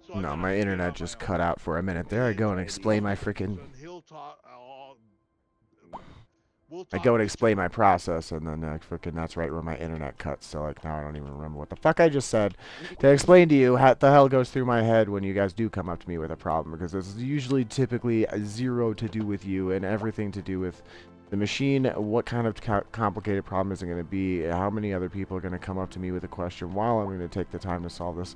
So I No, gotta my figure it internet out on my just cut own. out for a minute there. And Freaking. so he'll talk. We'll I talk go and this through. explain my process, and then freaking that's right where my internet cuts. So like now I don't even remember what the fuck I just said to explain to you what the hell goes through my head when you guys do come up to me with a problem, because it's usually typically zero to do with you and everything to do with the machine. What kind of complicated problem is it going to be? How many other people are going to come up to me with a question while I'm going to take the time to solve this?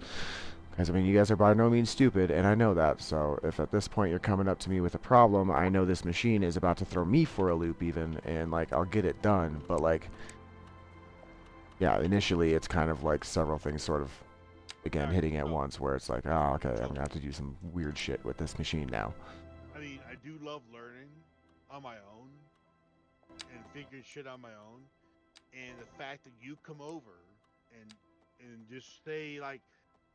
Because, I mean, you guys are by no means stupid, and I know that. So if at this point you're coming up to me with a problem, I know this machine is about to throw me for a loop even, and, like, I'll get it done. But, like, yeah, initially it's kind of like several things sort of, again, hitting at once, where it's like, oh, okay, I'm going to have to do some weird shit with this machine now. I mean, I do love learning on my own and figuring shit on my own. And the fact that you come over and just say like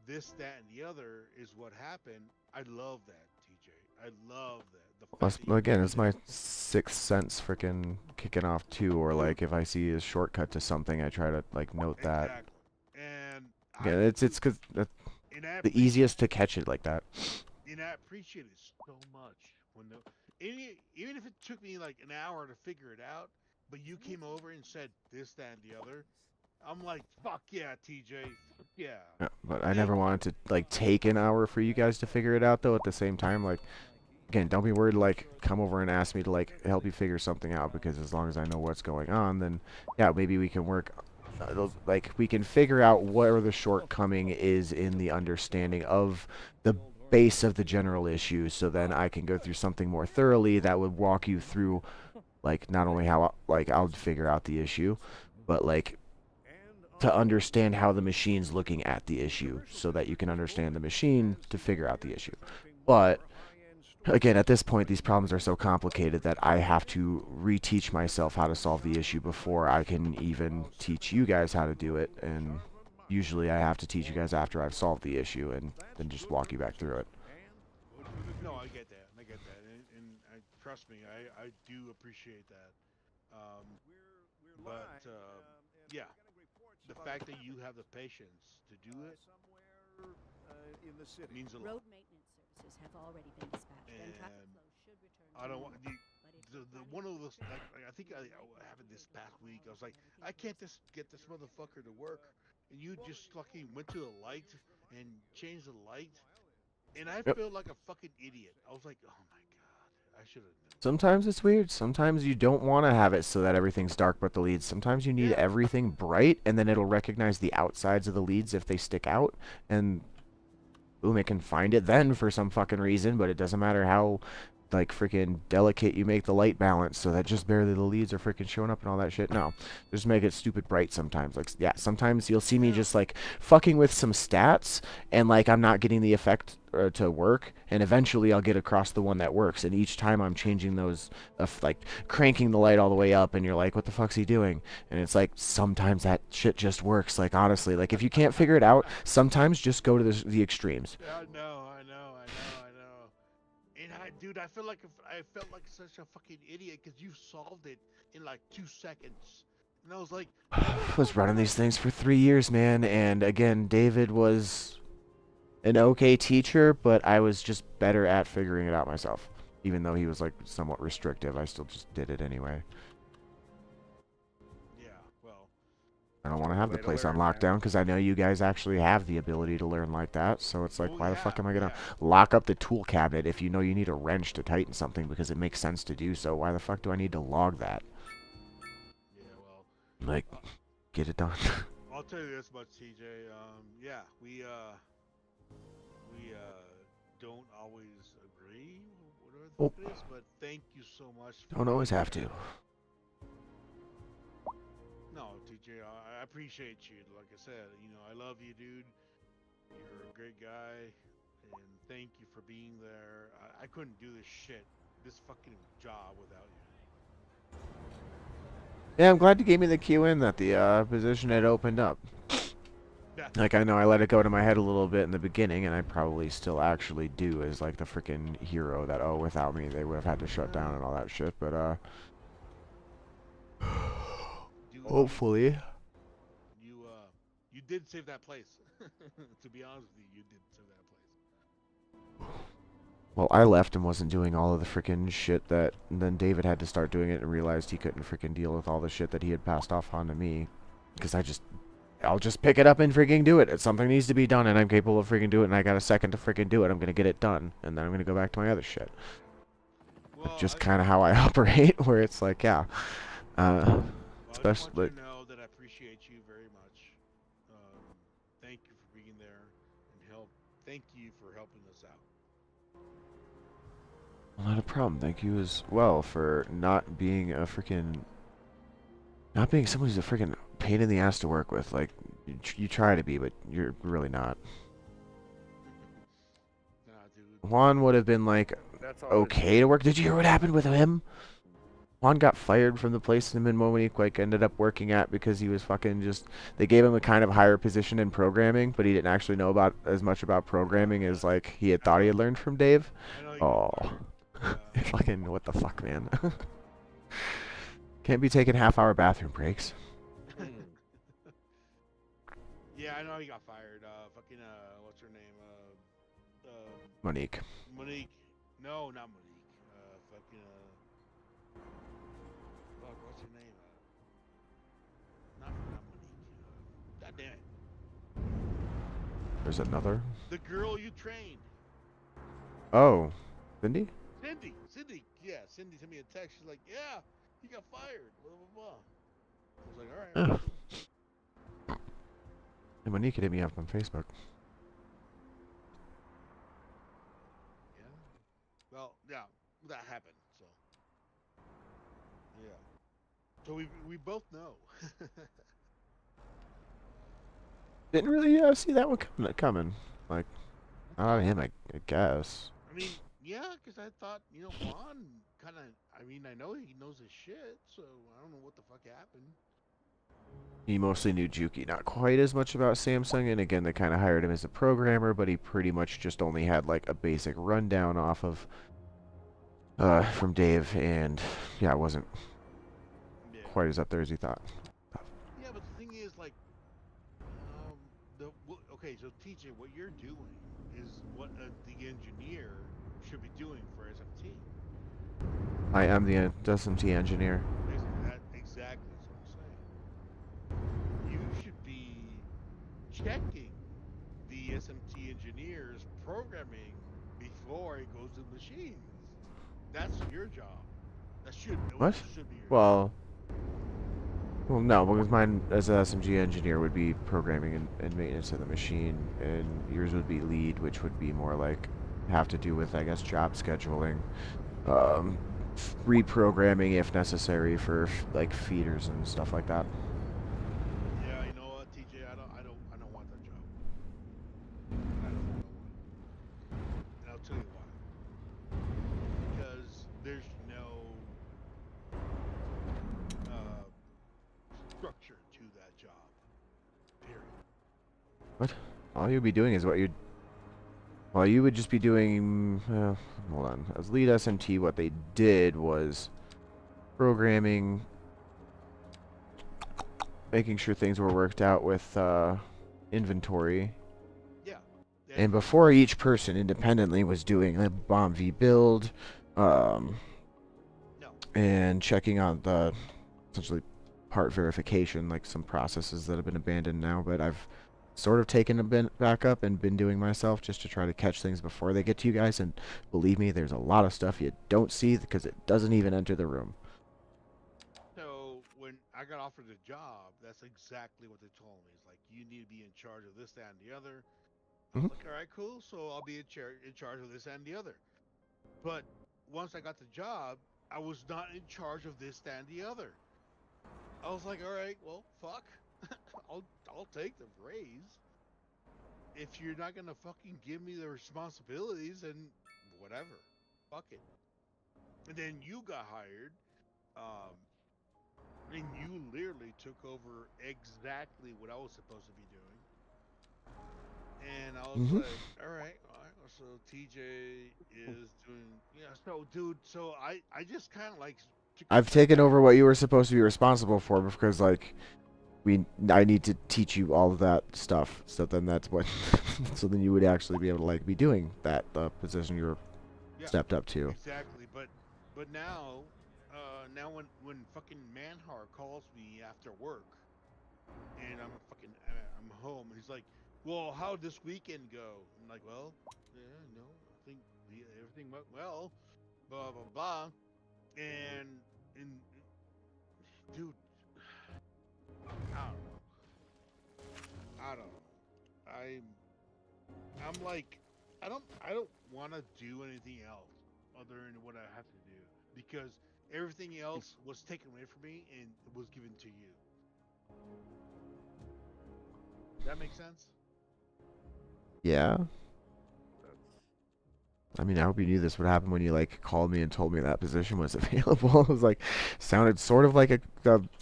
this, that, and the other is what happened. I love that, TJ. I love that. The fact that you Again, do it's my that, sixth sense freaking kicking off too, or dude. like if I see a shortcut to something, I try to like note that. Exactly. And Yeah, I it's cause that's and I the appreciate easiest to catch it like that. and I appreciate it so much when the even if it took me like an hour to figure it out, but you came over and said this, that, and the other. I'm like, fuck yeah, TJ. Fuck yeah. Yeah, but I Thank never you. wanted to like take an hour for you guys to figure it out though. At the same time, like again, don't be worried to like come over and ask me to like help you figure something out, because as long as I know what's going on, then yeah, maybe we can work. Like we can figure out where the shortcoming is in the understanding of the base of the general issue, so then I can go through something more thoroughly that would walk you through like not only how like I'll figure out the issue, but like to understand how the machine's looking at the issue so that you can understand the machine to figure out the issue. But again, at this point, these problems are so complicated that I have to reteach myself how to solve the issue before I can even teach you guys how to do it. And usually I have to teach you guys after I've solved the issue and then just walk you back through it. No, I get that. I get that. And trust me, I do appreciate that. Um, but yeah, the fact that you have the patience to do it means a lot. And I don't want the one of those. I think I happened this past week. I was like, I can't just get this motherfucker to work, and you just fucking went to the light and changed the light, and I Yep. feel like a fucking idiot. I was like, oh my god, I should have known. Sometimes it's weird. Sometimes you don't want to have it so that everything's dark but the leads. Sometimes you need Yeah, everything bright, and then it'll recognize the outsides of the leads if they stick out, and boom, it can find it then for some fucking reason, but it doesn't matter how like freaking delicate you make the light balance so that just barely the leads are freaking showing up and all that shit. No, just make it stupid bright sometimes. Like, yeah, sometimes you'll see me yeah. just like fucking with some stats and like I'm not getting the effect to work, and eventually I'll get across the one that works, and each time I'm changing those like cranking the light all the way up, and you're like, what the fuck's he doing? And it's like sometimes that shit just works. Like honestly, like if you can't figure it out, sometimes just go to the extremes. I know, I know, I know, I know. And dude, I feel like I felt like such a fucking idiot because you solved it in like 2 seconds, and I was like, how the Was fuck did running I? these things for 3 years, man, and again, David was an okay teacher, but I was just better at figuring it out myself. Even though he was like somewhat restrictive, I still just did it anyway. Yeah, well, I don't It's a want to good have the way to place on learn, man. lockdown because I know you guys actually have the ability to learn like that. So it's like, well, why the fuck yeah, am I gonna yeah, lock up the tool cabinet if you know you need a wrench to tighten something because it makes sense to do so? Why the fuck do I need to log that? yeah. Well, Like, uh, get it done. I'll tell you this much, TJ. Yeah, we don't always agree, whatever the Oh, fuck it is. But thank you so much for don't always being have to. there. No, TJ, I appreciate you. Like I said, I love you, dude. You're a great guy, and thank you for being there. I couldn't do this shit, this fucking job without you. Yeah, I'm glad you gave me the cue in that the position had opened up. Yeah, Like, I know I let it go to my head a little bit in the beginning, and I probably still actually do as, like, the freaking hero that, oh, without me, they would have had to shut down and all that shit, but, dude, hopefully. you did save that place. To be honest with you, you did save that place. Well, I left and wasn't doing all of the freaking shit that... And then David had to start doing it and realized he couldn't freaking deal with all the shit that he had passed off onto me. Because I'll just pick it up and freaking do it. If something needs to be done and I'm capable of freaking doing it and I got a second to freaking do it, I'm going to get it done. And then I'm going to go back to my other shit. Well, Just kind of how I operate, where it's like, yeah. Especially... I just want you to know that I appreciate you very much. Thank you for being there and thank you for helping us out. Well, not a problem. Thank you as well for not being a freaking... Not being someone who's a freaking pain in the ass to work with. Like, you try to be, but you're really not. Nah, dude. Juan would have been like, okay to work. Did you hear what happened with him? Juan got fired from the place him and Monique like ended up working at because he was fucking just... They gave him a kind of higher position in programming, but he didn't actually know about as much about programming as like he had thought he had learned from Dave. Oh. Fucking what the fuck, man. Can't be taking half-hour bathroom breaks. Yeah, I know he got fired. Fucking what's her name? Monique. Monique. No, not Monique. Fucking fuck, what's her name? Not Monique. God damn it. There's another. The girl you trained. Oh, Cindy? Cindy. Yeah, Cindy sent me a text. She's like, yeah, he got fired. Blah blah blah. I was like, all right. And Monique hit me up on Facebook. Yeah. Well, yeah, that happened. So. Yeah. So we both know. Didn't really see that one coming. Like, not him, I guess. I mean, yeah, because I thought, Juan kind of, I know he knows his shit, so I don't know what the fuck happened. He mostly knew Juki, not quite as much about Samsung, and again, they kind of hired him as a programmer, but he pretty much just only had like a basic rundown off of, from Dave, and yeah, it wasn't quite as up there as he thought. Yeah, but the thing is, like, okay, so TJ, what you're doing is what the engineer should be doing for SMT. I am the SMT engineer. Exactly, that's what I'm saying. You should be checking the SMT engineer's programming before it goes to the machines. That's your job. That should be your job. Well, no, because mine as an SMG engineer would be programming and maintenance of the machine, and yours would be lead, which would be more like have to do with, I guess, job scheduling, reprogramming if necessary for like feeders and stuff like that. Yeah, you know what, TJ, I don't want that job. I don't want it. And I'll tell you why. Because there's no structure to that job. Period. What? All you'd be doing is what you'd... Well, you would just be doing... hold on. As lead SMT, what they did was programming, making sure things were worked out with inventory. Yeah. And before each person independently was doing a bomb V build, and checking on the essentially part verification, like some processes that have been abandoned now, but I've sort of taken a bit back up and been doing myself just to try to catch things before they get to you guys. And believe me, there's a lot of stuff you don't see because it doesn't even enter the room. So when I got offered the job, that's exactly what they told me. It's like, you need to be in charge of this, that, and the other. I was like, all right, cool. So I'll be in charge of this and the other. But once I got the job, I was not in charge of this, that, and the other. I was like, all right, well, fuck. I'll take the raise. If you're not gonna fucking give me the responsibilities, then whatever. Fuck it. And then you got hired, and you literally took over exactly what I was supposed to be doing. And I was like, all right, so TJ is doing, yeah, so dude, so I just kind of like... I've taken over what you were supposed to be responsible for because, like, I need to teach you all of that stuff. So then that's what, so then you would actually be able to, like, be doing that, the position you were Yeah, stepped up to. exactly. But now, now when fucking Manhar calls me after work, and I'm home, and he's like, "Well, how'd this weekend go?" I'm like, "Well, yeah, no, I think everything went well." Blah blah blah. And dude, I don't know. I don't know. I'm like, I don't want to do anything else other than what I have to do because everything else was taken away from me and it was given to you. That makes sense? Yeah. That's I mean, I hope you knew this would happen when you like called me and told me that position was available. It was like sounded sort of like a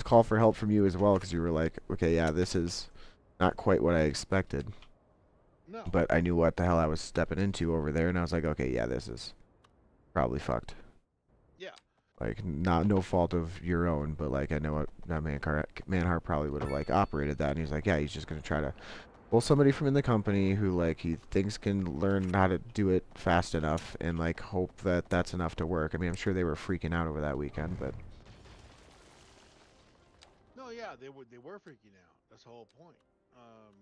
call for help from you as well, because you were like, okay, yeah, this is not quite what I expected, No. but I knew what the hell I was stepping into over there, and I was like, okay, yeah, this is probably fucked. Yeah. Like, not no fault of your own, but like I know what that Manhart probably would have like operated that, and he's like, yeah, he's just gonna try to pull somebody from in the company who like he thinks can learn how to do it fast enough, and like hope that that's enough to work. I mean, I'm sure they were freaking out over that weekend, but No, yeah, they were freaking out. That's the whole point. Um,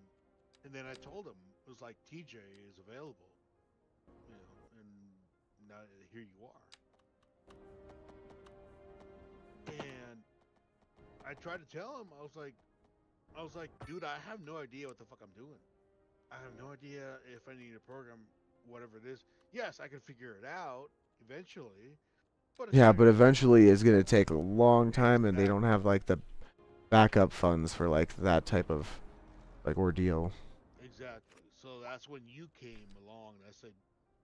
and then I told him it was like TJ is available, and now here you are. And I tried to tell him I was like, dude, I have no idea what the fuck I'm doing. I have no idea if I need to program whatever it is. Yes, I can figure it out eventually, but it's yeah, not but gonna take eventually it's gonna take a long time, and they don't exactly, have like the backup funds for like that type of like ordeal. exactly. So that's when you came along and I said,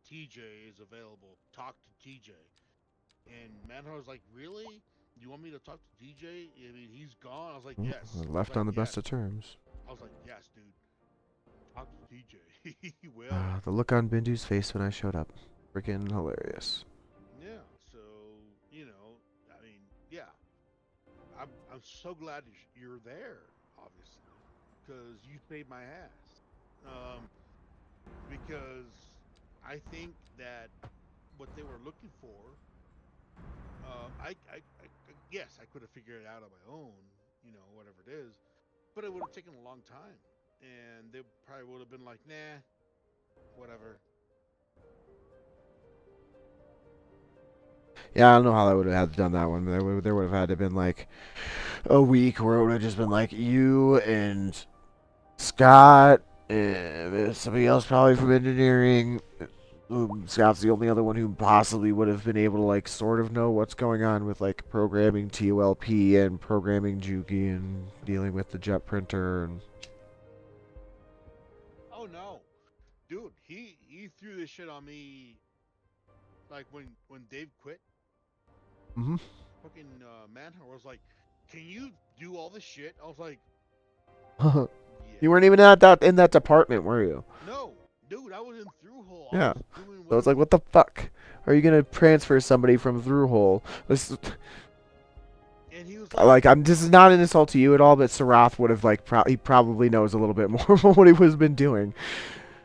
TJ is available. Talk to TJ. And Manhart was like, really? You want me to talk to TJ? I mean, he's gone. I was like, Mm, yes. I was left like, on the best yes. of terms. I was like, yes, dude. Talk to TJ. He will. The look on Bindu's face when I showed up, freaking hilarious. Yeah. So I mean, yeah. I'm so glad you're there, obviously, because you saved my ass. Um, because I think that what they were looking for, yes, I could have figured it out on my own, whatever it is, but it would have taken a long time, and they probably would have been like, nah, whatever. Yeah, I don't know how I would have had done that one. There would have had to been like a week where it would have just been like you and Scott and somebody else probably from engineering. Scott's the only other one who possibly would have been able to like sort of know what's going on with like programming TOLP and programming Juki and dealing with the jet printer and Oh no, dude, he threw this shit on me like when Dave quit. hmm Fucking Manhunter was like, "Can you do all this shit?" I was like, You weren't "Yeah." even at that in that department, were you? No, dude, I was in Throughhole. I Yeah. was doing So it's whatever. like, what the fuck? Are you gonna transfer somebody from Throughhole? This, And he was like, like, this is not an insult to you at all, but Sarath would have like, he probably knows a little bit more about what he was been doing.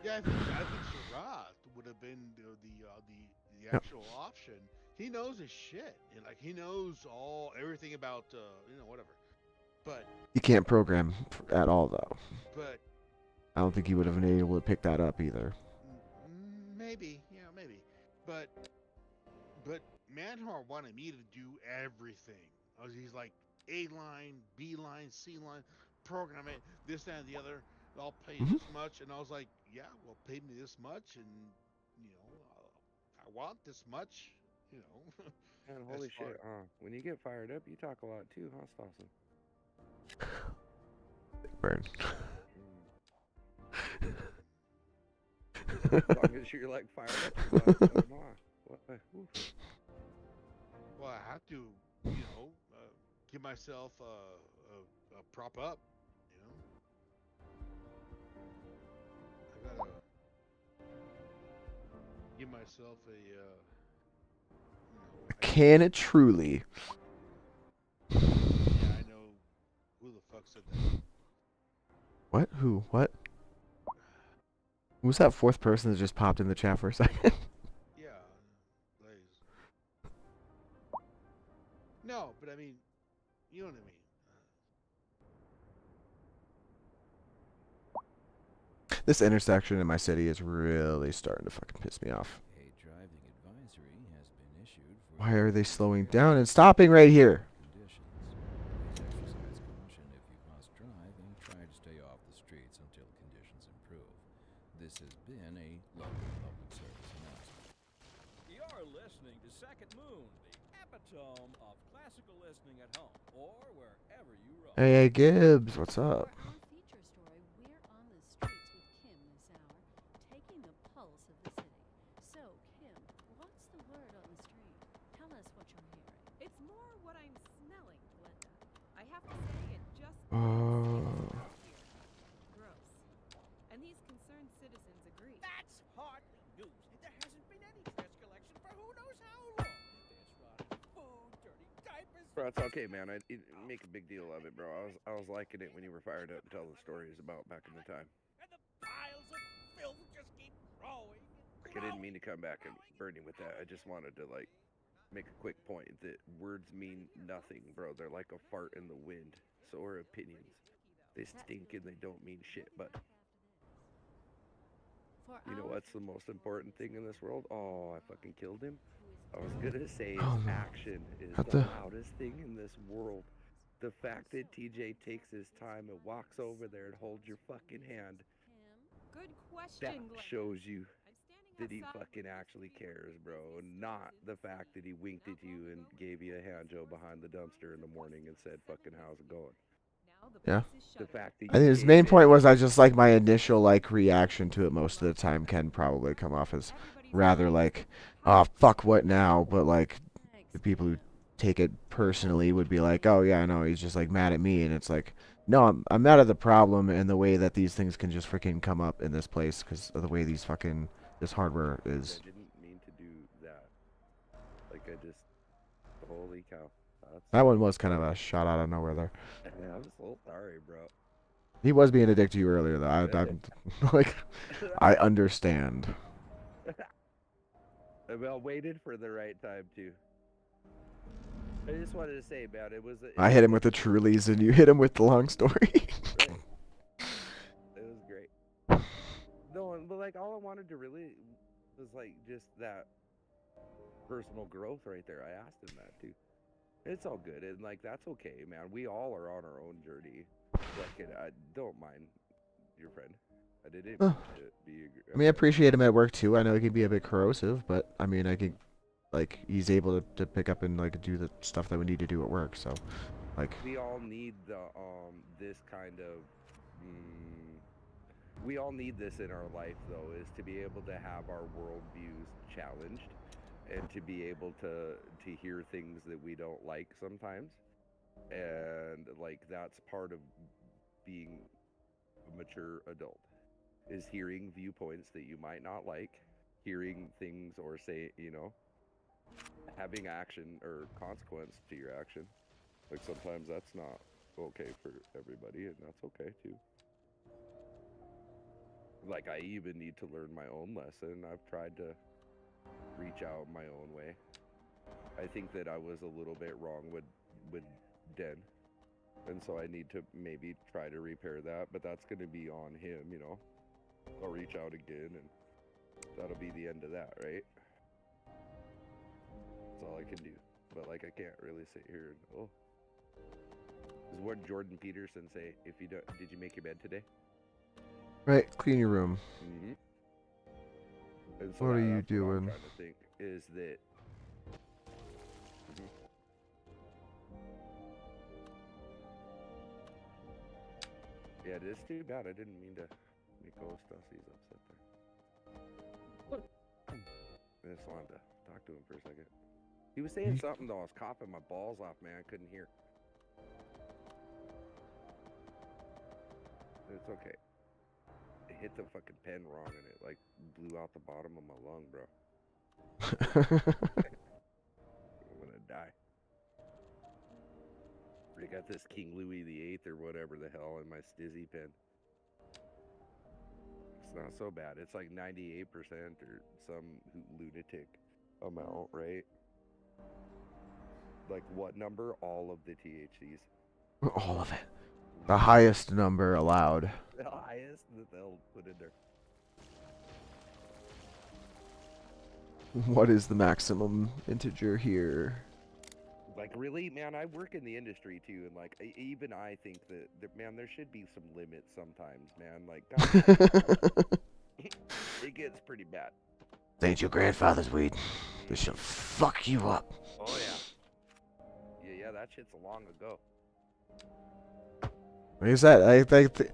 "Yeah, I think Sarath would have been the Yeah. actual option. He knows his shit, and like he knows everything about whatever. But He can't program at all, though. but I don't think he would have been able to pick that up either. maybe, yeah, maybe. But but Manhar wanted me to do everything. He's like A line, B line, C line, program it, this, that, and the other. I'll pay you hmm this much, and I was like, yeah, well, pay me this much, and I want this much, you know, man, as holy far. shit, huh? When you get fired up, you talk a lot too, huh, Stawson? Burn. As long as you're like fired up about it, so am I. What? Oof. Well, I have to, give myself a prop up, you know. I gotta give myself I Can it truly? yeah, I know who the fuck said that. What? Who? What? Who's that fourth person that just popped in the chat for a second? Yeah, I mean, you know what I mean. This intersection in my city is really starting to fucking piss me off. A driving advisory has been issued for Why are they slowing down and stopping right here? conditions. Please exercise caution if you must drive and try to stay off the streets until conditions improve. This has been a local public service announcement. You're listening to Second Moon, the epitome of classical listening at home or wherever you roam. Hey, Gibbs, what's up? For our feature story, we're on the streets with Kim this hour, taking the pulse of the city. So, Kim, what's the word on the street? Tell us what you're hearing. It's more what I'm smelling, Glenda. I have to say, it just here. Gross. And these concerned citizens agree. That's hardly news. There hasn't been any trash collection for who knows how long. There's rotten food, dirty diapers. Bro, it's okay, man. I make a big deal of it, bro. I was liking it when you were fired up and telling stories about back in the time. And the piles of filth just keep growing. Like, I didn't mean to come back and burn you with that. I just wanted to, like, make a quick point that words mean nothing, bro. They're like a fart in the wind. So are opinions. They stink and they don't mean shit, but For you know our what's the most important thing in this world? Oh, I fucking killed him. I was gonna say Oh, no. action is What the the- loudest thing in this world. The fact that TJ takes his time and walks over there and holds your fucking hand, Kim, Good question, that Glenda. shows you I'm standing that he outside fucking with actually these cares, people, bro. business Not the citizens, fact that he winked at you and gave you a hand job behind the dumpster in the morning and said, fucking, how's it going? Now the Yeah. place is The shuttered. fact that I think his main point was I just like my initial like reaction to it most of the time can probably come off as Everybody's rather fine. like, oh fuck what now, but like thanks, the people who Kim. take it personally would be like, oh yeah, no, he's just like mad at me, and it's like, no, I'm mad at the problem and the way that these things can just freaking come up in this place because of the way these fucking this hardware is. I didn't mean to do that. Like, I just, holy cow. That's, That one was kind of a shot out of nowhere there. yeah, I'm so sorry, bro. He was being a dick to you earlier though. I'm like, I understand. Well, waited for the right time too. I just wanted to say, man, it was. I hit him with the Trulies and you hit him with the long story. Right. It was great. No, but like all I wanted to really was like just that personal growth right there. I asked him that too. It's all good, and like that's okay, man. We all are on our own journey. Like, and I don't mind your friend. I didn't Oh. mean to be. I mean, I appreciate him at work too. I know he can be a bit corrosive, but I mean, I can, like, he's able to pick up and like do the stuff that we need to do at work. So, like, We all need the this kind of. We all need this in our life, though, is to be able to have our worldviews challenged, and to be able to hear things that we don't like sometimes, and like that's part of being a mature adult, is hearing viewpoints that you might not like, hearing things or say, you know, having action or consequence to your action. Like sometimes that's not okay for everybody, and that's okay too. Like I even need to learn my own lesson. I've tried to reach out my own way. I think that I was a little bit wrong with Den, and so I need to maybe try to repair that. But that's going to be on him, you know. I'll reach out again, and that'll be the end of that, right? That's all I can do. But like I can't really sit here and Is what Jordan Peterson say? If you don't, did you make your bed today? right, clean your room. Mm-hmm. And What are you that's what I'm doing? trying to think is that. Mhm. Yeah, it is too bad. I didn't mean to make Ostasis upset there. I just wanted to talk to him for a second. He was saying something though. I was coughing my balls off, man. I couldn't hear. It's okay. I hit the fucking pen wrong and it like blew out the bottom of my lung, bro. I'm gonna die. I got this King Louis VIII or whatever the hell in my Stizzy pen. It's not so bad. It's like 98% or some lunatic amount, right? Like what number? All of the THCs. All of it. The highest number allowed. The highest that they'll put in there. What is the maximum integer here? Like really, man, I work in the industry too, and like even I think that man, there should be some limits sometimes, man. Like, God, it gets pretty bad. This ain't your grandfather's weed. This shall fuck you up. Oh yeah. Yeah, that shit's long ago. Like I said,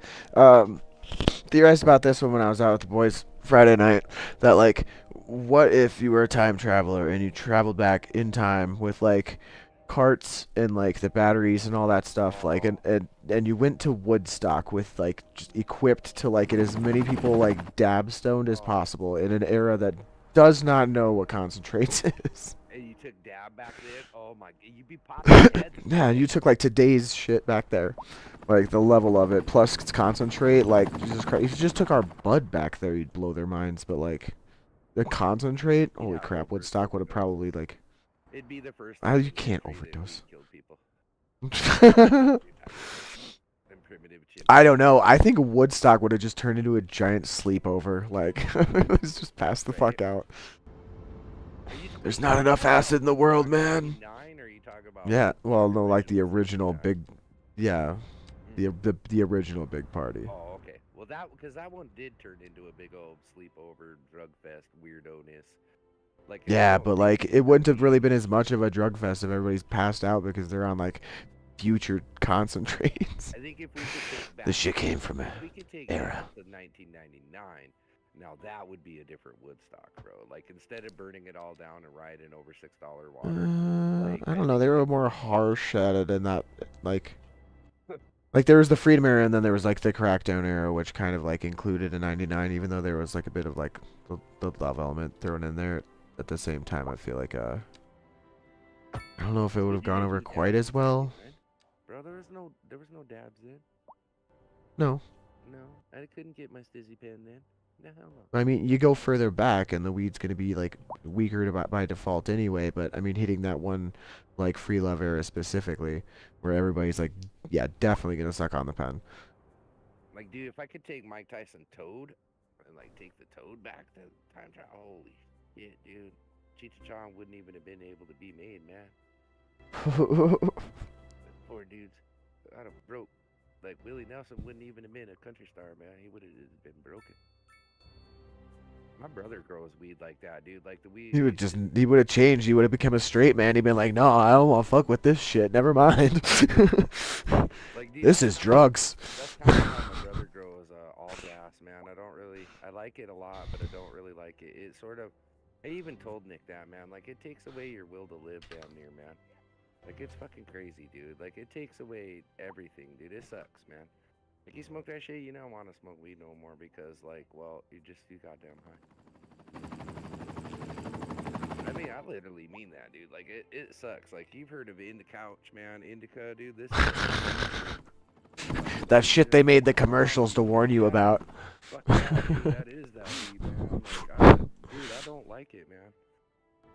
theorized about this one when I was out with the boys Friday night. That like, what if you were a time traveler and you traveled back in time with like carts and like the batteries and all that stuff, like, and you went to Woodstock with like just equipped to like get as many people like dab stoned as possible in an era that does not know what concentrates is. And you took dab back then? Oh my, you'd be popping heads. Yeah, you took like today's shit back there. Like the level of it, plus it's concentrate, like Jesus Christ. If you just took our bud back there, you'd blow their minds, but like the concentrate, holy crap, Woodstock would have probably like It'd be the first you can't overdose. Killed people. I don't know. I think Woodstock would have just turned into a giant sleepover. Like, let's just pass the fuck out. There's not enough acid in the world, man. Yeah, well, no, like the original big, yeah, the original big party. Oh, okay. Well, because that one did turn into a big old sleepover, drug fest, weirdo-ness. Like, yeah, but like it wouldn't have really been as much of a drug fest if everybody's passed out because they're on like future concentrates. I think if we could take back, the shit came from an era. Back to 1999. Now that would be a different Woodstock, bro. Like instead of burning it all down and riding over $6 water. I don't know. They were more harsh at it in that, like there was the Freedom era and then there was like the Crackdown era, which kind of like included a 99, even though there was like a bit of like the love element thrown in there. At the same time, I feel like I don't know if it would have gone over quite as well. Bro, there was no dabs then. No. No, I couldn't get my stizzy pen then. No, hell no. I mean, you go further back, and the weed's gonna be like weaker by default anyway. But I mean, hitting that one like free love era specifically, where everybody's like, yeah, definitely gonna suck on the pen. Like, dude, if I could take Mike Tyson Toad and like take the Toad back to time travel, holy shit, dude. Cheech Chong wouldn't even have been able to be made, man. Poor dudes. I'd have broke. Like, Willie Nelson wouldn't even have been a country star, man. He would have been broken. My brother grows weed like that, dude. Like, the weed... He would have changed. He would have become a straight man. He'd been like, no, I don't want to fuck with this shit. Never mind. Like, dude, this is drugs. That's kind of how my brother grows all gas, man. I like it a lot, but I don't really like it. It sort of... I even told Nick that, man. Like, it takes away your will to live down near, man. Like, it's fucking crazy, dude. Like, it takes away everything, dude. It sucks, man. Like, you smoke that shit, you don't want to smoke weed no more because, like, well, you're just too goddamn high. I mean, I literally mean that, dude. Like, it sucks. Like, you've heard of Indica Couch, man. Indica, dude. This that shit they made the commercials to warn you about. Fuck yeah, dude. That is that weed, man. Like, dude, I don't like it, man.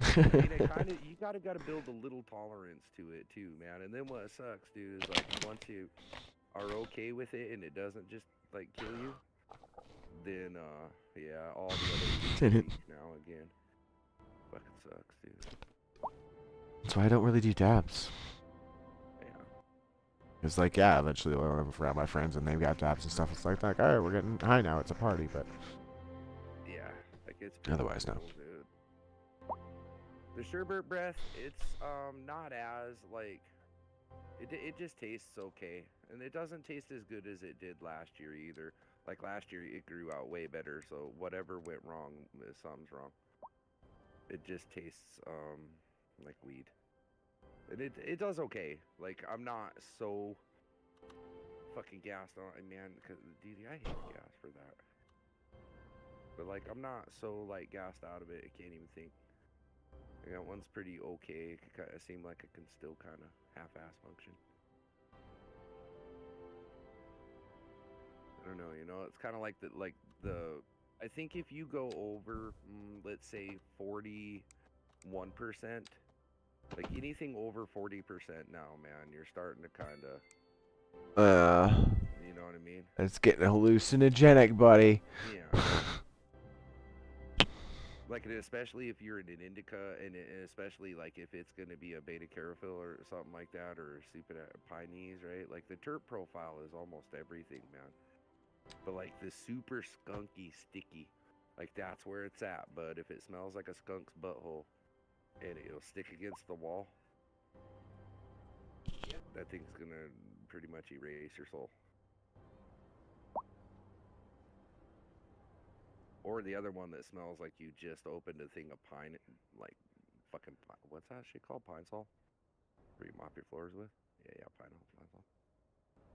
I mean, you gotta build a little tolerance to it too, man. And then what sucks, dude, is like once you are okay with it and it doesn't just like kill you, then yeah, all the other now again. Fucking sucks, dude. That's why I don't really do dabs. Yeah. It's like, yeah, eventually I'm around my friends and they've got dabs and stuff. It's like, all right, we're getting high now. It's a party, but yeah, like it's otherwise no. Dude. The sherbet breath, it's not as like it just tastes okay, and it doesn't taste as good as it did last year either. Like last year, it grew out way better. So whatever went wrong, something's wrong. It just tastes like weed, and it does okay. Like I'm not so fucking gassed on it, man. Cause dude, I hate gas for that. But like I'm not so like gassed out of it. I can't even think. I got one's pretty okay. It kind of seem like it can still kind of half-ass function. I don't know, you know, it's kind of like the. I think if you go over, let's say 41%, Like anything over 40% now, man, you're starting to kind of, you know what I mean? It's getting hallucinogenic, buddy. Yeah. Like, and especially if you're in an indica, and especially like if it's going to be a beta carophil or something like that, or super pinese, right? Like the terp profile is almost everything, man. But like the super skunky, sticky, like that's where it's at. But if it smells like a skunk's butthole, and it'll stick against the wall, that thing's gonna pretty much erase your soul. Or the other one that smells like you just opened a thing of pine, like fucking, what's that shit called? Pine sol? Where you mop your floors with? Yeah, pine sol.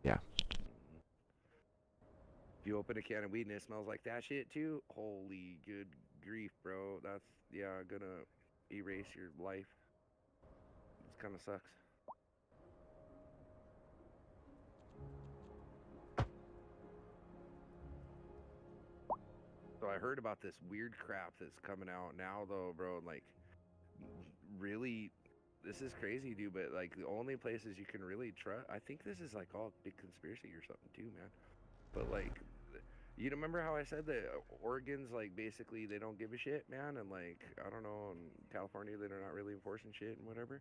Yeah. Mm-hmm. If you open a can of weed and it smells like that shit too, holy good grief, bro. That's, yeah, gonna erase your life. It kind of sucks. So I heard about this weird crap that's coming out now, though, bro. Like, really, this is crazy, dude. But like, the only places you can really trust, I think this is like all big conspiracy or something too, man. But like, you remember how I said that Oregon's like basically they don't give a shit, man, and like I don't know, in California they're not really enforcing shit and whatever.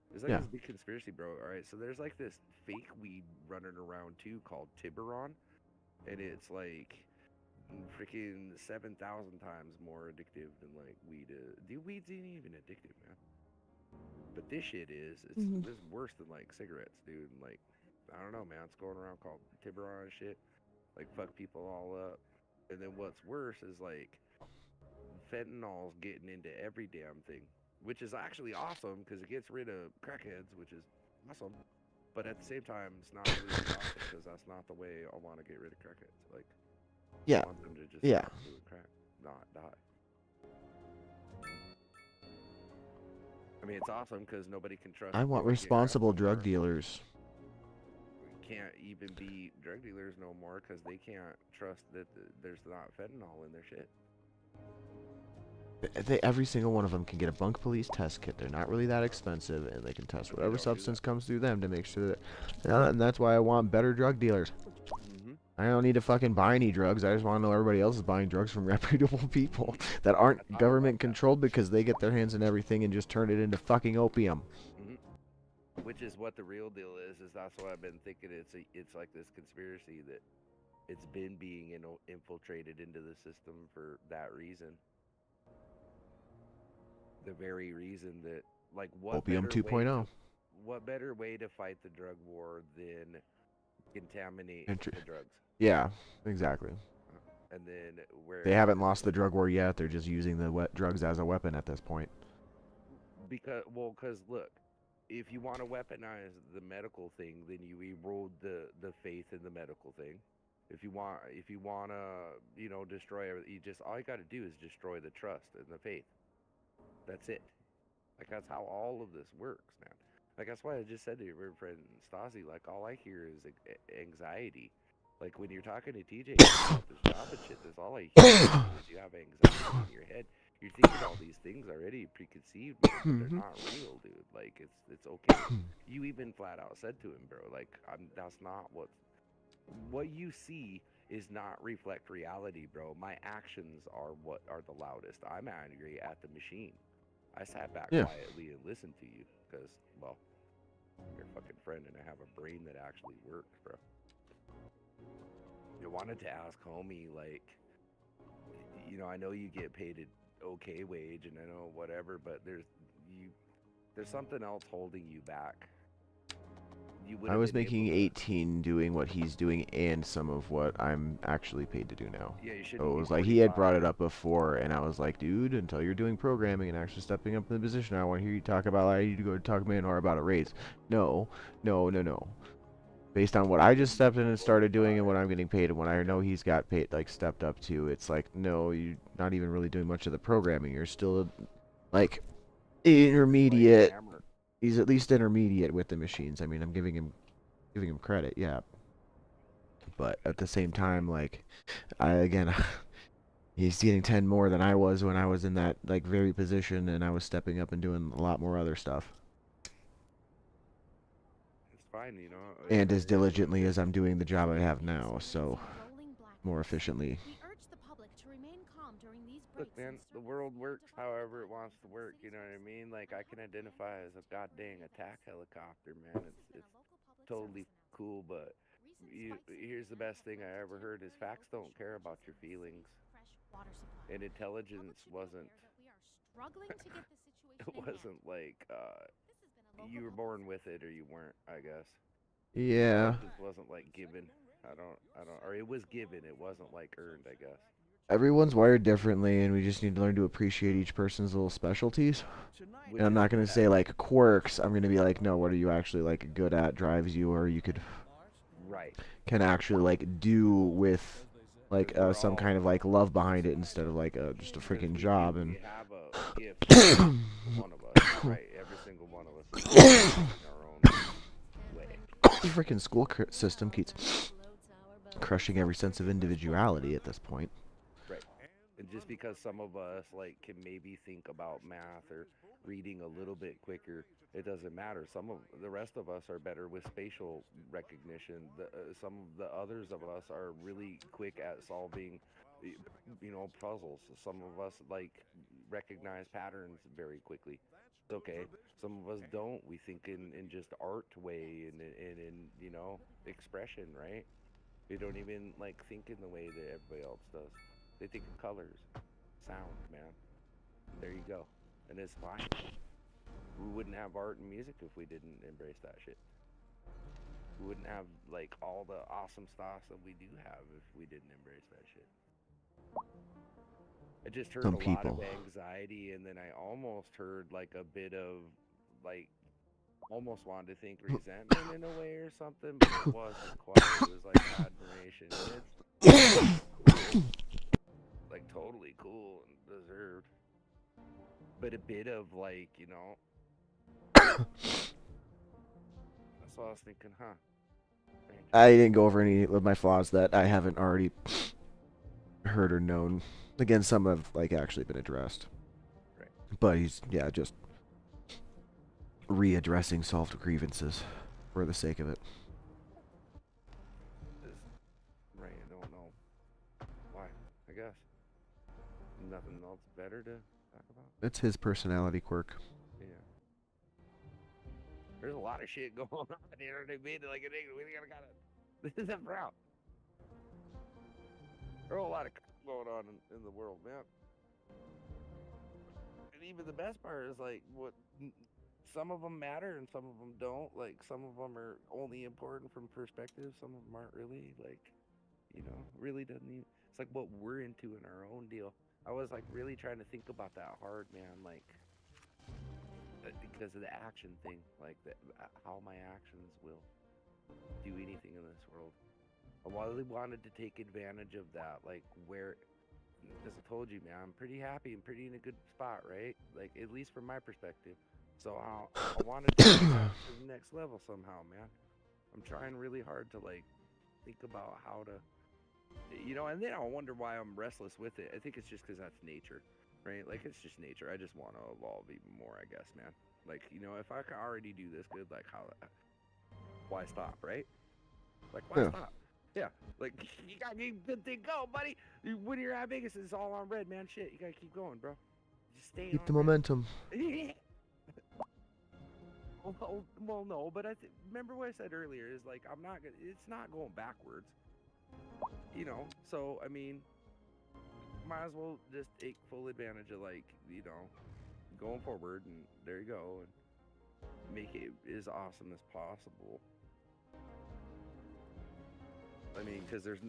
There's like this big conspiracy, bro. All right, so there's like this fake weed running around too called Tiburon, and it's like freaking 7,000 times more addictive than like weed is. Dude, weed's ain't even addictive, man. But this shit is. It's worse than like cigarettes, dude. And like, I don't know, man. It's going around called Tiburon and shit. Like, fuck people all up. And then what's worse is like, fentanyl's getting into every damn thing, which is actually awesome because it gets rid of crackheads, which is awesome. But at the same time, it's not really awesome because that's not the way I want to get rid of crackheads. Like, Yeah. I want them to just Yeah. do a crack, not die. I mean, it's awesome because nobody can trust. I want people to get responsible crack drug anymore. dealers. Can't even be drug dealers no more because they can't trust that there's not fentanyl in their shit. Every single one of them can get a bunk police test kit. They're not really that expensive, and they can test But they whatever don't do substance that. comes through them to make sure that. And that's why I want better drug dealers. Mm-hmm. I don't need to fucking buy any drugs. I just want to know everybody else is buying drugs from reputable people that aren't I thought government about that. controlled because they get their hands in everything and just turn it into fucking opium. Which is what the real deal is that's what I've been thinking. It's like this conspiracy that it's been being infiltrated into the system for that reason. The very reason that, like, Opium 2.0. What better way to fight the drug war than contaminate the drugs? Yeah, exactly. And then where They haven't lost the drug war yet. They're just using the drugs as a weapon at this point. Because look, if you want to weaponize the medical thing, then you erode the faith in the medical thing. If you want to, destroy everything, all you got to do is destroy the trust and the faith. That's it. Like, that's how all of this works, man. Like, that's why I just said to your friend Stasi, like, all I hear is anxiety. Like, when you're talking to TJ about this job and shit, that's all I hear is you have anxiety in your head. You're thinking all these things already preconceived, but they're not real, dude. Like, it's okay. You even flat out said to him, bro, like, that's not what you see is not reflect reality, bro. My actions are what are the loudest. I'm angry at the machine. I sat back quietly and listened to you because, well, you're a fucking friend and I have a brain that actually works, bro. You wanted to ask homie, like, I know you get paid an okay wage and I know whatever, but there's something else holding you back. I was making 18 doing what he's doing and some of what I'm actually paid to do now. Yeah, you should. So it was like he had brought it up before, and I was like, dude, until you're doing programming and actually stepping up in the position, I want to hear you talk about, I need to go talk to Manor about a raise. No. Based on what I just stepped in and started doing and what I'm getting paid and what I know he's got paid, like, stepped up to, it's like, no, you're not even really doing much of the programming. You're still, like, intermediate. He's at least intermediate with the machines. I mean, I'm giving him credit, yeah. But at the same time, like, he's getting 10 more than I was when I was in that, like, very position and I was stepping up and doing a lot more other stuff. fine, you know. and as diligently as I'm doing the job I have now, so more efficiently. We urge the public to remain calm during these Look, breaks man, and the circles world to works avoid however it violence wants to in the work. You city's know what I streets. mean? Like I can identify as a goddamn attack helicopter, man. It's totally cool, but here's the best thing I ever heard is facts don't care about your feelings, and intelligence wasn't. It wasn't like you were born with it or you weren't. I guess Yeah. intelligence wasn't like given. I don't, or it was given. It wasn't like earned. I guess. Everyone's wired differently, and we just need to learn to appreciate each person's little specialties. Which And I'm is not going to say, like, quirks. I'm going to be like, no, what are you actually, like, good at, drives you, or you could... right. Can actually, like, do with, like, some kind of, like, love behind it instead of, like, just a freaking job. And We have a gift, one of us, right? Every single one of us is in our own way. the freaking school system keeps crushing every sense of individuality at this point. Right. And just because some of us like can maybe think about math or reading a little bit quicker, it doesn't matter. Some of the rest of us are better with spatial recognition. Some of the others of us are really quick at solving, you know, puzzles. Some of us like recognize patterns very quickly. It's okay. Some of us don't. We think in just art way and in you know expression, right? We don't even like think in the way that everybody else does. They think of colors, sound, man. There you go. And it's fine. We wouldn't have art and music if we didn't embrace that shit. We wouldn't have like all the awesome stuff that we do have if we didn't embrace that shit. I just heard Some a lot of people. anxiety, and then I almost heard like a bit of like almost wanted to think resentment in a way or something, but it wasn't quite. It was like admiration. And it's cool. Like totally cool and deserved. But a bit of like, you know, that's what I was thinking, huh? Strange. I didn't go over any of my flaws that I haven't already heard or known. Again, some have, like, actually been addressed. Right. But he's, yeah, just readdressing solved grievances for the sake of it. Right, I don't know why. I guess nothing else better to talk about. It's his personality quirk. Yeah. There's a lot of shit going on. You know what I mean? Like, we gotta. This is a route. There's a lot of going on in the world, man. And even the best part is like what. Some of them matter and some of them don't. Like some of them are only important from perspective. Some of them aren't really. Like, you know, really doesn't even. It's like what we're into in our own deal. I was like really trying to think about that hard, man. Like because of the action thing, like how my actions will do anything in this world. I really wanted to take advantage of that, like where. As I told you, man, I'm pretty happy and pretty in a good spot, right? Like at least from my perspective. So I wanted to take that to the next level somehow, man. I'm trying really hard to like think about how to, you know, and then I wonder why I'm restless with it. I think it's just because that's nature, right? Like it's just nature. I just want to evolve even more, I guess, man. Like, you know, if I can already do this good, like why stop, right? Like why stop? Yeah, like you gotta keep the thing going, buddy. When you're at Vegas, it's all on red, man. Shit, you gotta keep going, bro. Just stay. Keep the momentum. Well, no, but remember what I said earlier is like I'm not gonna. It's not going backwards. You know, so I mean, might as well just take full advantage of like you know, going forward, and there you go, and make it as awesome as possible. I mean, because there's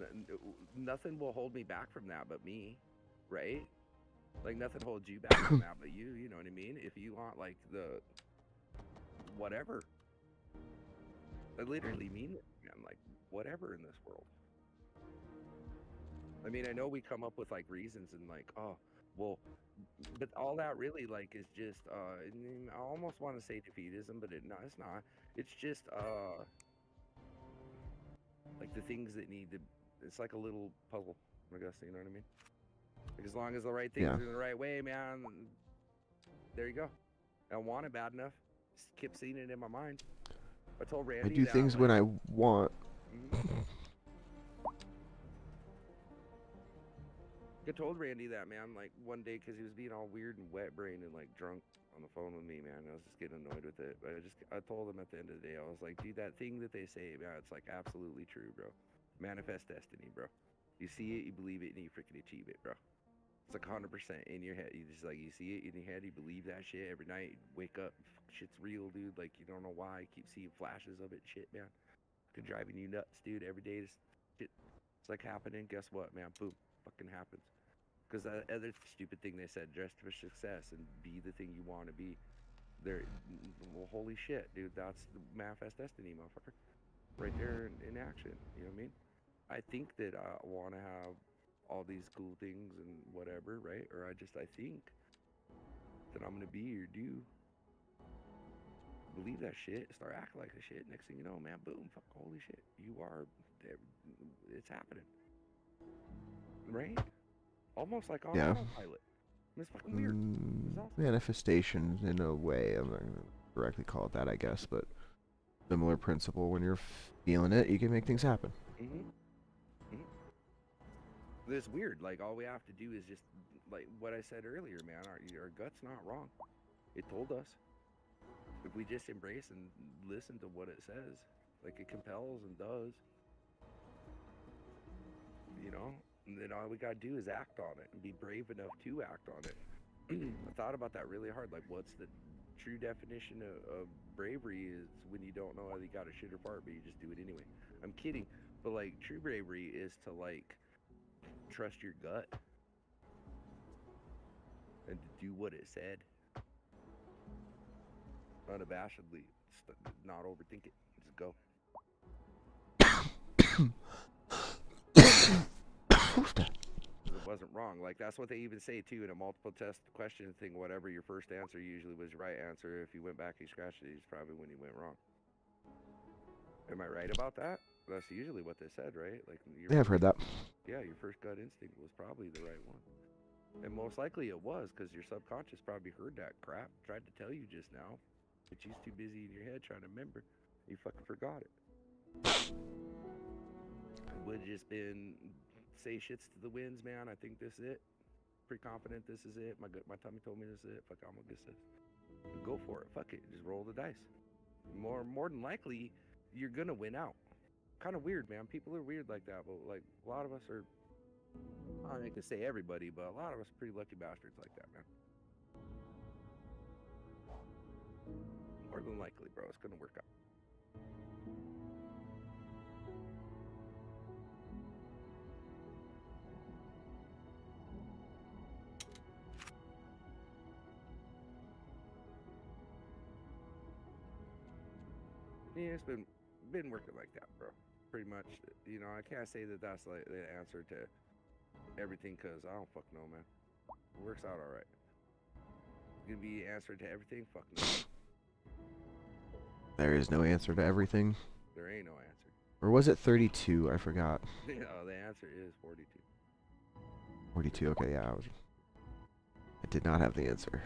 nothing will hold me back from that but me, right? Like nothing holds you back from that but you. You know what I mean? If you want like the whatever, I literally mean it, man. Like whatever in this world. I mean, I know we come up with like reasons and like, oh, well, but all that really like is just I almost want to say defeatism, but it's not. It's just like the things that need to. It's like a little puzzle, I guess. You know what I mean? Like as long as the right things are in the right way, man. There you go. I want it bad enough. Just keep seeing it in my mind. I told I Randy do that, things like, when I want. I told Randy that, man, like one day because he was being all weird and wet brained and like drunk on the phone with me, man. I was just getting annoyed with it. But I told him at the end of the day, I was like, dude, that thing that they say, man, it's like absolutely true, bro. Manifest destiny, bro. You see it, you believe it, and you freaking achieve it, bro. It's like 100% in your head. You just like, you see it in your head, you believe that shit every night. You wake up, shit's real, dude. Like, you don't know why. You keep seeing flashes of it, shit, man. It's driving you nuts, dude. Every day, this shit, it's like happening. Guess what, man? Boom, fucking happens. Because that other stupid thing they said, dress for success and be the thing you want to be. There, well, holy shit, dude. That's the manifest destiny, motherfucker. Right there in action. You know what I mean? I think that I want to have all these cool things and whatever, right? Or I think that I'm gonna be or do. Believe that shit, start acting like a shit. Next thing you know, man, boom, fuck, holy shit, you are, it's happening, right? Almost like on Yeah. autopilot. It's fucking weird. It's awesome. Manifestation in a way. I'm not gonna directly call it that, I guess, but similar principle. When you're feeling it, you can make things happen. It's weird. Like all we have to do is just like what I said earlier, man. Our gut's not wrong. It told us. If we just embrace and listen to what it says, like it compels and does, you know, and then all we gotta do is act on it and be brave enough to act on it. I thought about that really hard. Like, what's the true definition of bravery? Is when you don't know whether you got a shit or fart, but you just do it anyway. I'm kidding, but like true bravery is to like trust your gut and to do what it said unabashedly. Not overthink it. Just go. It wasn't wrong. Like that's what they even say too in a multiple test question thing. Whatever your first answer usually was the right answer. If you went back and scratched it, it's probably when you went wrong. Am I right about that? That's usually what they said, right? Like Yeah, I've heard that. Yeah, your first gut instinct was probably the right one. And most likely it was, because your subconscious probably heard that crap, tried to tell you just now, but you's too busy in your head trying to remember. You fucking forgot it. It would have just been say shits to the winds, man. I think this is it. Pretty confident this is it. My tummy told me this is it. Fuck, I'm gonna get this. Go for it. Fuck it. Just roll the dice. More than likely, you're gonna win out. Kind of weird, man. People are weird like that, but like a lot of us are. I don't think to say everybody, but a lot of us are pretty lucky bastards like that, man. More than likely, bro, it's gonna work out. Yeah, it's been working like that, bro. Pretty much, you know. I can't say that that's like the answer to everything, cause I don't fuck know, man. It works out all right. Gonna be answer to everything? Fuck no. There is no answer to everything. There ain't no answer. Or was it 32? I forgot. No, the answer is 42. 42. Okay, yeah. I did not have the answer.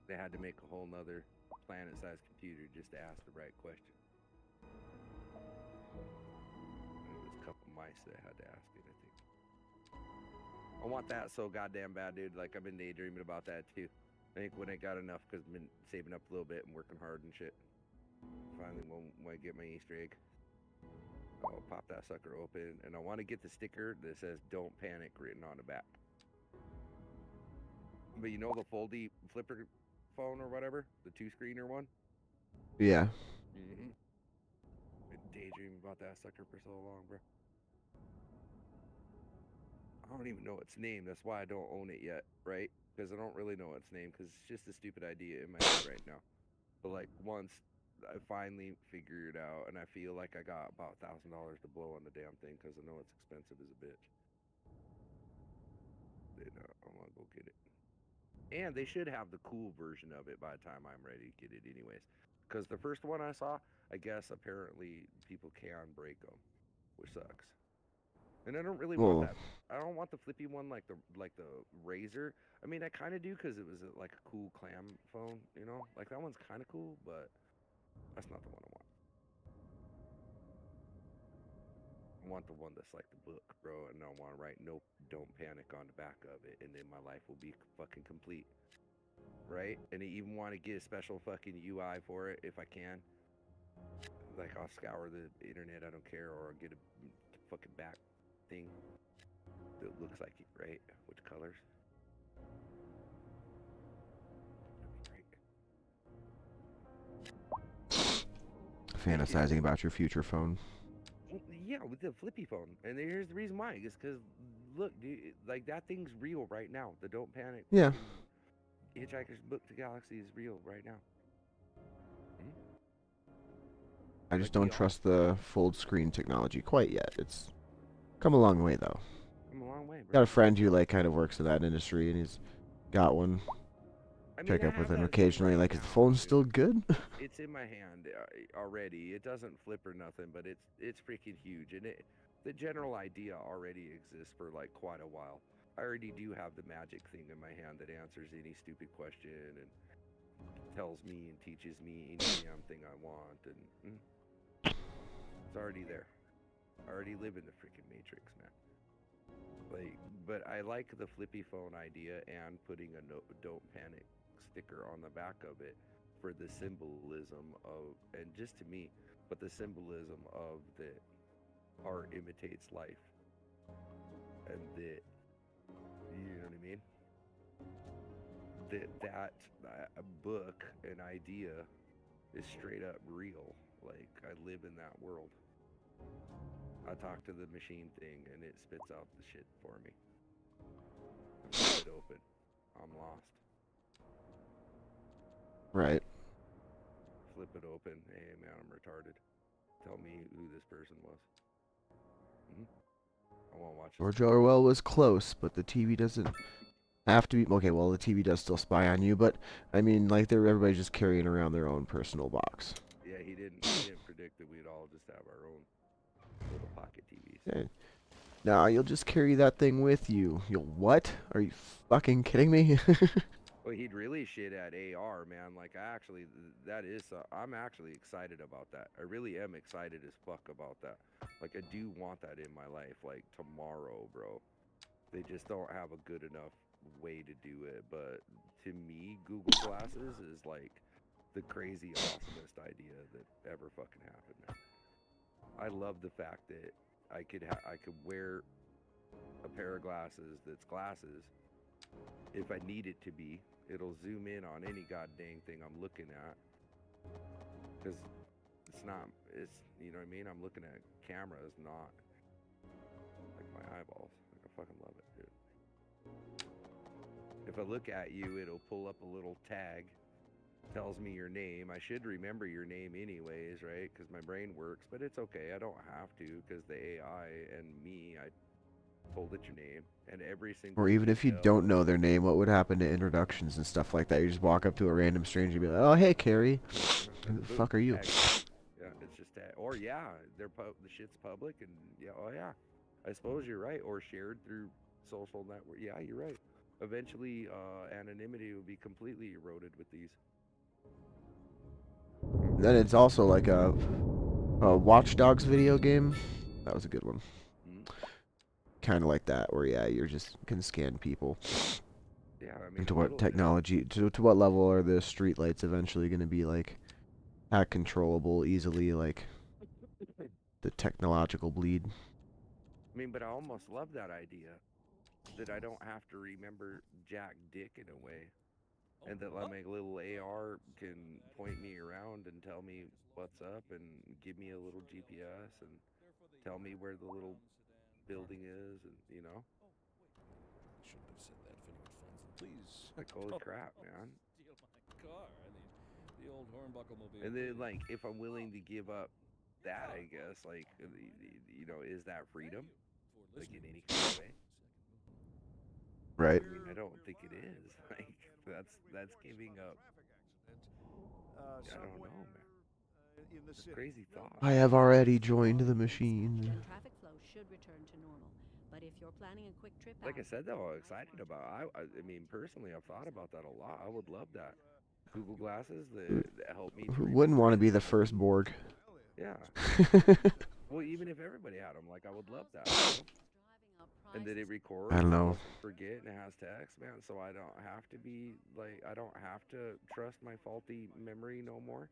They had to make a whole nother planet-sized computer just to ask the right question. And it was a couple mice that had to ask it, I think. I want that so goddamn bad, dude. Like, I've been daydreaming about that, too. I think when I got enough, because I've been saving up a little bit and working hard and shit. Finally, when I get my Easter egg, I'll pop that sucker open. And I want to get the sticker that says, "Don't Panic," written on the back. But you know the foldy flipper phone or whatever? The 2-screener one? Yeah. Been daydreaming about that sucker for so long, bro. I don't even know its name. That's why I don't own it yet, right? Because I don't really know its name, because it's just a stupid idea in my head right now. But like once I finally figure it out, and I feel like I got about $1,000 to blow on the damn thing, because I know it's expensive as a bitch. Then I'm gonna go get it. And they should have the cool version of it by the time I'm ready to get it anyways. Because the first one I saw, I guess apparently people can break them, which sucks. And I don't really Well, want that. I don't want the flippy one like the Razor. I mean, I kind of do because it was like a cool clam phone, you know? Like that one's kind of cool, but that's not the one I want. I want the one that's like the book, bro, and I want to write "No, don't panic" on the back of it, and then my life will be fucking complete, right? And I even want to get a special fucking UI for it if I can. Like I'll scour the internet, I don't care, or I'll get a fucking back thing that looks like it, right? With colors. That'd be great. fantasizing about your future phone. Yeah, with the flippy phone. And here's the reason why. It's because, look, dude, like that thing's real right now. The Don't Panic. Yeah. Hitchhiker's Book to Galaxy is real right now. I just Like, we don't all trust the full screen technology quite yet. It's come a long way though. come a long way, Got bro. a friend who like kind of works in that industry, and he's got one. I mean, Check I up with have him that occasionally. right Like, is the now, phone dude. still good? It's in my hand already. It doesn't flip or nothing, but it's freaking huge, and the general idea already exists for like quite a while. I already do have the magic thing in my hand that answers any stupid question and tells me and teaches me any damn thing I want, and it's already there. I already live in the freaking matrix, man. Like, but I like the flippy phone idea and putting a "Don't Panic" sticker on the back of it for the symbolism of, and just to me, but the symbolism of that art imitates life, and that, you know what I mean? That a book, an idea, is straight up real. Like I live in that world. I talk to the machine thing and it spits out the shit for me. I flip it open. I'm lost. Right. Flip it open. Hey man, I'm retarded. Tell me who this person was. I won't watch this. George Orwell was close, but the TV doesn't have to be. Okay, well, the TV does still spy on you, but I mean, like, everybody's just carrying around their own personal box. Yeah, he didn't predict that we'd all just have our own little pocket TVs. Yeah. Nah, you'll just carry that thing with you. You'll what? Are you fucking kidding me? Well, he'd really shit at AR, man. Like, I actually, that is, I'm actually excited about that. I really am excited as fuck about that. Like, I do want that in my life, like, tomorrow, bro. They just don't have a good enough way to do it. But to me, Google Glasses is, like, the crazy awesomest idea that ever fucking happened, man. I love the fact that I could wear a pair of glasses that's glasses. If I need it to be, it'll zoom in on any goddamn thing I'm looking at. Because it's, you know what I mean? I'm looking at cameras, not like my eyeballs. Like, I fucking love it, dude. If I look at you, it'll pull up a little tag, tells me your name. I should remember your name anyways, right? Because my brain works, but it's okay. I don't have to, because the AI and me, I told it your name, and every single Or even if you detail. don't know their name, what would happen to introductions and stuff like that? You just walk up to a random stranger and be like, "Oh, hey, Carrie. Who the fuck are you?" Yeah, it's just that. Or yeah, the shit's public, and yeah, oh yeah, I suppose you're right. Or shared through social network. Yeah, you're right. Eventually, anonymity will be completely eroded with these. Then it's also like a Watch Dogs video game. That was a good one. Kind of like that, where yeah, you're just can scan people. Yeah, I mean. And to what technology? To what level are the streetlights eventually going to be like, hack controllable easily? Like the technological bleed. I mean, but I almost love that idea, that I don't have to remember Jack Dick in a way. And that like my little AR can point me around and tell me what's up and give me a little GPS and tell me where the little building is, and you know. Shouldn't have said that if anyone's friends. Please. Like, holy crap, man. Steal my car. I mean, the old hornbuckle mobile. And then like, if I'm willing to give up that, I guess, like, you know, is that freedom? Like in any kind of way? Right. I mean, I don't think it is. Like, that's giving up. I don't know, man. in the It's a city. crazy thought. I have already joined the machine. Then traffic flow should return to normal. But if you're planning a quick trip Like I out, said, though, you I'm might excited want to about. I mean, personally, I've thought about that a lot. I would love that. Google glasses that help me to Who wouldn't remember want to be the anything I first need. Borg? Yeah. Well, even if everybody had them, like I would love that. driving up And that it prices. records I don't and know. doesn't forget and it has text, man. So I don't have to be like, I don't have to trust my faulty memory no more.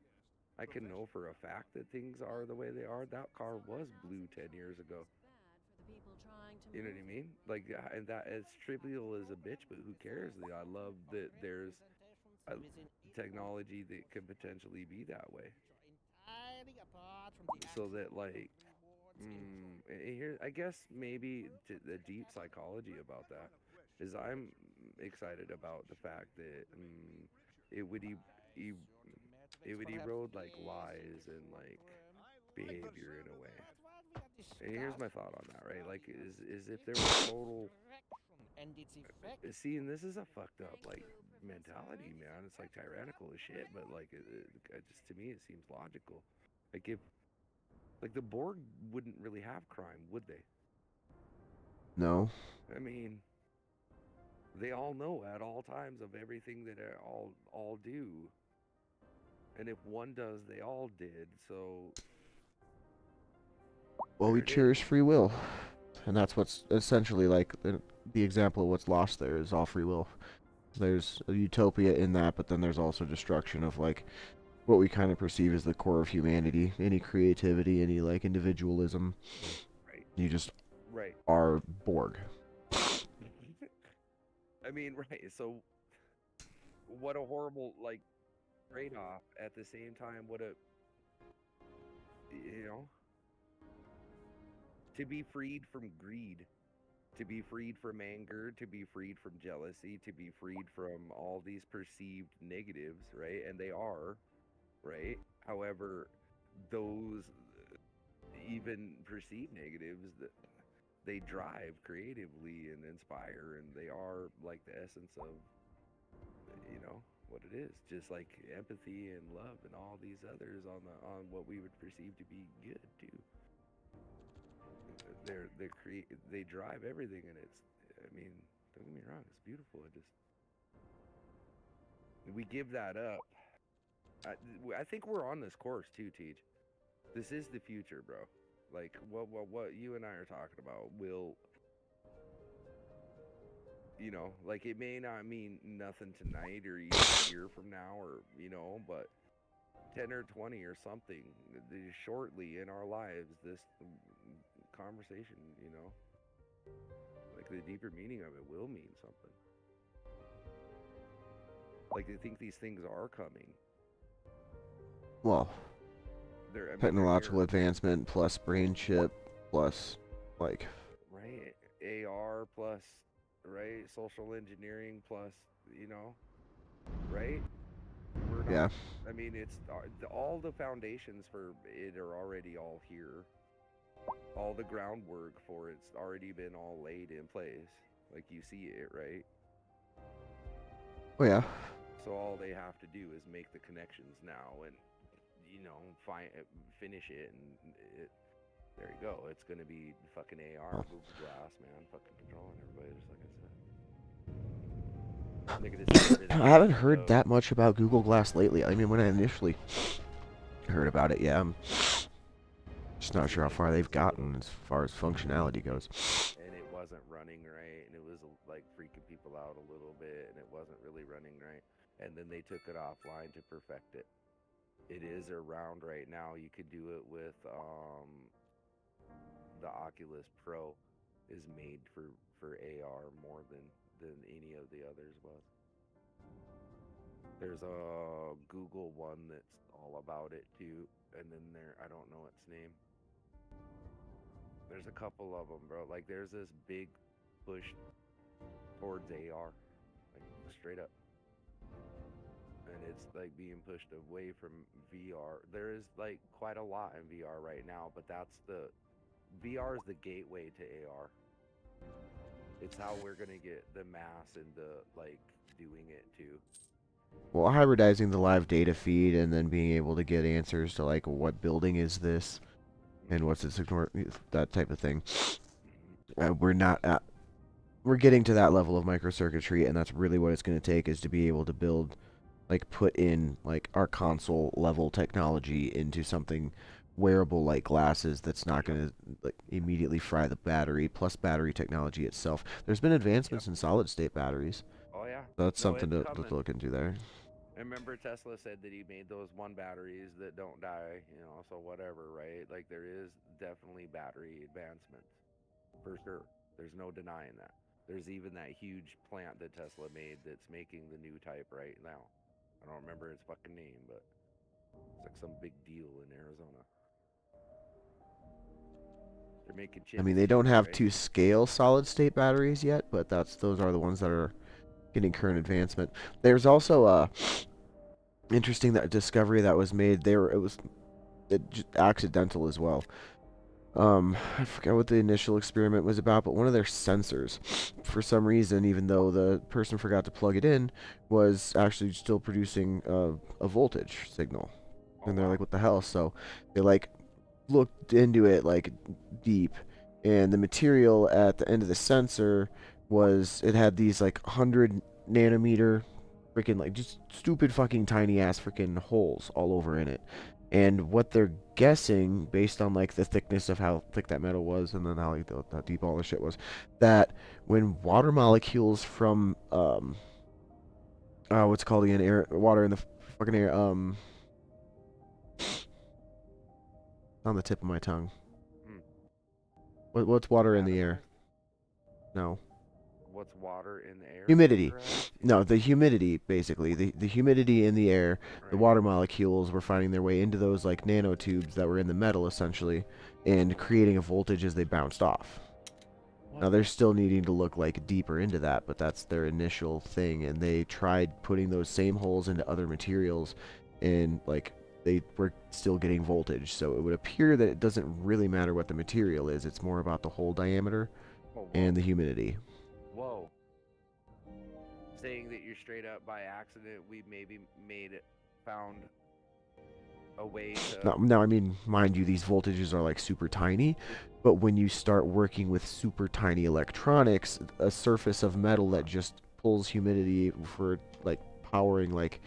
I can know for a fact that things are the way they are. That car was blue 10 years ago. Bad for the people trying to You know what I move. mean? Like, and that as trivial as a bitch, but who cares? I love that there's a technology that could potentially be that way. So that, like, here, I guess maybe the deep psychology about that is I'm excited about the fact that it would e- it would erode like lies and like behavior in a way. And here's my thought on that, right? Like, is if there was total see, and this is a fucked up like mentality, man. It's like tyrannical as shit, but like it just to me it seems logical. Like if like the Borg wouldn't really have crime, would they? No. I mean, they all know at all times of everything that they all do. And if one does, they all did. So Well, we there it is. cherish free will, and that's what's essentially like the example of what's lost there is all free will. There's a utopia in that, but then there's also destruction of like what we kind of perceive as the core of humanity, any creativity, any like individualism. Right. You just Right. are Borg. I mean, right. So what a horrible like trade-off at the same time. What a you know, to be freed from greed, to be freed from anger, to be freed from jealousy, to be freed from all these perceived negatives, right? And they are, right? However, those even perceived negatives that they drive creatively and inspire, and they are like the essence of, you know, what it is. Just like empathy and love and all these others on what we would perceive to be good too. They drive everything, and it's, I mean, don't get me wrong, it's beautiful. It just, we give that up. I think we're on this course too, Teach. This is the future, bro. Like what you and I are talking about will, you know, like it may not mean nothing tonight or even a year from now, or you know, but 10 or 20 or something shortly in our lives, this conversation, you know, like the deeper meaning of it will mean something. Like I think these things are coming. Well, They're, I mean, technological advancement plus brain chip plus like right, AR plus, right, social engineering plus, you know, right? We're not, yeah. I mean, it's all the foundations for it are already all here. All the groundwork for it's already been all laid in place. Like you see it, right? Oh yeah. So all they have to do is make the connections now, and you know, finish it, and there you go. It's gonna be fucking AR, Google Glass, man, fucking controlling everybody, just like I said. I haven't heard that much about Google Glass lately. I mean, when I initially heard about it, yeah, I'm just not sure how far they've gotten as far as functionality goes. And it wasn't running right, and it was like freaking people out a little bit, and it wasn't really running right. And then they took it offline to perfect it. It is around right now. You could do it with the Oculus Pro is made for AR more than any of the others was. There's a Google one that's all about it too, and then I don't know its name. There's a couple of them, bro. Like there's this big push towards AR, like straight up. And it's like being pushed away from VR. There is like quite a lot in VR right now, but VR is the gateway to AR. It's how we're gonna get the mass into like doing it too. Well, hybridizing the live data feed and then being able to get answers to like what building is this and what's its ignore that type of thing. We're not at we're getting to that level of microcircuitry, and that's really what it's going to take is to be able to build, like, put in like our console level technology into something wearable like glasses that's not going to like immediately fry the battery, plus battery technology itself. There's been advancements in solid state batteries. Oh yeah. So that's No, something it's to coming. look into there. I remember Tesla said that he made those one batteries that don't die, you know, so whatever, right? Like there is definitely battery advancements. For sure. There's no denying that. There's even that huge plant that Tesla made that's making the new type right now. I don't remember its fucking name, but it's like some big deal in Arizona. They're making chips. I mean, they don't too, have right? to scale solid state batteries yet, but those are the ones that are getting current advancement. There's also a interesting discovery that was made there. It was accidental as well. I forgot what the initial experiment was about, but one of their sensors, for some reason, even though the person forgot to plug it in, was actually still producing a voltage signal. And they're like, what the hell? So they like looked into it like deep, and the material at the end of the sensor it had these like 100 nanometer freaking like just stupid fucking tiny ass freaking holes all over in it. And what they're guessing, based on like the thickness of how thick that metal was, and then how like how deep all the shit was, that when water molecules from what's it called again, air, water in the fucking air, on the tip of my tongue. What's water in the air? No. What's water in the air? Humidity. No, the humidity, basically. The humidity in the air, the water molecules were finding their way into those like nanotubes that were in the metal, essentially, and creating a voltage as they bounced off. Now, they're still needing to look like deeper into that, but that's their initial thing, and they tried putting those same holes into other materials, and like they were still getting voltage. So it would appear that it doesn't really matter what the material is. It's more about the hole diameter and the humidity. Whoa. Saying that you're straight up by accident, we maybe found a way to... Now, I mean, mind you, these voltages are like super tiny, but when you start working with super tiny electronics, a surface of metal that just pulls humidity for like powering like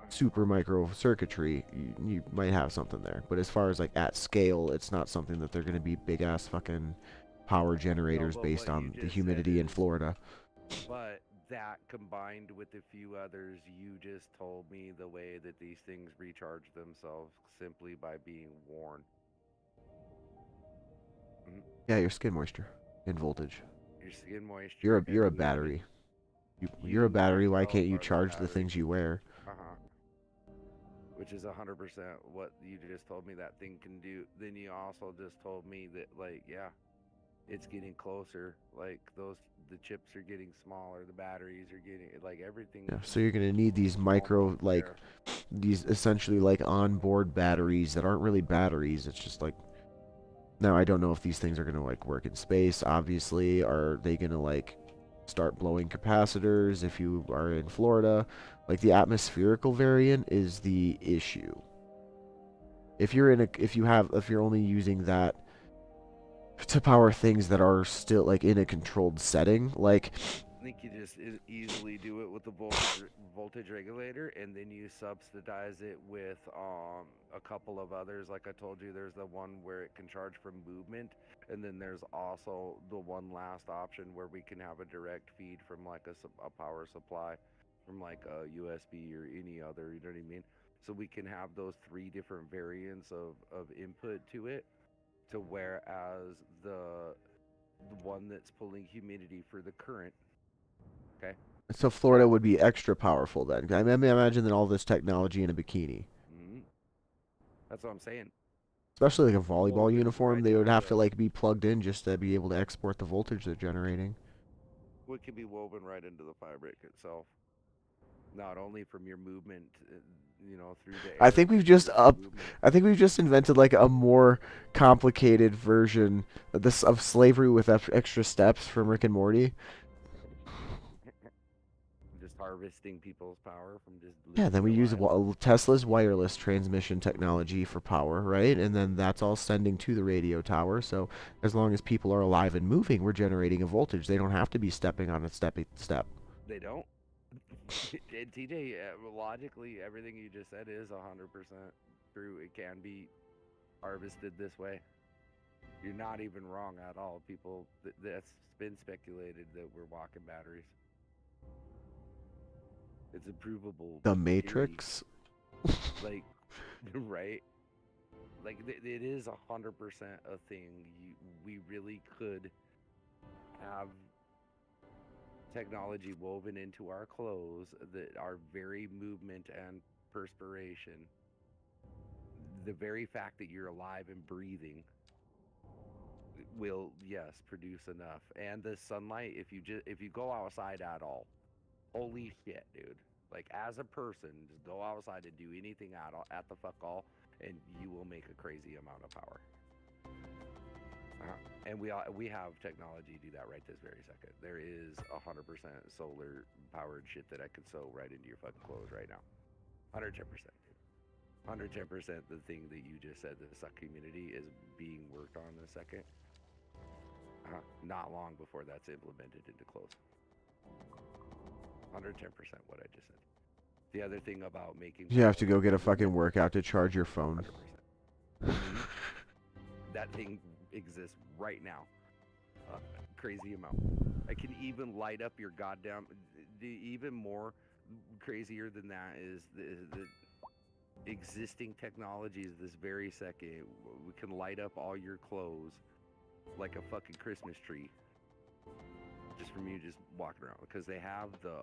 super micro circuitry, you might have something there. But as far as like at scale, it's not something that they're going to be big ass fucking power generators based on the humidity in Florida. But that combined with a few others, you just told me the way that these things recharge themselves simply by being worn. Yeah, your skin moisture and voltage. Your skin moisture. You're a battery. You're a battery. Why can't you charge the things you wear? Which is 100% what you just told me that thing can do. Then you also just told me that, like, yeah, it's getting closer. Like the chips are getting smaller, the batteries are getting like everything. Yeah, so you're gonna need these micro, like, these essentially like onboard batteries that aren't really batteries. It's just like, now I don't know if these things are gonna like work in space. Obviously, are they gonna like start blowing capacitors if you are in Florida? Like the atmospherical variant is the issue. If you're only using that to power things that are still like in a controlled setting, like I think you just easily do it with the voltage regulator, and then you subsidize it with a couple of others. Like I told you, there's the one where it can charge from movement, and then there's also the one last option where we can have a direct feed from like a power supply from like a USB or any other, you know what I mean? So we can have those 3 different variants of input to it, to whereas the one that's pulling humidity for the current. Okay. So Florida would be extra powerful then. I mean, imagine that all this technology in a bikini. That's what I'm saying. Especially like a volleyball uniform, they would have to like be plugged in just to be able to export the voltage they're generating. It can be woven right into the fabric itself. Not only from your movement, you know, through the air. I think we've just invented like a more complicated version of slavery with extra steps from Rick and Morty. Just harvesting people's power from just Yeah, then we living use their lives. Tesla's wireless transmission technology for power, right? And then that's all sending to the radio tower. So as long as people are alive and moving, we're generating a voltage. They don't have to be stepping on a step. They don't. And TJ, logically, everything you just said is 100% true. It can be harvested this way. You're not even wrong at all. People, that's been speculated that we're walking batteries. It's a provable The theory. Matrix. Like, right? Like, it is 100% a thing. We really could have technology woven into our clothes that our very movement and perspiration, the very fact that you're alive and breathing, will, yes, produce enough. And the sunlight, if you go outside at all, holy shit, dude. Like, as a person, just go outside and do anything at the fuck all, and you will make a crazy amount of power. And we have technology to do that right this very second. There is 100% solar powered shit that I could sew right into your fucking clothes right now. 110%, dude. 110% the thing that you just said, the suck community is being worked on this second. Not long before that's implemented into clothes. 110% what I just said. The other thing about making... You have to go get a fucking workout to charge your phone. 100%. That thing exists right now. Crazy amount. I can even light up your goddamn... Even more crazier than that is the existing technologies this very second. We can light up all your clothes like a fucking Christmas tree. Just from you just walking around. Because they have the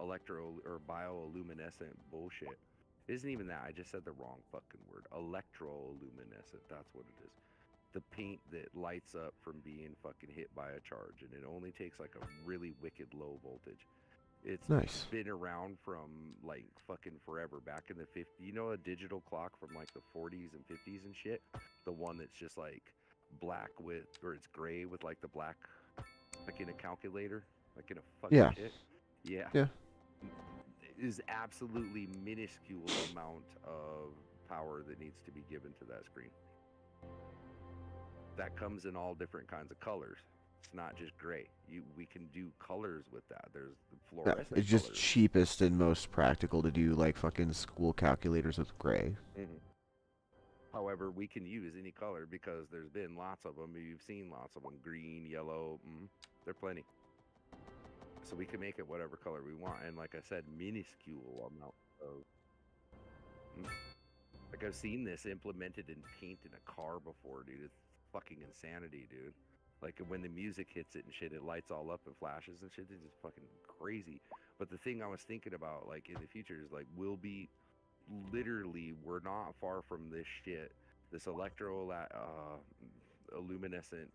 electro or bioluminescent bullshit. It isn't even that. I just said the wrong fucking word. Electroluminescent. That's what it is. The paint that lights up from being fucking hit by a charge, and it only takes like a really wicked low voltage. It's Nice. been around from like fucking forever. Back in the 50s, you know, a digital clock from like the 40s and 50s and shit. The one that's just like black with, or it's gray with like the black, like in a calculator, like in a fucking shit. Yeah. Yeah. It is absolutely minuscule amount of power that needs to be given to that screen. That comes in all different kinds of colors. It's not just gray. We can do colors with that. There's the fluorescent It's just colors. cheapest and most practical to do like fucking school calculators with gray. However, we can use any color because there's been lots of them. You've seen lots of them. Green, yellow, they're plenty. So we can make it whatever color we want. And like I said, minuscule amount of... Like I've seen this implemented in paint in a car before, dude. It's fucking insanity, dude. Like when the music hits it and shit, it lights all up and flashes and shit. It's just fucking crazy. But the thing I was thinking about, like in the future, is like we're not far from this shit. This luminescent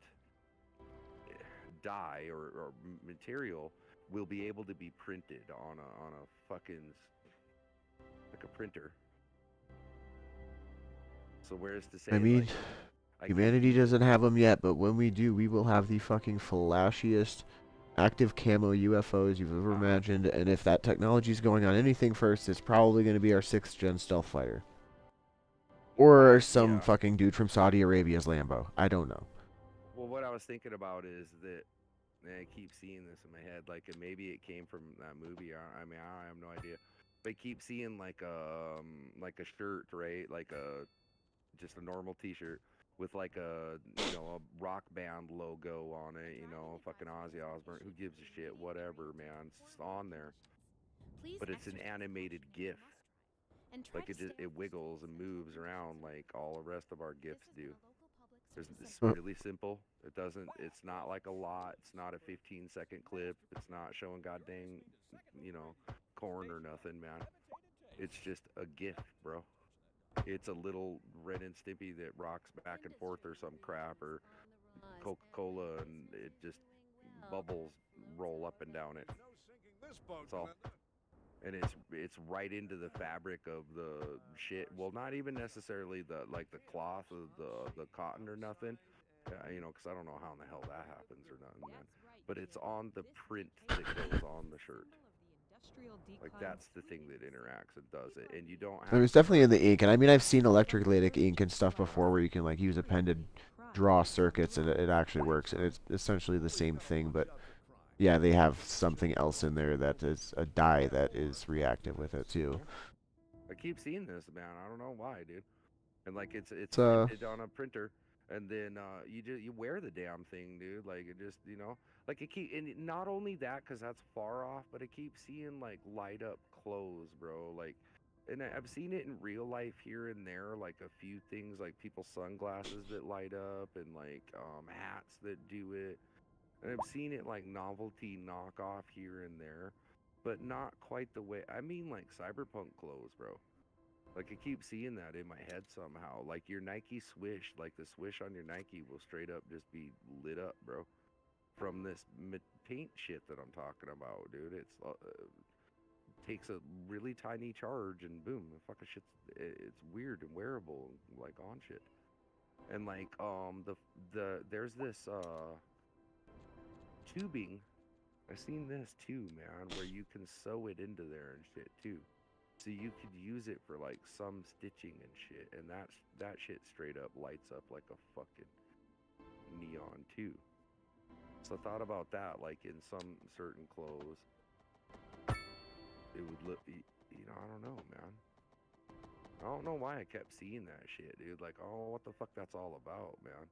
dye or material will be able to be printed on a fucking like a printer. So whereas to say, I mean, like, humanity doesn't have them yet, but when we do, we will have the fucking flashiest active camo UFOs you've ever imagined. And if that technology is going on anything first, it's probably going to be our 6th gen stealth fighter. Or some fucking dude from Saudi Arabia's Lambo. I don't know. Well, what I was thinking about is that, and I keep seeing this in my head, like, and maybe it came from that movie. I mean, I have no idea. But I keep seeing like a shirt, right? Like just a normal T-shirt with like a a rock band logo on it. You know, fucking Ozzy Osbourne. Who gives a shit? Whatever, man. It's on there. But it's an animated GIF. Like it wiggles and moves around like all the rest of our GIFs do. It's really simple. It's not like a lot. It's not a 15-second clip. It's not showing goddamn, corn or nothing, man. It's just a GIF, bro. It's a little Ren and Stimpy that rocks back and forth or some crap, or Coca-Cola, and it just bubbles roll up and down it. That's all. And it's right into the fabric of the shit. Well, not even necessarily the cloth of the cotton or nothing, because I don't know how in the hell that happens or nothing, man. But it's on the print that goes on the shirt. Like that's the thing that interacts and does it, and you don't have. I mean, it's definitely in the ink, and I mean, I've seen electrolytic ink and stuff before where you can like use a pen to draw circuits, and it actually works, and it's essentially the same thing, but yeah, they have something else in there that is a dye that is reactive with it too. I keep seeing this, man. I don't know why, dude. And like it's It's printed on a printer, and then you wear the damn thing, dude. Like it just like it keep and not only that, cause that's far off, but I keep seeing like light up clothes, bro. Like, and I've seen it in real life here and there, like a few things, like people's sunglasses that light up, and like hats that do it. And I've seen it like novelty knockoff here and there, but not quite the way. I mean, like cyberpunk clothes, bro. Like I keep seeing that in my head somehow. Like your Nike swish, like the swish on your Nike will straight up just be lit up, bro. From this paint shit that I'm talking about, dude. It's takes a really tiny charge and boom, the fucking shit's it's weird and wearable, like on shit. And like there's this tubing. I've seen this too, man, where you can sew it into there and shit too. So you could use it for like some stitching and shit, and that shit straight up lights up like a fucking neon too. So I thought about that, like in some certain clothes, it would look, I don't know, man. I don't know why I kept seeing that shit, dude. Like, oh, what the fuck that's all about, man.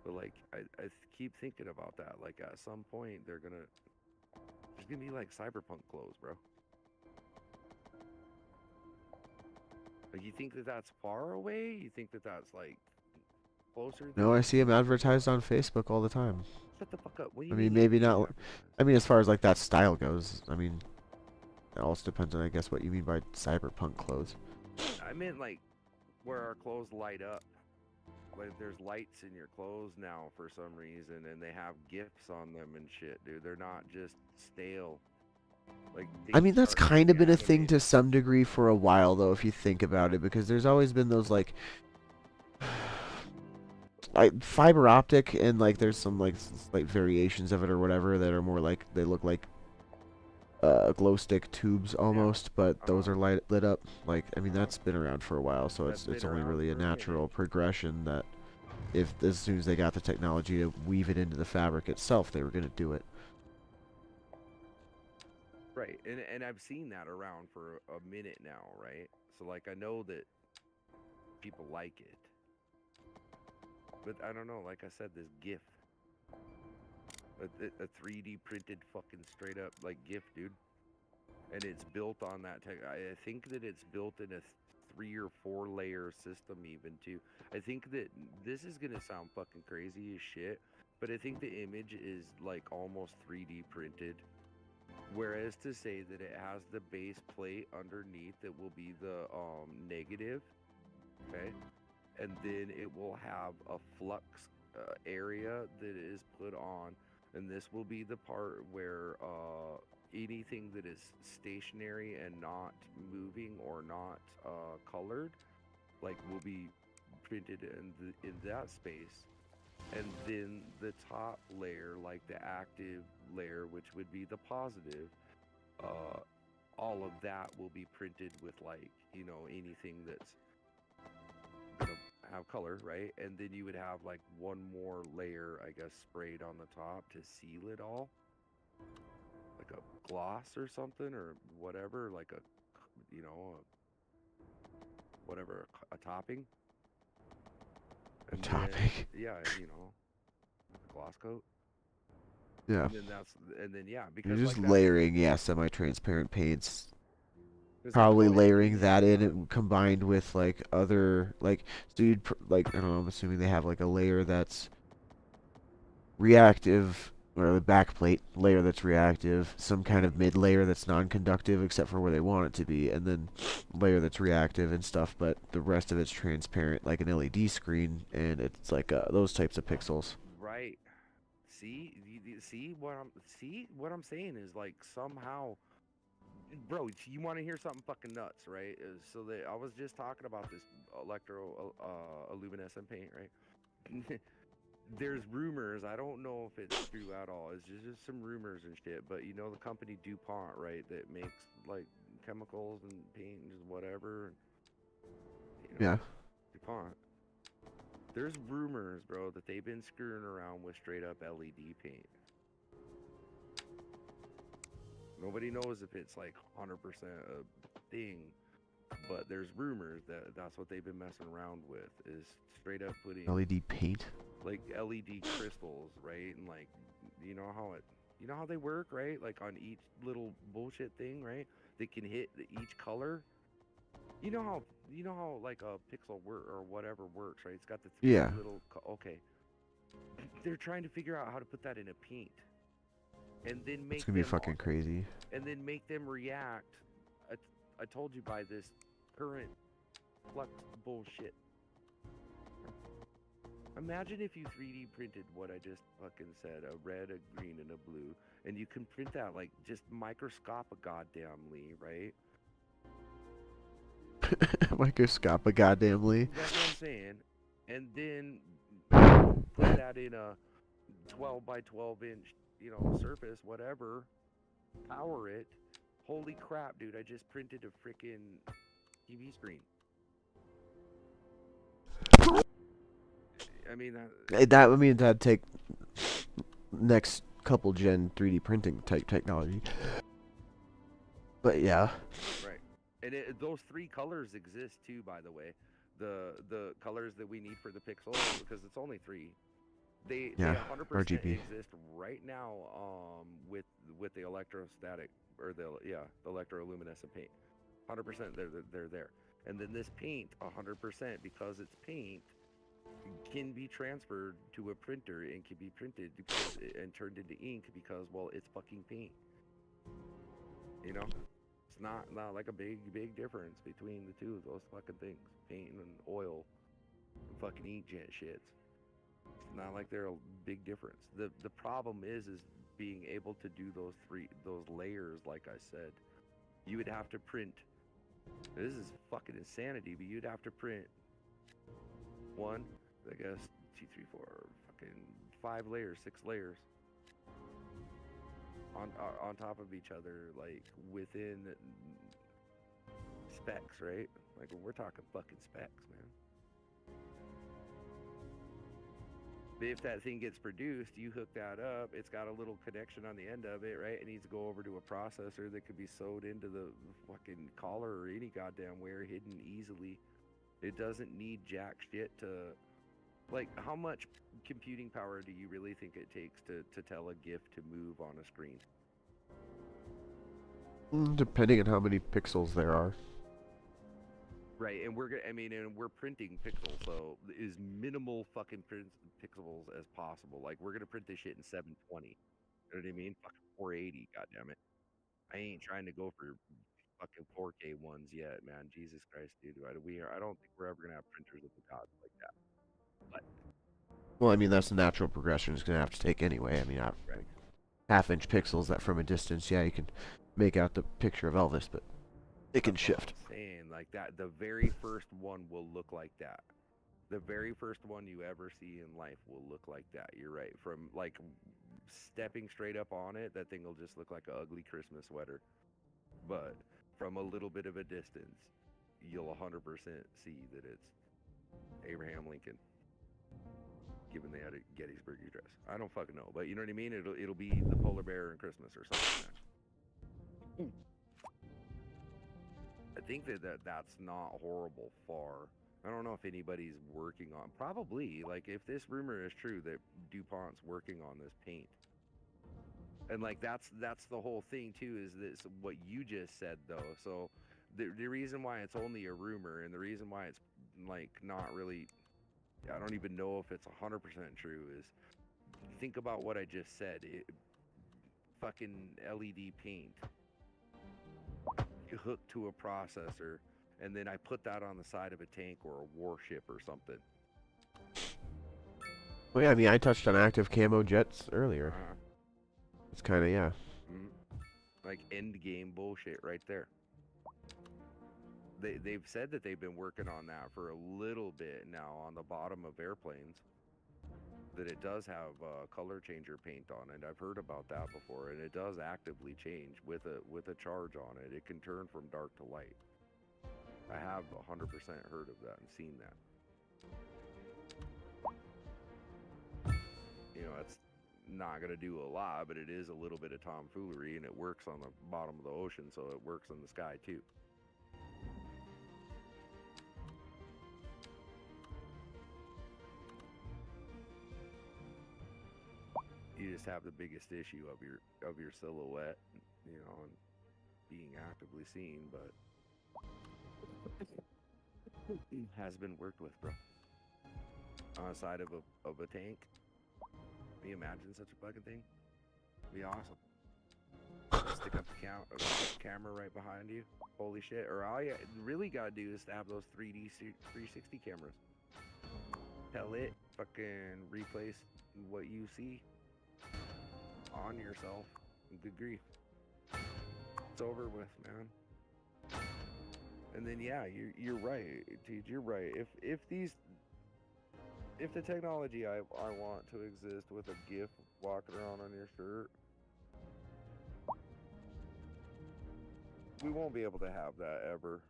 But like, I keep thinking about that. Like, at some point, there's gonna be like cyberpunk clothes, bro. Like, you think that that's far away? You think that that's like closer than no, I see them advertised on Facebook all the time. Shut the fuck up. What do you I mean, mean maybe you not. advertise? I mean, as far as like that style goes, I mean, it also depends on, I guess, what you mean by cyberpunk clothes. I meant like where our clothes light up. Like there's lights in your clothes now for some reason, and they have GIFs on them and shit, dude. They're not just stale. Like I mean, that's kind of been a thing animated. to some degree for a while, though, if you think about it, because there's always been those like fiber optic, and like there's some like slight variations of it or whatever that are more like they look like glow stick tubes almost, but those are lit up. Like, I mean, that's been around for a while, so That's it's been only around really a for a minute. natural progression that if as soon as they got the technology to weave it into the fabric itself, they were going to do it. Right, and I've seen that around for a minute now, right? So like I know that people like it, but I don't know. Like I said, this GIF, a 3D printed fucking straight up like GIF, dude, and it's built on that tech. I think that it's built in a 3 or 4 layer system even too. I think that this is gonna sound fucking crazy as shit, but I think the image is like almost 3D printed. Whereas to say that it has the base plate underneath that will be the negative, okay, and then it will have a flux area that is put on, and this will be the part where anything that is stationary and not moving or not colored, like will be printed in that space. And then the top layer, like the active layer, which would be the positive, all of that will be printed with like, anything that's gonna have color, right? And then you would have like one more layer, I guess, sprayed on the top to seal it all. Like a gloss or something or whatever, like whatever, a topping. A topic. Yeah, a gloss coat. Yeah. And then yeah, You're because just like layering, yeah, semi-transparent paints. that's Probably like, layering that in and combined with like other like so you'd like I don't know, I'm assuming they have like a layer that's reactive or the backplate layer that's reactive, some kind of mid layer that's non-conductive except for where they want it to be, and then layer that's reactive and stuff, but the rest of it's transparent like an LED screen, and it's like those types of pixels. right. See what I'm saying is like somehow, bro. You want to hear something fucking nuts, right? So that I was just talking about this electro luminescent paint, right? there's rumors. I don't know if it's true at all. It's just some rumors and shit. But you know the company DuPont, right? That makes like chemicals and paint and just whatever. You know, Yeah. DuPont. There's rumors, bro, that they've been screwing around with straight up LED paint. Nobody knows if it's like 100% a thing, but there's rumors that that's what they've been messing around with, is straight up putting LED paint. like LED crystals, right? And like, you know how they work, right? Like on each little bullshit thing, right? They can hit each color. You know how like a pixel work or whatever works, right? It's got the three Yeah. little. Okay. They're trying to figure out how to put that in a paint, and then make It's gonna be them fucking crazy. and then make them react. I told you by this current flux bullshit. Imagine if you 3D printed what I just fucking said, a red, a green, and a blue, and you can print that like just microscopic goddamnly, right? Microscopic, goddamnly. That's what I'm saying. And then put that in a 12 by 12 inch, surface, whatever. Power it. Holy crap, dude! I just printed a freaking TV screen. I mean That'd take next couple gen 3D printing type technology. But yeah. Right. And those three colors exist too, by the way. The colors that we need for the pixel, because it's only three. They 100% RGB. exist right now with the electrostatic or the electroluminescent paint. 100% they're there. And then this paint 100% because it's paint can be transferred to a printer and can be printed and turned into ink because, well, it's fucking paint. You know? It's not like a big difference between the two of those fucking things. Paint and oil and fucking inkjet shits. It's not like they're a big difference. The problem is being able to do those layers, like I said. You would have to print. This is fucking insanity, but you'd have to print 1, I guess, 2, 3, 4, fucking 5 layers, 6 layers on top of each other, like within specs, right? Like we're talking fucking specs, man. But if that thing gets produced, you hook that up, it's got a little connection on the end of it, right? It needs to go over to a processor that could be sewed into the fucking collar or any goddamn where, hidden easily. It doesn't need jack shit to, like, how much computing power do you really think it takes to tell a GIF to move on a screen? Depending on how many pixels there are. Right, and we're printing pixels, so as minimal fucking pixels as possible. Like, we're gonna print this shit in 720. You know what I mean? Fucking 480, goddammit. I ain't trying to go for fucking 4K ones yet, man. Jesus Christ, dude. I don't think we're ever gonna have printers of the gods like that. But Well, I mean, that's the natural progression it's gonna have to take anyway. I mean, right. half-inch pixels that from a distance, yeah, you can make out the picture of Elvis, but it can shift. I'm saying, like that, the very first one will look like that. The very first one you ever see in life will look like that. You're right. From like stepping straight up on it, that thing will just look like an ugly Christmas sweater. But from a little bit of a distance, you'll 100% see that it's Abraham Lincoln given the Gettysburg Address. I don't fucking know, but you know what I mean? It'll be the polar bear in Christmas or something like that. I think that's not horrible far. I don't know if anybody's working on, probably, like if this rumor is true that DuPont's working on this paint. And like that's the whole thing too, is this what you just said though. So the reason why it's only a rumor and the reason why it's like not really, I don't even know if it's 100% true, is think about what I just said. Fucking LED paint hooked to a processor, and then I put that on the side of a tank or a warship or something. Well, yeah, I mean, I touched on active camo jets earlier. It's kind of, yeah. Like end game bullshit right there. They've said that they've been working on that for a little bit now on the bottom of airplanes. that it does have color changer paint on it. I've heard about that before, and it does actively change with a charge on it. It can turn from dark to light. I have 100% heard of that and seen that. You know, it's not going to do a lot, but it is a little bit of tomfoolery, and it works on the bottom of the ocean, so it works in the sky too. You just have the biggest issue of your silhouette, you know, and being actively seen, but has been worked with, bro. On the side of a tank. Can you imagine such a fucking thing? It'd be awesome. Stick up a camera right behind you. Holy shit. Or all you really gotta do is to have those 360 cameras. Tell it, fucking replace what you see on yourself. Good grief. It's over with, man. And then yeah, you're right, dude. You're right. If the technology I want to exist with a GIF walking around on your shirt, we won't be able to have that ever.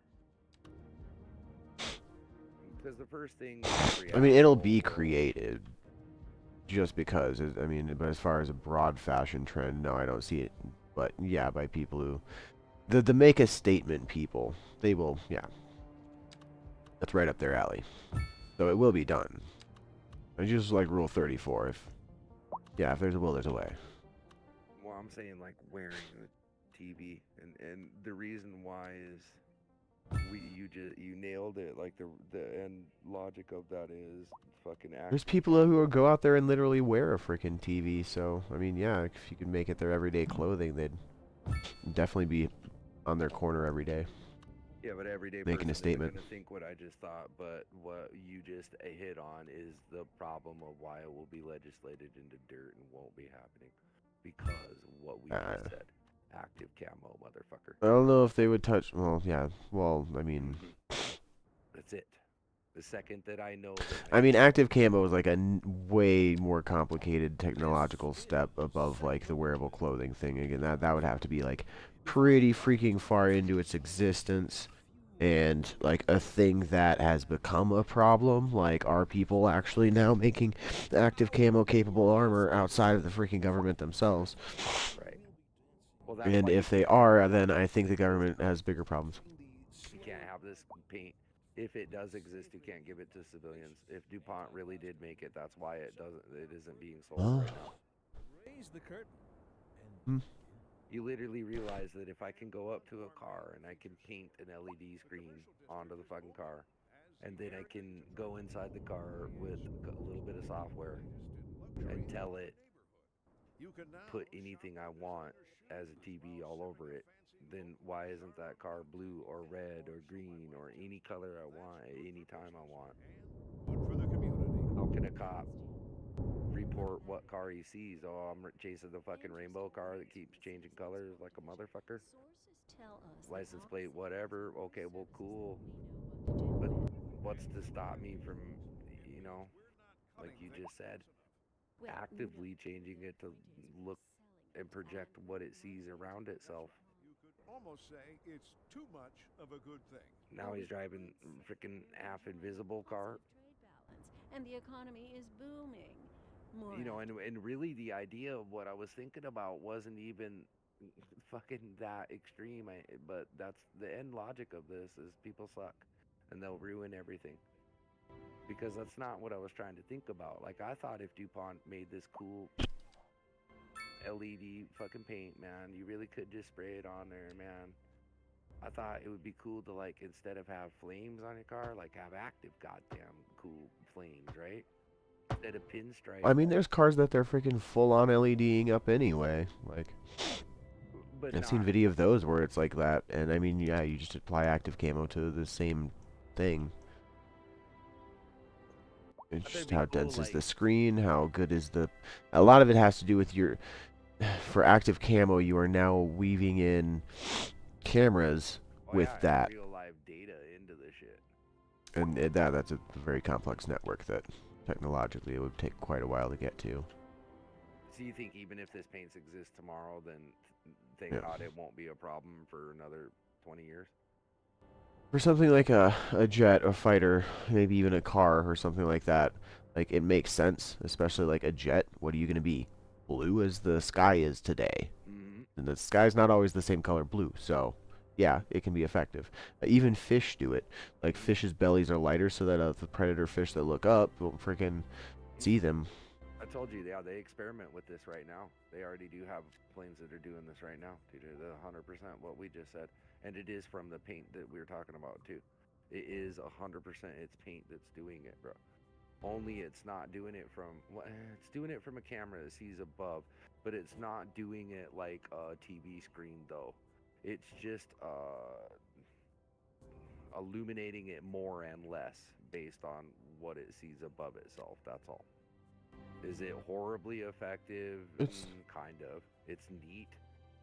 Because the first thing, I mean, it'll be created. Just because, I mean, but as far as a broad fashion trend, no, I don't see it. But yeah, by people who, the make a statement people, they will, yeah. That's right up their alley. So it will be done. It's just like Rule 34. If there's a will, there's a way. Well, I'm saying like wearing the TV, and the reason why is you nailed it. Like the end logic of that is fucking act. There's people who will go out there and literally wear a freaking TV. So I mean, yeah, if you could make it their everyday clothing, they'd definitely be on their corner every day. Yeah, but everyday making a statement. Gonna think what I just thought, but what you just hit on is the problem of why it will be legislated into dirt and won't be happening because of what we just said. Active camo, motherfucker. I don't know if they would touch. Well, yeah. Well, I mean, that's it. The second that I know. That I mean, active camo is like a way more complicated technological step above like the wearable clothing thing. Again, that would have to be like pretty freaking far into its existence, and like a thing that has become a problem. Like, are people actually now making active camo capable armor outside of the freaking government themselves? Right. Well, and if they are, then I think the government has bigger problems. You can't have this paint. If it does exist, you can't give it to civilians. If DuPont really did make it, that's why it isn't being sold right now. Raise the curtain. You literally realize that if I can go up to a car and I can paint an LED screen onto the fucking car, and then I can go inside the car with a little bit of software and tell it put anything I want as a TV all over it, then why isn't that car blue or red or green or any color I want at any time I want? Good for the community. How can a cop report what car he sees? Oh, I'm chasing the fucking rainbow car that keeps changing colors like a motherfucker. License plate, whatever. Okay, well, cool. But what's to stop me from, you know, like you just said, actively changing it to look and project what it sees around itself? Almost say it's too much of a good thing. Now he's driving freaking half invisible car. And the economy is booming. More you know, and really the idea of what I was thinking about wasn't even fucking that extreme. But that's the end logic of this is people suck and they'll ruin everything. Because that's not what I was trying to think about. Like, I thought if DuPont made this cool LED fucking paint, man, you really could just spray it on there, man. I thought it would be cool to, like, instead of have flames on your car, like, have active goddamn cool flames, right? Instead of pinstripe. I mean, there's cars that they're freaking full-on LEDing up anyway. Like, I've seen video of those where it's like that, and I mean, yeah, you just apply active camo to the same thing. It's just how dense is the screen, how good is the... A lot of it has to do with your... For active camo, you are now weaving in cameras with that. Real live data into the shit. And that's a very complex network that technologically, it would take quite a while to get to. So you think even if this paints exists tomorrow, then thank Yeah. God it won't be a problem for another 20 years? For something like a jet, a fighter, maybe even a car or something like that, like it makes sense, especially like a jet. What are you going to be? Blue as the sky is today. Mm-hmm. And the sky's not always the same color blue, so yeah, it can be effective. Even fish do it. Like fish's bellies are lighter so that the predator fish that look up won't freaking see them. I told you, yeah, they experiment with this right now. They already do have planes that are doing this right now, dude. The 100% what we just said, and it is from the paint that we were talking about too. It is 100%. It's paint that's doing it, bro. Only it's not doing it from. Well, it's doing it from a camera that sees above, but it's not doing it like a TV screen though. It's just illuminating it more and less based on what it sees above itself. That's all. Is it horribly effective? It's Kind of. It's neat.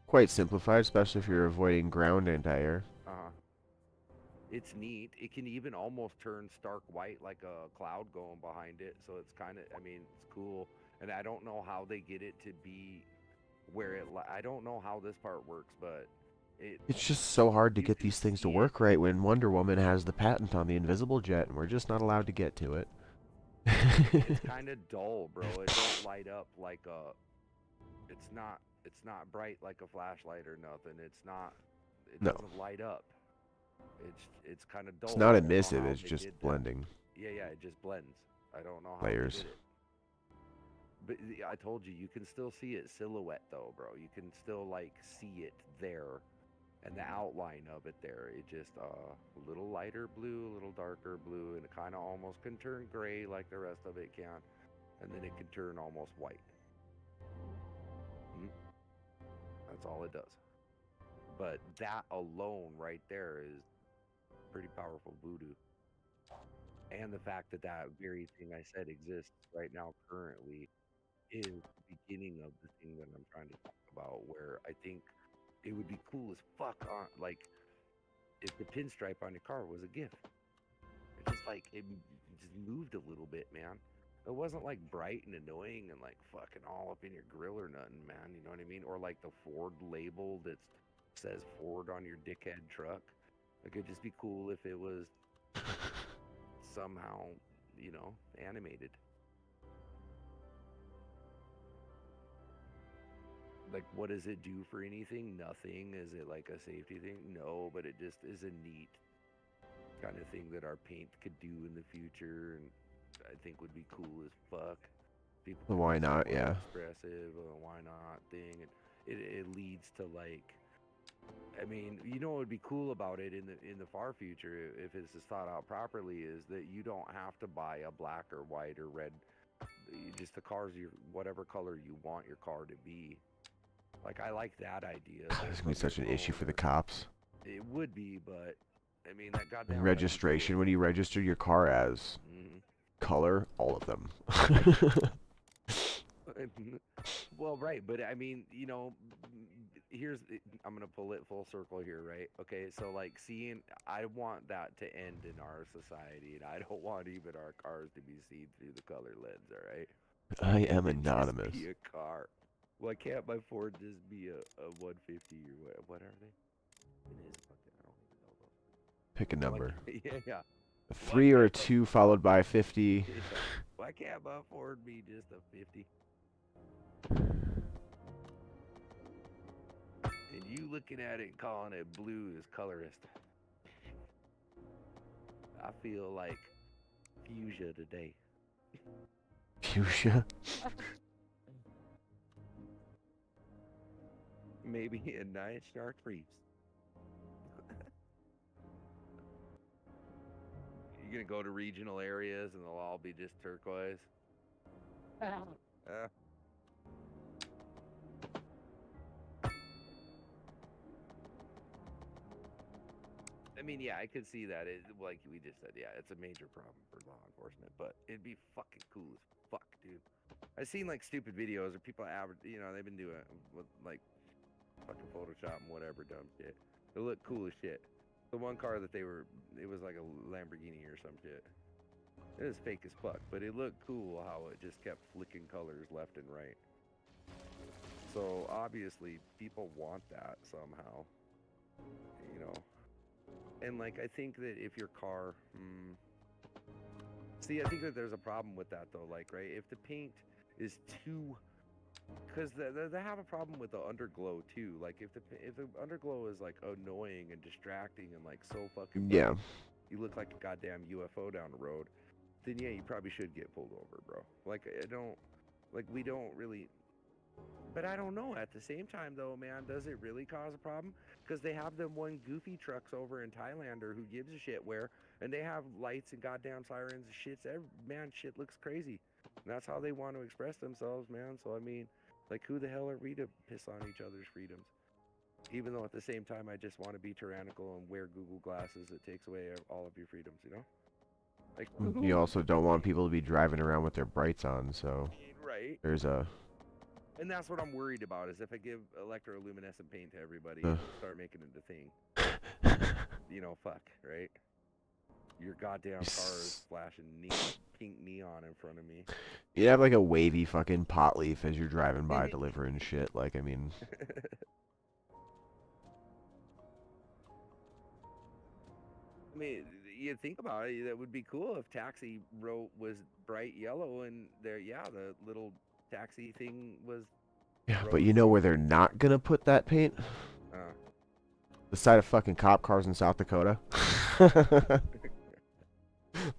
quite simplified, especially if you're avoiding ground anti-air. It's neat. It can even almost turn stark white like a cloud going behind it. So it's kind of, I mean, it's cool. And I don't know how they get it to be where it, I don't know how this part works, but It's just so hard to you get can these things to see it. work right when Wonder Woman has the patent on the invisible jet and we're just not allowed to get to it. It's kind of dull, bro. It don't light up like a, it's not bright like a flashlight or nothing. It's not, it No. doesn't light up. It's kind of dull. It's not I don't know emissive, how it's they just did that. blending. Yeah, it just blends. I don't know how Layers. they did it. But I told you, you can still see it silhouette though, bro. You can still like see it there, and the outline of it there. It just a little lighter blue, a little darker blue, and it kind of almost can turn gray like the rest of it can, and then it can turn almost white. That's all it does. But that alone right there is pretty powerful voodoo. And the fact that that very thing I said exists right now currently is the beginning of the thing that I'm trying to talk about, where I think it would be cool as fuck on, like, if the pinstripe on your car was a gift. It just like it just moved a little bit, man. It wasn't like bright and annoying and like fucking all up in your grill or nothing, man. You know what I mean? Or like the Ford label that says Ford on your dickhead truck. Like it'd just be cool if it was somehow, you know, animated. Like, what does it do for anything? Nothing. Is it like a safety thing? No, but it just is a neat kind of thing that our paint could do in the future, and I think would be cool as fuck. People could Why be not? more Yeah. expressive, why not thing, and it leads to like, I mean, you know what would be cool about it in the far future if it's just thought out properly is that you don't have to buy a black or white or red. Just the car's your whatever color you want your car to be. Like I like that idea. It's gonna be such an issue for the cops. It would be, but I mean that goddamn And registration, what do you register your car as? Color, all of them. Well, right, but I mean, you know, I'm gonna pull it full circle here, right? Okay, so like I want that to end in our society, and I don't want even our cars to be seen through the color lens. All right. I am It just anonymous. be a car. Why can't my Ford just be a 150 or what are they? It is fucking. I don't even know those. Pick a number. Yeah. A 3 or a 2 followed by 50. Why can't my Ford be just a 50? And you looking at it and calling it blue is colorist. I feel like fuchsia today. Fuchsia. Maybe a nice chartreuse. You're gonna go to regional areas and they'll all be just turquoise. I mean, yeah, I could see that. Like we just said, yeah, it's a major problem for law enforcement, but it'd be fucking cool as fuck, dude. I've seen like stupid videos or people they've been doing with like fucking Photoshop and whatever dumb shit. It looked cool as shit. The one car that it was like a Lamborghini or some shit. It was fake as fuck, but it looked cool how it just kept flicking colors left and right. So obviously people want that somehow, you know. And like I think that if your car, see, I think that there's a problem with that though. Like, right, if the paint is too, because they have a problem with the underglow too. Like if the underglow is like annoying and distracting and like so fucking Yeah. bright, you look like a goddamn UFO down the road, then yeah, you probably should get pulled over, bro. Like we don't really. But I don't know. At the same time, though, man, does it really cause a problem? Because they have them one goofy trucks over in Thailand, or who gives a shit where, and they have lights and goddamn sirens and shit. Man, shit looks crazy. And that's how they want to express themselves, man. So, I mean, like, who the hell are we to piss on each other's freedoms? Even though at the same time, I just want to be tyrannical and wear Google glasses that takes away all of your freedoms, you know? Like, You also don't want people to be driving around with their brights on, so right. there's a... And that's what I'm worried about, is if I give electroluminescent paint to everybody and start making it a thing. You know, fuck, right? Your goddamn car is flashing pink neon in front of me. You have like a wavy fucking pot leaf as you're driving by delivering shit. Like, I mean... I mean, you think about it, that would be cool if Taxi was bright yellow and the little taxi thing was... Yeah, but you know where they're not gonna put that paint? The side of fucking cop cars in South Dakota.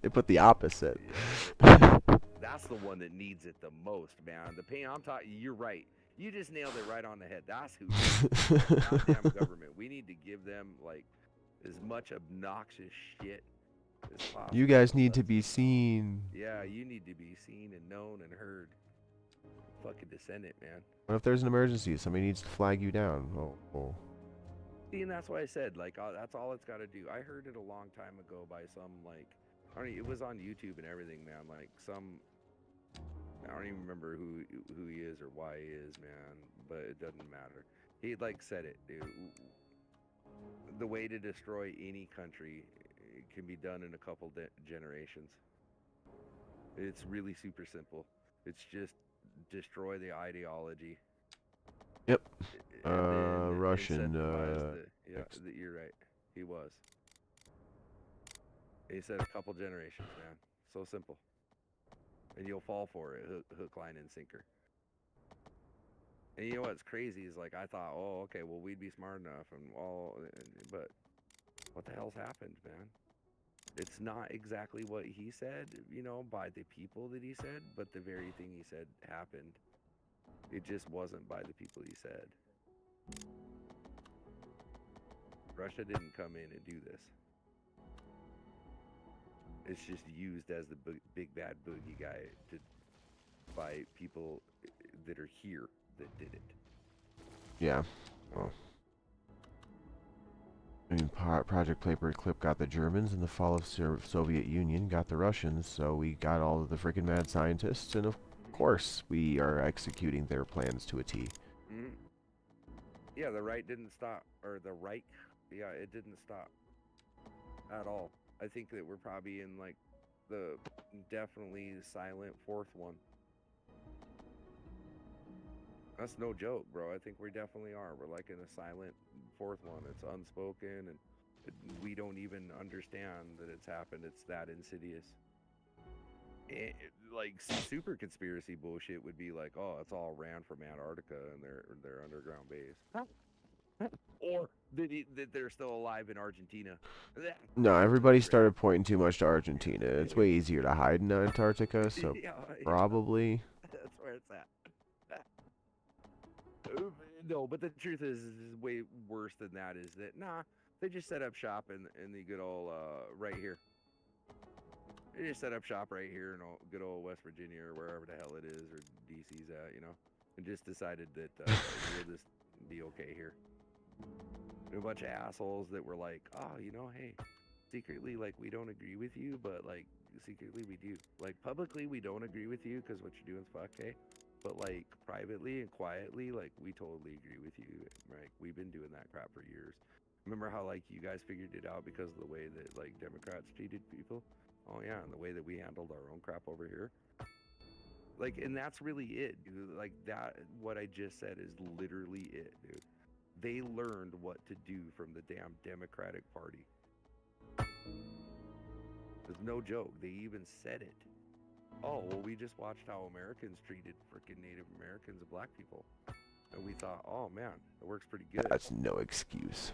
They put the opposite. That's the one that needs it the most, man. The paint I'm talking, you're right. You just nailed it right on the head. That's who. Goddamn government. We need to give them like as much obnoxious shit as possible. You guys need to be seen. Yeah, you need to be seen and known and heard. Fucking descendant, man. What if there's an emergency? Somebody needs to flag you down. Oh. See, and that's why I said, like, that's all it's got to do. I heard it a long time ago by some, like, it was on YouTube and everything, man. Like, I don't even remember who he is or why he is, man. But it doesn't matter. He, like, said it, dude. The way to destroy any country can be done in a couple generations. It's really super simple. It's just destroy the ideology. Yep. Russian. Yeah, you're right. He was. He said a couple generations, man. So simple. And you'll fall for it, hook, line, and sinker. And you know what's crazy is, like, I thought, oh, okay, well, we'd be smart enough, but what the hell's happened, man? It's not exactly what he said, you know, by the people that he said, but the very thing he said happened. It just wasn't by the people he said. Russia didn't come in and do this. It's just used as the big bad boogie guy by people that are here that did it. Yeah. Well. I mean, Project Paperclip got the Germans, and the fall of Soviet Union got the Russians, so we got all of the freaking mad scientists, and of course we are executing their plans to a T. Mm-hmm. Yeah, the right didn't stop, or the Reich, yeah, it didn't stop at all. I think that we're probably in, like, definitely the silent fourth one. That's no joke, bro. I think we definitely are. We're like in a silent fourth one. It's unspoken, and we don't even understand that it's happened. It's that insidious. Like, super conspiracy bullshit would be like, oh, it's all ran from Antarctica and their underground base. Or that they're still alive in Argentina. No, everybody started pointing too much to Argentina. It's way easier to hide in Antarctica, so probably. That's where it's at. No, but the truth is way worse than that. Is that they just set up shop in the good old right here. They just set up shop right here in good old West Virginia or wherever the hell it is, or DC's at, you know, and just decided that we'll just be okay here. And a bunch of assholes that were like, oh, you know, hey, secretly, like, we don't agree with you, but, like, secretly we do. Like, publicly we don't agree with you because what you're doing is fuck, hey? But, like, privately and quietly, like, we totally agree with you. Right? We've been doing that crap for years. Remember how, like, you guys figured it out because of the way that, like, Democrats treated people? Oh yeah, and the way that we handled our own crap over here. Like, and that's really it, dude. Like that, what I just said is literally it, dude. They learned what to do from the damn Democratic Party. There's no joke. They even said it. Oh, well, we just watched how Americans treated freaking Native Americans and black people. And we thought, oh man, it works pretty good. That's no excuse.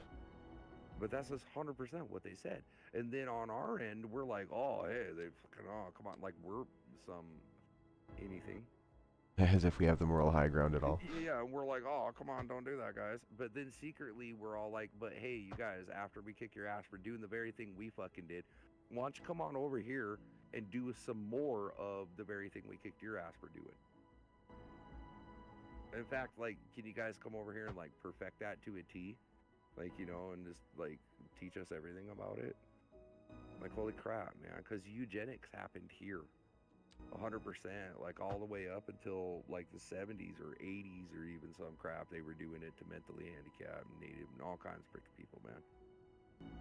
But that's just 100% what they said. And then on our end, we're like, oh, hey, they fucking, oh, come on. Like, we're some anything. As if we have the moral high ground at all. Yeah, and we're like, oh, come on, don't do that, guys. But then secretly, we're all like, but hey, you guys, after we kick your ass for doing the very thing we fucking did, why don't you come on over here and do some more of the very thing we kicked your ass for doing? In fact, like, can you guys come over here and, like, perfect that to a T? Like, you know, and just, like, teach us everything about it? Like, holy crap, man, because eugenics happened here. 100%, like all the way up until like the 70s or 80s or even some crap. They were doing it to mentally handicapped, native, and all kinds of freaking people, man.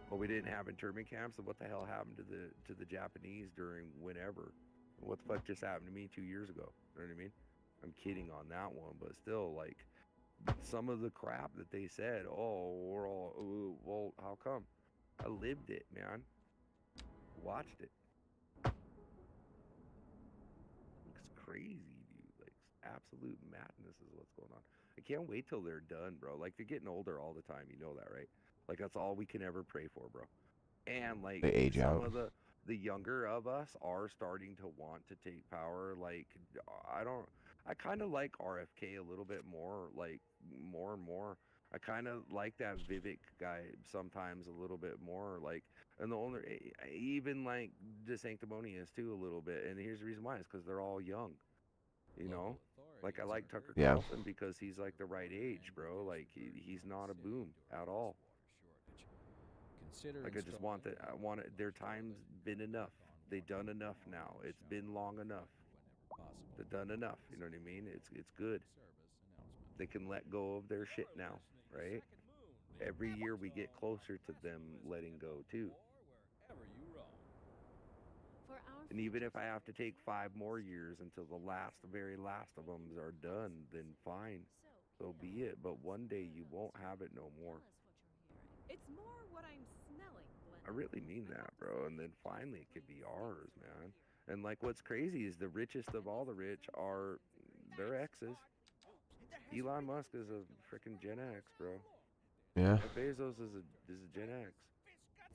But we didn't have internment camps, and what the hell happened to the Japanese during whenever? What the fuck just happened to me 2 years ago? You know what I mean? I'm kidding on that one, but still, like, some of the crap that they said, oh, we're all, ooh, well, how come? I lived it, man. Watched it. Crazy, dude. Like, absolute madness is what's going on. I can't wait till they're done, bro. Like, they're getting older all the time, you know that, right? Like, that's all we can ever pray for, bro. And like, They age some out. of the younger of us are starting to want to take power. Like, I kind of like RFK a little bit more, like, more and more. I kind of like that Vivek guy sometimes a little bit more, like, and the only, even like the Sanctimonious too a little bit. And here's the reason why, is because they're all young, you know? Like, I like Tucker Yeah. Carlson because he's like the right age, bro. Like, he's not a boom at all. Like, I just want that. I want it. Their time's been enough. They've done enough now. It's been long enough. They've done enough. You know what I mean? It's good. They can let go of their shit now, right? Every year we get closer to them letting go too. For our And even if I have to take 5 more years until the very last of them are done, then fine. So be it. But one day you won't have it no more. It's more what I'm smelling, Glenda. I really mean that, bro. And then finally it could be ours, man. And like, what's crazy is the richest of all the rich are their exes. Elon Musk is a freaking Gen X, bro. Yeah. Jeff Bezos is a Gen X.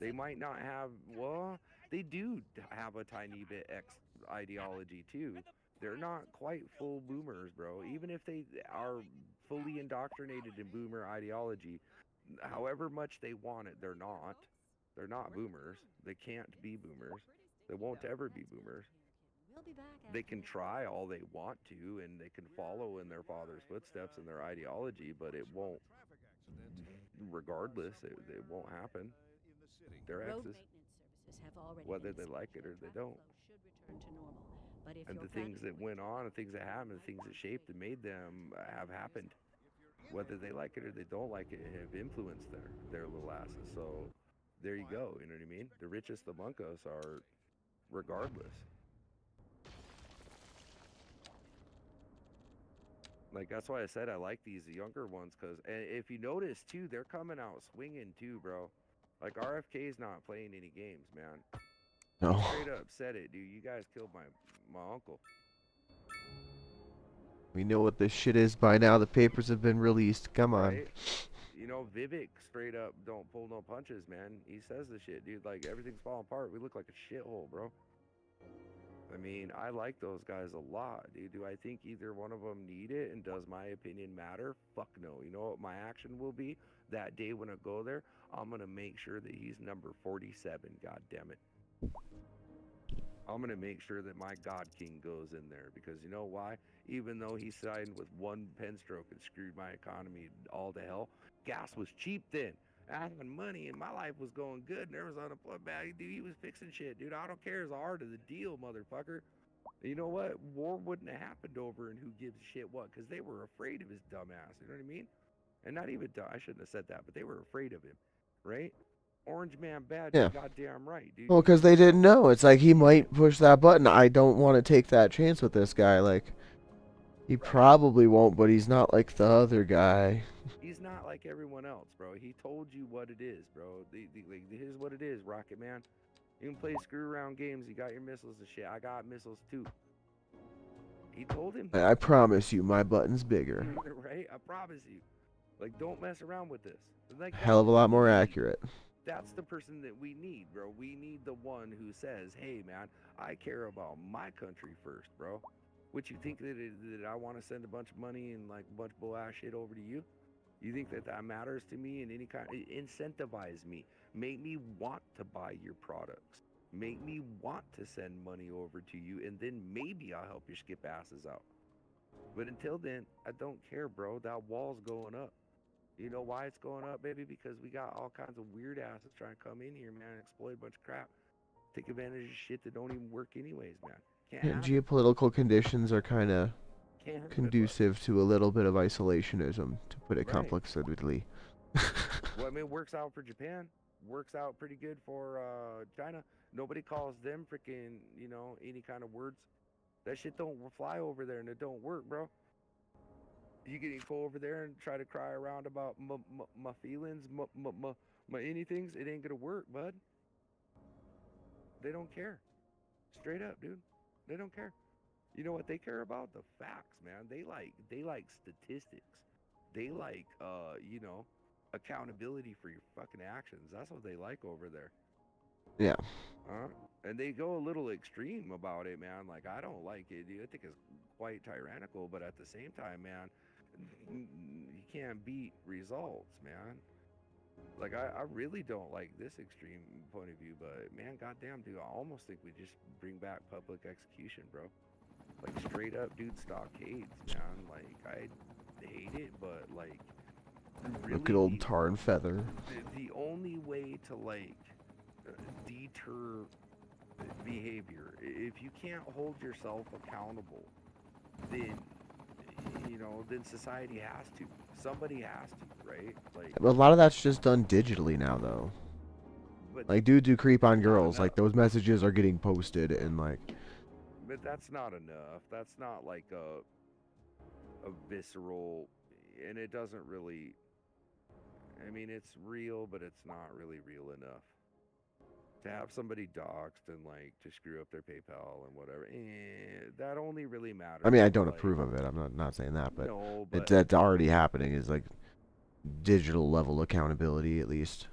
They might not have, well, they do have a tiny bit X ideology too. They're not quite full boomers, bro. Even if they are fully indoctrinated in boomer ideology, however much they want it, they're not. They're not boomers. They can't be boomers. They won't ever be boomers. We'll be back They after can this. try all they want to, and they can follow in their father's footsteps and their ideology, but it won't, regardless, it won't happen. They're Road exes, maintenance services have already whether been they like it or dispatched. they Traffic don't. flow should return to normal. But if And you're the things planning that went on, the things that happened, the things that shaped and made them have happened. Whether they like it or they don't like it, have influenced their little asses. So there you go. You know what I mean? The richest among us are, regardless. Like, that's why I said I like these younger ones, because if you notice too, they're coming out swinging too, bro. Like, RFK's not playing any games, man. No. Straight up said it, dude. You guys killed my uncle. We know what this shit is by now. The papers have been released. Come on. Right? You know, Vivek straight up don't pull no punches, man. He says the shit, dude. Like, everything's falling apart. We look like a shithole, bro. I mean, I like those guys a lot, dude. Do I think either one of them need it, and does my opinion matter? Fuck no. You know what my action will be? That day when I go there, I'm going to make sure that he's number 47, god damn it. I'm going to make sure that my God King goes in there, because you know why? Even though he signed with one pen stroke and screwed my economy all to hell, gas was cheap then. I had money and my life was going good, and there was unemployment. Dude, he was fixing shit, dude. I don't care. It's the art of the deal, motherfucker. You know what? War wouldn't have happened over and who gives a shit what, because they were afraid of his dumb ass. You know what I mean? And not even, I shouldn't have said that, but they were afraid of him, right? Orange man bad. Yeah. You're goddamn right, dude. Well, because they didn't know. It's like he might push that button. I don't want to take that chance with this guy. Like, he probably won't, but he's not like the other guy. He's not like everyone else, bro. He told you what it is, bro. Like, here's what it is, Rocket Man. You can play screw around games. You got your missiles and shit. I got missiles too. He told him. I promise you, my button's bigger. Right? I promise you. Like, don't mess around with this. Like, Hell of a lot more accurate. That's the person that we need, bro. We need the one who says, hey, man, I care about my country first, bro. Would you think that I want to send a bunch of money and, like, a bunch of bull-ass shit over to you? You think that that matters to me in any kind? Incentivize me. Make me want to buy your products. Make me want to send money over to you, and then maybe I'll help you skip asses out. But until then, I don't care, bro. That wall's going up. You know why it's going up, baby? Because we got all kinds of weird asses trying to come in here, man, and exploit a bunch of crap. Take advantage of shit that don't even work anyways, man. Can't Yeah, happen. geopolitical conditions are kind of Can't happen, bro. conducive to a little bit of isolationism, to put it Right. complexedly. Well, I mean, it works out for Japan. Works out pretty good for China. Nobody calls them freaking, you know, any kind of words. That shit don't fly over there, and it don't work, bro. You can go over there and try to cry around about my feelings, my anythings. It ain't gonna work, bud. They don't care. Straight up, dude. They don't care. You know what they care about? The facts, man. They like statistics. They like you know, accountability for your fucking actions. That's what they like over there. Yeah. And they go a little extreme about it, man. Like, I don't like it, dude. I think it's quite tyrannical, but at the same time, man, you can't beat results, man. Like, I really don't like this extreme point of view, but man, goddamn, dude, I almost think we just bring back public execution, bro. Like, straight up, dude, stockades, man. Like, I hate it, but like, really, Look at old tar and feather. the only way to like deter behavior, if you can't hold yourself accountable, then you know, then society has to. Somebody has to, right? Like, A lot of that's just done digitally now, though. but Like, dudes who creep on not girls, enough. like, those messages are getting posted, and, like, But that's not enough. That's not like a visceral, and it doesn't really. I mean, it's real, but it's not really real enough. To have somebody doxxed and like to screw up their PayPal and whatever, that only really matters. I mean, I don't like, approve of it. I'm not saying that, but no, that's already happening. Is like digital level accountability, at least.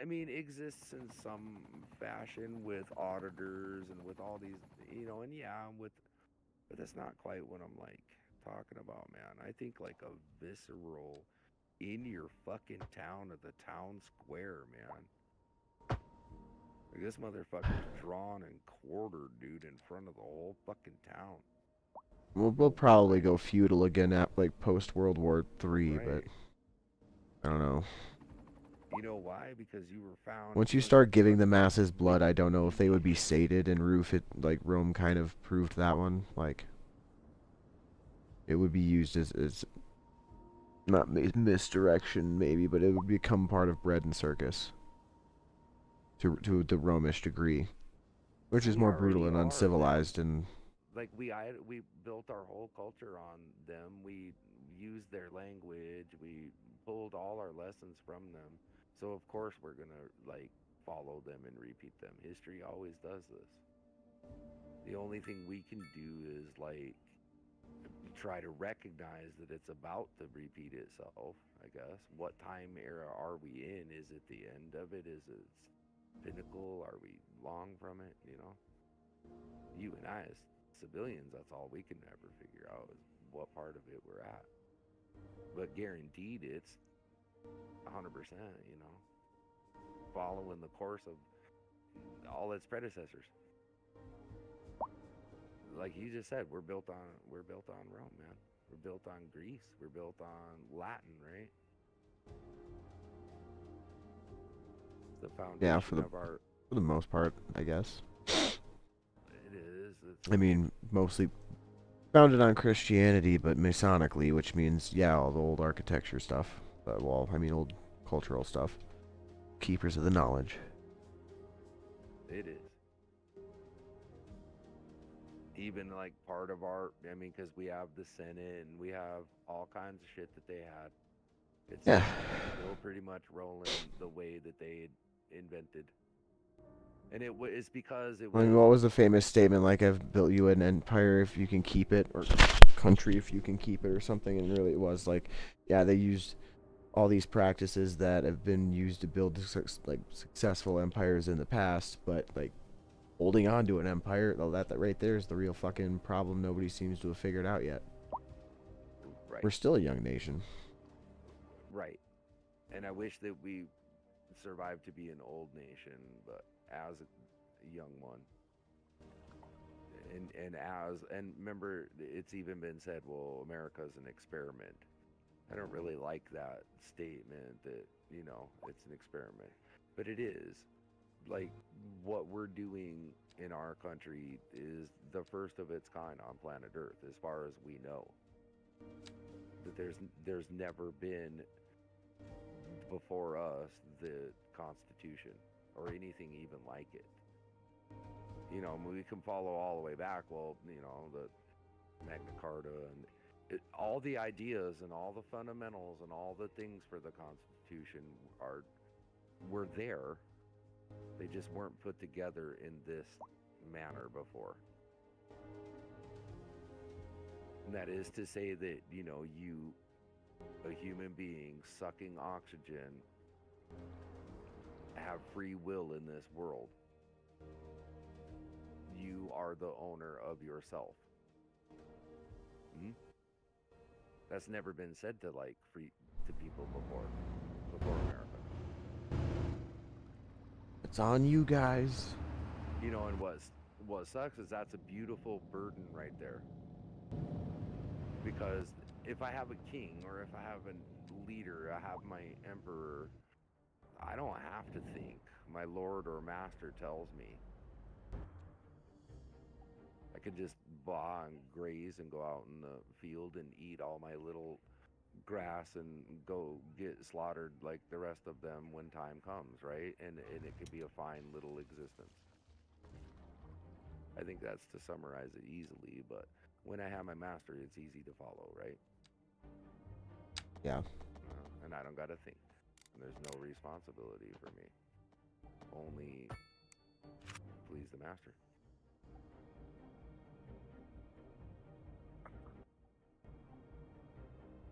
I mean, exists in some fashion with auditors and with all these, you know, and yeah, but that's not quite what I'm like talking about, man. I think like a visceral in your fucking town or the town square, man. Like, this motherfucker's drawn and quartered, dude, in front of the whole fucking town. We'll probably go feudal again at like post World War III, but Right. I don't know. You know why? Because you were found. Once you with start giving the fucking- masses blood, I don't know if they would be sated, and like Rome kind of proved that one. Like, it would be used as not misdirection maybe, but it would become part of bread and circus to the Romish degree, which is We more brutal already and are, man. uncivilized. And Like, we built our whole culture on them. We used their language. We pulled all our lessons from them. So of course we're gonna like follow them and repeat them. History always does this. The only thing we can do is like try to recognize that it's about to repeat itself, I guess. What time era are we in? Is it the end of it? Is it pinnacle? Are we long from it? You know? You and I as civilians, that's all we can ever figure out is what part of it we're at. But guaranteed it's 100%, you know, following the course of all its predecessors. Like you just said, we're built on Rome, man. We're built on Greece. We're built on Latin, right? The foundation yeah, for of the most part, I guess. it is. It's, I mean, mostly founded on Christianity, but Masonically, which means, yeah, all the old architecture stuff. But, well, I mean, old cultural stuff. keepers of the knowledge. It is. Even like part of our, I mean, because we have the Senate and we have all kinds of shit that they had. It's Yeah. still pretty much rolling the way that they invented. And it's because it I was. mean, what was the famous statement? Like, I've built you an empire if you can keep it, or country if you can keep it, or something. And really, it was like, yeah, they used all these practices that have been used to build like successful empires in the past, but like holding on to an empire, well, that right there is the real fucking problem. Nobody seems to have figured out yet. Right. We're still a young nation. Right. And I wish that we survived to be an old nation, but as a young one. And remember, it's even been said, well, America's an experiment. I don't really like that statement that, you know, it's an experiment. But it is. Like, what we're doing in our country is the first of its kind on planet Earth, as far as we know. That there's never been before us the Constitution or anything even like it. You know, we can follow all the way back. Well, you know, the Magna Carta and all the ideas and all the fundamentals and all the things for the Constitution were there. They just weren't put together in this manner before. And that is to say that, you know, you, a human being sucking oxygen, have free will in this world. You are the owner of yourself. That's never been said to like to people before America. It's on you guys. You know, and what sucks is that's a beautiful burden right there. Because if I have a king or if I have a leader, I have my emperor, I don't have to think. My lord or master tells me. I could just blah and graze and go out in the field and eat all my little grass and go get slaughtered like the rest of them when time comes, right? And it could be a fine little existence. I think that's to summarize it easily, but when I have my master, it's easy to follow, right? Yeah. And I don't gotta think. There's no responsibility for me. Only please the master.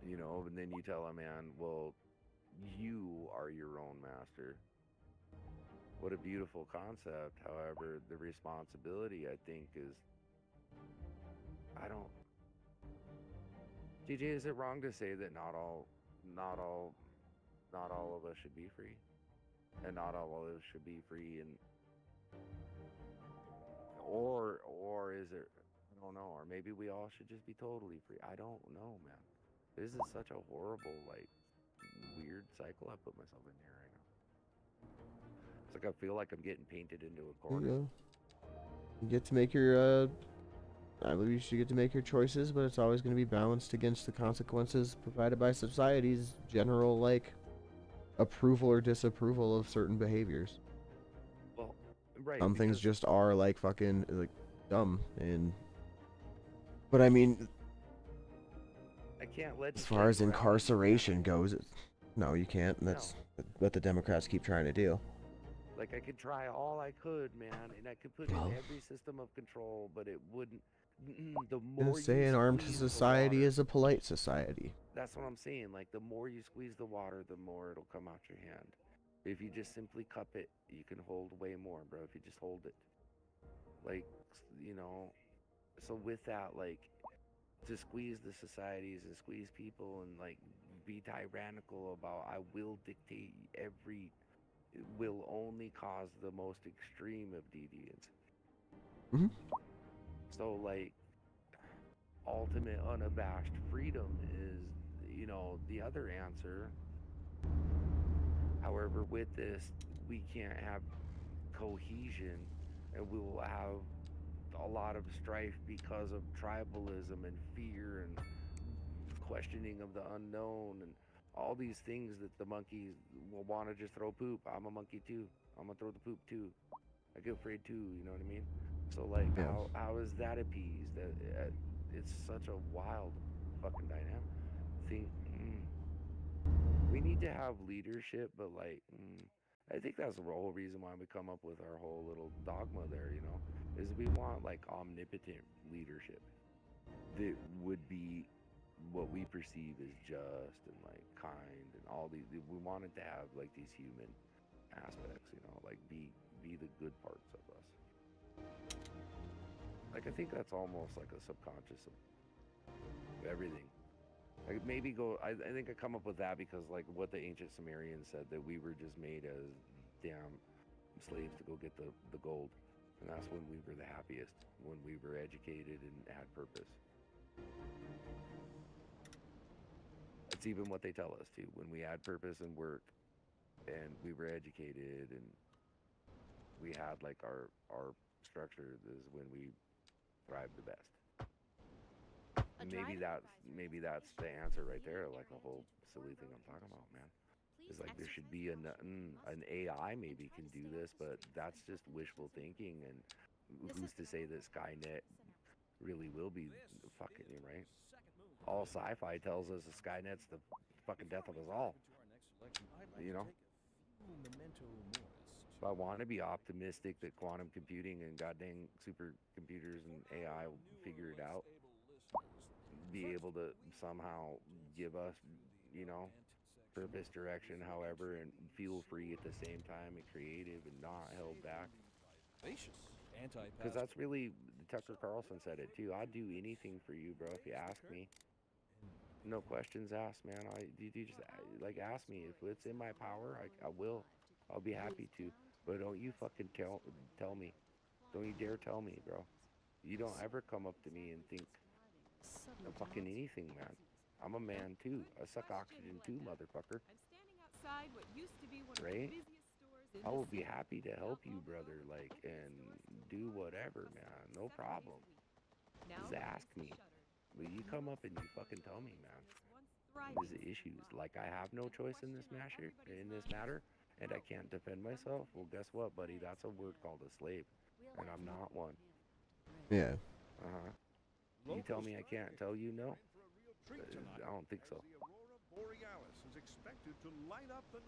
You know, and then you tell a man, well, you are your own master. What a beautiful concept. However, the responsibility, I think, is, DJ, is it wrong to say that not all of us should be free? And not all of us should be free and or is it, I don't know, or maybe we all should just be totally free. I don't know, man. This is such a horrible, like, weird cycle I put myself in here right now. It's like I feel like I'm getting painted into a corner. You get to make your, I believe you should get to make your choices, but it's always going to be balanced against the consequences provided by society's general, like, approval or disapproval of certain behaviors. Well, right. Some things just are, like, fucking, like, dumb, but I mean, I can't let as far as incarceration goes, no, you can't, and that's what the Democrats keep trying to do. Like, I could try all I could, man, and I could put in every system of control, but it wouldn't. The more say you an armed squeeze society the water, is a polite society. That's what I'm saying. Like, the more you squeeze the water, the more it'll come out your hand. If you just simply cup it, you can hold way more, bro. If you just hold it, like, you know. So with that, like, to squeeze the societies and squeeze people and like be tyrannical about, I will dictate every. It will only cause the most extreme of deviance. So, like, ultimate unabashed freedom is, you know, the other answer. However, with this, we can't have cohesion, and we will have a lot of strife because of tribalism and fear and questioning of the unknown and all these things that the monkeys will want to just throw poop. I'm a monkey too. I'm gonna throw the poop too. I get afraid too. You know what I mean? So like, Yeah. how is that appeased? It's such a wild fucking dynamic. Think we need to have leadership, but like, I think that's the whole reason why we come up with our whole little dogma there. You know, is we want like omnipotent leadership that would be what we perceive as just and like kind and all these. We wanted to have like these human aspects, you know, like be the good parts of us. Like I think that's almost like a subconscious of everything. Like maybe I think I come up with that because like what the ancient Sumerians said, that we were just made as damn slaves to go get the gold, and that's when we were the happiest, when we were educated and had purpose. It's even what they tell us too. When we had purpose and work, and we were educated, and we had like our structure, is when we thrived the best. Maybe that's the answer right there. Like the whole silly thing I'm talking about, man. Is like there should be an AI maybe can do this, but that's just wishful thinking. And who's to say that Skynet really will be fucking you, right? All sci-fi tells us the Skynet's the fucking death of us all. You know? So I want to be optimistic that quantum computing and goddamn supercomputers and AI will figure it out. Be able to somehow give us, you know, purpose, direction, however, and feel free at the same time and creative and not held back. Because that's really, Tucker Carlson said it too. I'd do anything for you, bro, if you ask me. No questions asked, man. You just like ask me if it's in my power. I will. I'll be happy to. But don't you fucking tell me. Don't you dare tell me, bro. You don't ever come up to me and think fucking anything, man. I'm a man too. I suck oxygen too, motherfucker. I'm standing outside what used to be one of Right? the busiest stores in I the will be city. happy to help you, brother. Like, and do whatever, man. No problem. Now Just ask me. But you come up and you fucking tell me, man. There's issues. Like I have no choice in this matter, and I can't defend myself. Well, guess what, buddy? That's a word called a slave, and I'm not one. Yeah. You tell me I can't tell you no. I don't think so.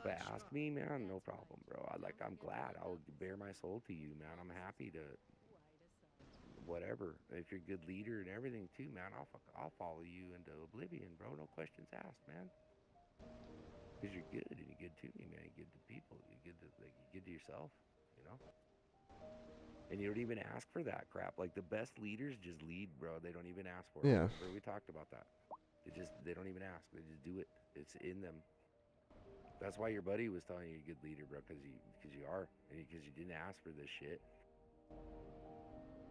But ask me, man. No problem, bro. I'm glad. I'll bare my soul to you, man. I'm happy to. Whatever. If you're a good leader and everything too, man, I'll follow you into oblivion, bro. No questions asked, man. Because you're good and you're good to me, man. You're good to people. You're good to yourself, you know. And you don't even ask for that crap. Like the best leaders just lead, bro. They don't even ask for it. Yeah. Remember we talked about that. They don't even ask. They just do it. It's in them. That's why your buddy was telling you you're a good leader, bro. Because you are, and because you didn't ask for this shit.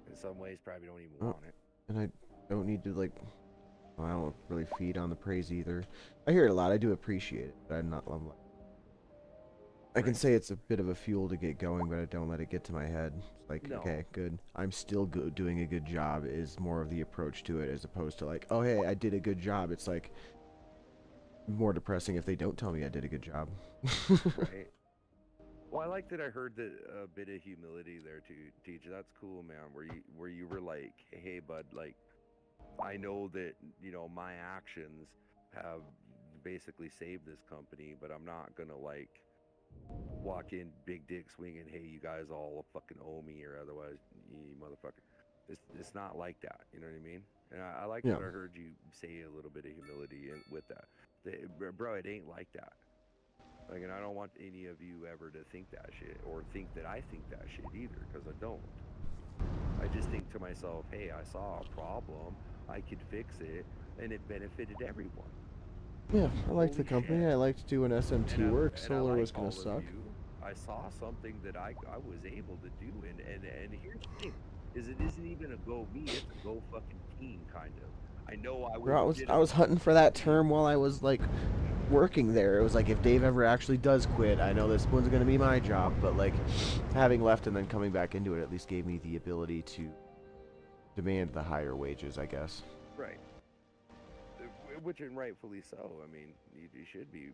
In some ways, probably don't even want it. And I don't need to, like, well, I don't really feed on the praise either. I hear it a lot. I do appreciate it, but I'm like, I can say it's a bit of a fuel to get going, but I don't let it get to my head. It's like, No. okay, good. I'm still good, doing a good job is more of the approach to it, as opposed to like, oh, hey, I did a good job. It's like more depressing if they don't tell me I did a good job. Right. Well, I like that I heard that a bit of humility there too, teacher. That's cool, man. Where you were like, hey, bud, like, I know that, you know, my actions have basically saved this company, but I'm not gonna like walk in big dick swinging, hey, you guys all fucking owe me, or otherwise, you motherfucker. It's not like that. You know what I mean? And I like that I heard you say a little bit of humility with that. Bro, it ain't like that. Like, and I don't want any of you ever to think that shit, or think that I think that shit either, because I don't. I just think to myself, hey, I saw a problem, I could fix it, and it benefited everyone. Yeah, I liked the Holy company. shit. I liked doing SMT work. Solar was gonna all of suck. you. I saw something that I was able to do, and here's the thing, is it isn't even a go me, it's a go fucking team, kind of. I know I was hunting for that term while I was like working there. It was like, if Dave ever actually does quit, I know this one's gonna be my job. But like, having left and then coming back into it at least gave me the ability to demand the higher wages, I guess. Right. which and rightfully so. I mean, you should be.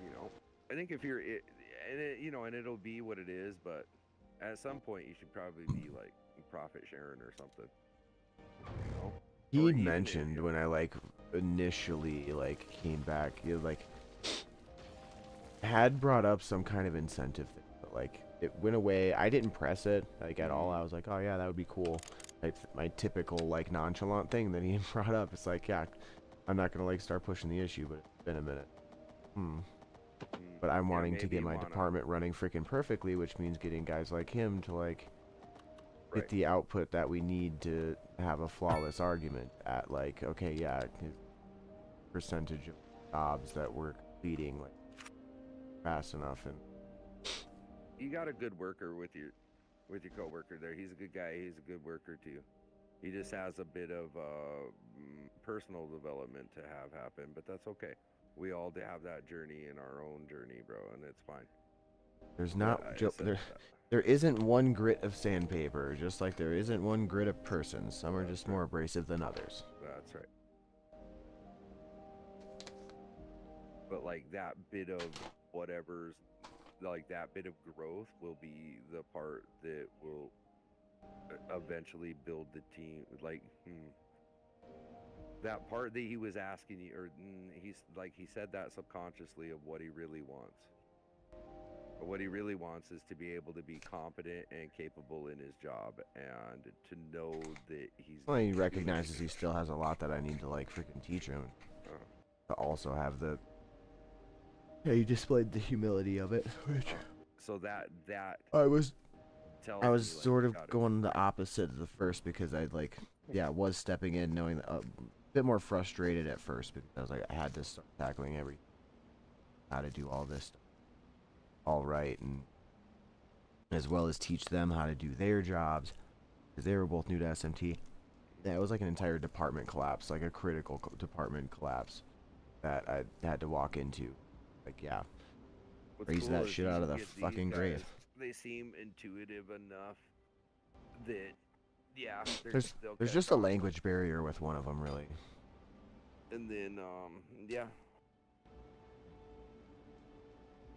You know, I think if you're you know, and it'll be what it is, but at some point you should probably be like profit sharing or something. You know? He Or even if mentioned you- when I like initially like came back, he like had brought up some kind of incentive thing, but like it went away. I didn't press it like at all. I was like, oh yeah, that would be cool. Like my typical like nonchalant thing that he brought up. It's like, yeah, I'm not gonna like start pushing the issue, but it's been a minute. But I'm yeah, wanting to maybe get my wanna- department running freaking perfectly, which means getting guys like him to like get Right. the output that we need to have a flawless argument at like, okay, yeah, his percentage of jobs that we're completing like fast enough. And You got a good worker with your coworker there. He's a good guy. He's a good worker too. He just has a bit of personal development to have happen, but that's okay. We all have that journey in our own journey, bro, and it's fine. there's But not I jo- said there, that. there isn't one grit of sandpaper, just like there isn't one grit of person. Some are just more abrasive than others. That's right. But like that bit of whatever's, like that bit of growth will be the part that will eventually build the team. Like, that part that he was asking you, or he's like, he said that subconsciously of what he really wants. But what he really wants is to be able to be competent and capable in his job, and to know that he's. Well, he doing recognizes it. he still has a lot that I need to like freaking teach him. Uh, To also have the. Yeah, he displayed the humility of it, which so that I was tells I me, was like, sort you of gotta- going the opposite of the first because I like, yeah, was stepping in knowing that, a bit more frustrated at first because I was like, I had to start tackling how to do all this stuff all right, and as well as teach them how to do their jobs because they were both new to SMT. Yeah, it was like an entire department collapse, like a critical department collapse that I had to walk into. Like, yeah, What's raise cool that is shit you out of can the get these fucking grave. guys, they seem intuitive enough that, yeah, they'll There's catch just a on. language barrier with one of them, really. And then, yeah.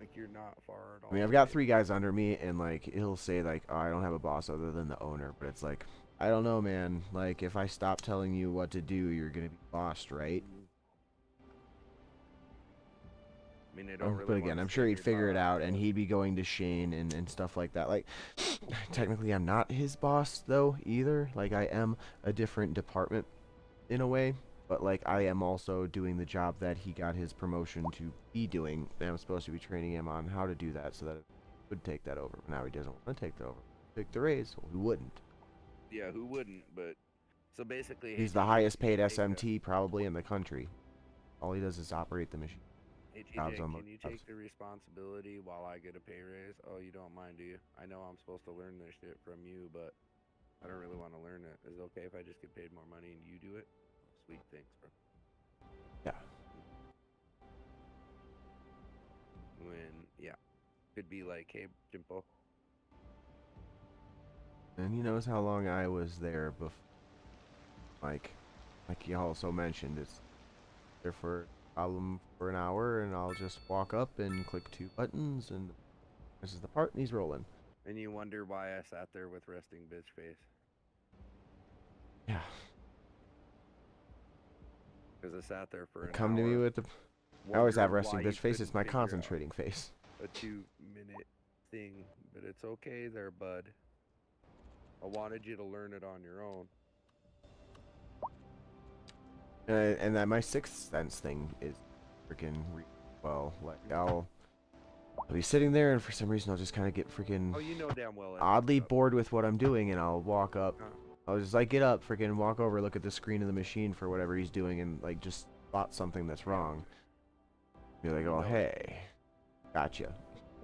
Like, you're not far at all. I mean, I've got 3 guys under me, and like he'll say like, "Oh, I don't have a boss other than the owner," but it's like, I don't know, man. Like, if I stop telling you what to do, you're gonna be lost, right? I mean, they don't really But again, wanna I'm stay sure in he'd your figure it box, out, and but- he'd be going to Shane and stuff like that. Like, technically, I'm not his boss though either. Like, I am a different department in a way, but like I am also doing the job that he got his promotion to be doing, and I'm supposed to be training him on how to do that so that it would take that over. But now he doesn't want to take that over. Take the raise. Well, who wouldn't? Yeah, who wouldn't? But so basically, He's hey, the TJ, highest can paid you take SMT probably in the country. All he does is operate the machine. Hey jobs TJ, on can those you jobs. take the responsibility while I get a pay raise? Oh, you don't mind, do you? I know I'm supposed to learn this shit from you, but I don't really want to learn it. Is it okay if I just get paid more money and you do it? Sweet, thanks, bro. Yeah. Yeah, could be like, hey, Jimpo. And he knows how long I was there before. Like he also mentioned, it's there for problem for an hour, and I'll just walk up and click 2 buttons, and this is the part, and he's rolling. And you wonder why I sat there with resting bitch face. Yeah. Because I sat there for an Come to me hour, with the. I always have wondering resting why you bitch face. It's couldn't my figure out concentrating face. a 2-minute thing, but it's okay there, bud. I wanted you to learn it on your own. And that my sixth sense thing is freaking well. Like I'll be sitting there, and for some reason I'll just kind of get freaking Oh, you know damn well. it oddly messed up. bored with what I'm doing, and I'll walk up. Huh. I'll just like get up, freaking walk over, look at the screen of the machine for whatever he's doing, and like just spot something that's wrong. Be like, oh No. hey, gotcha.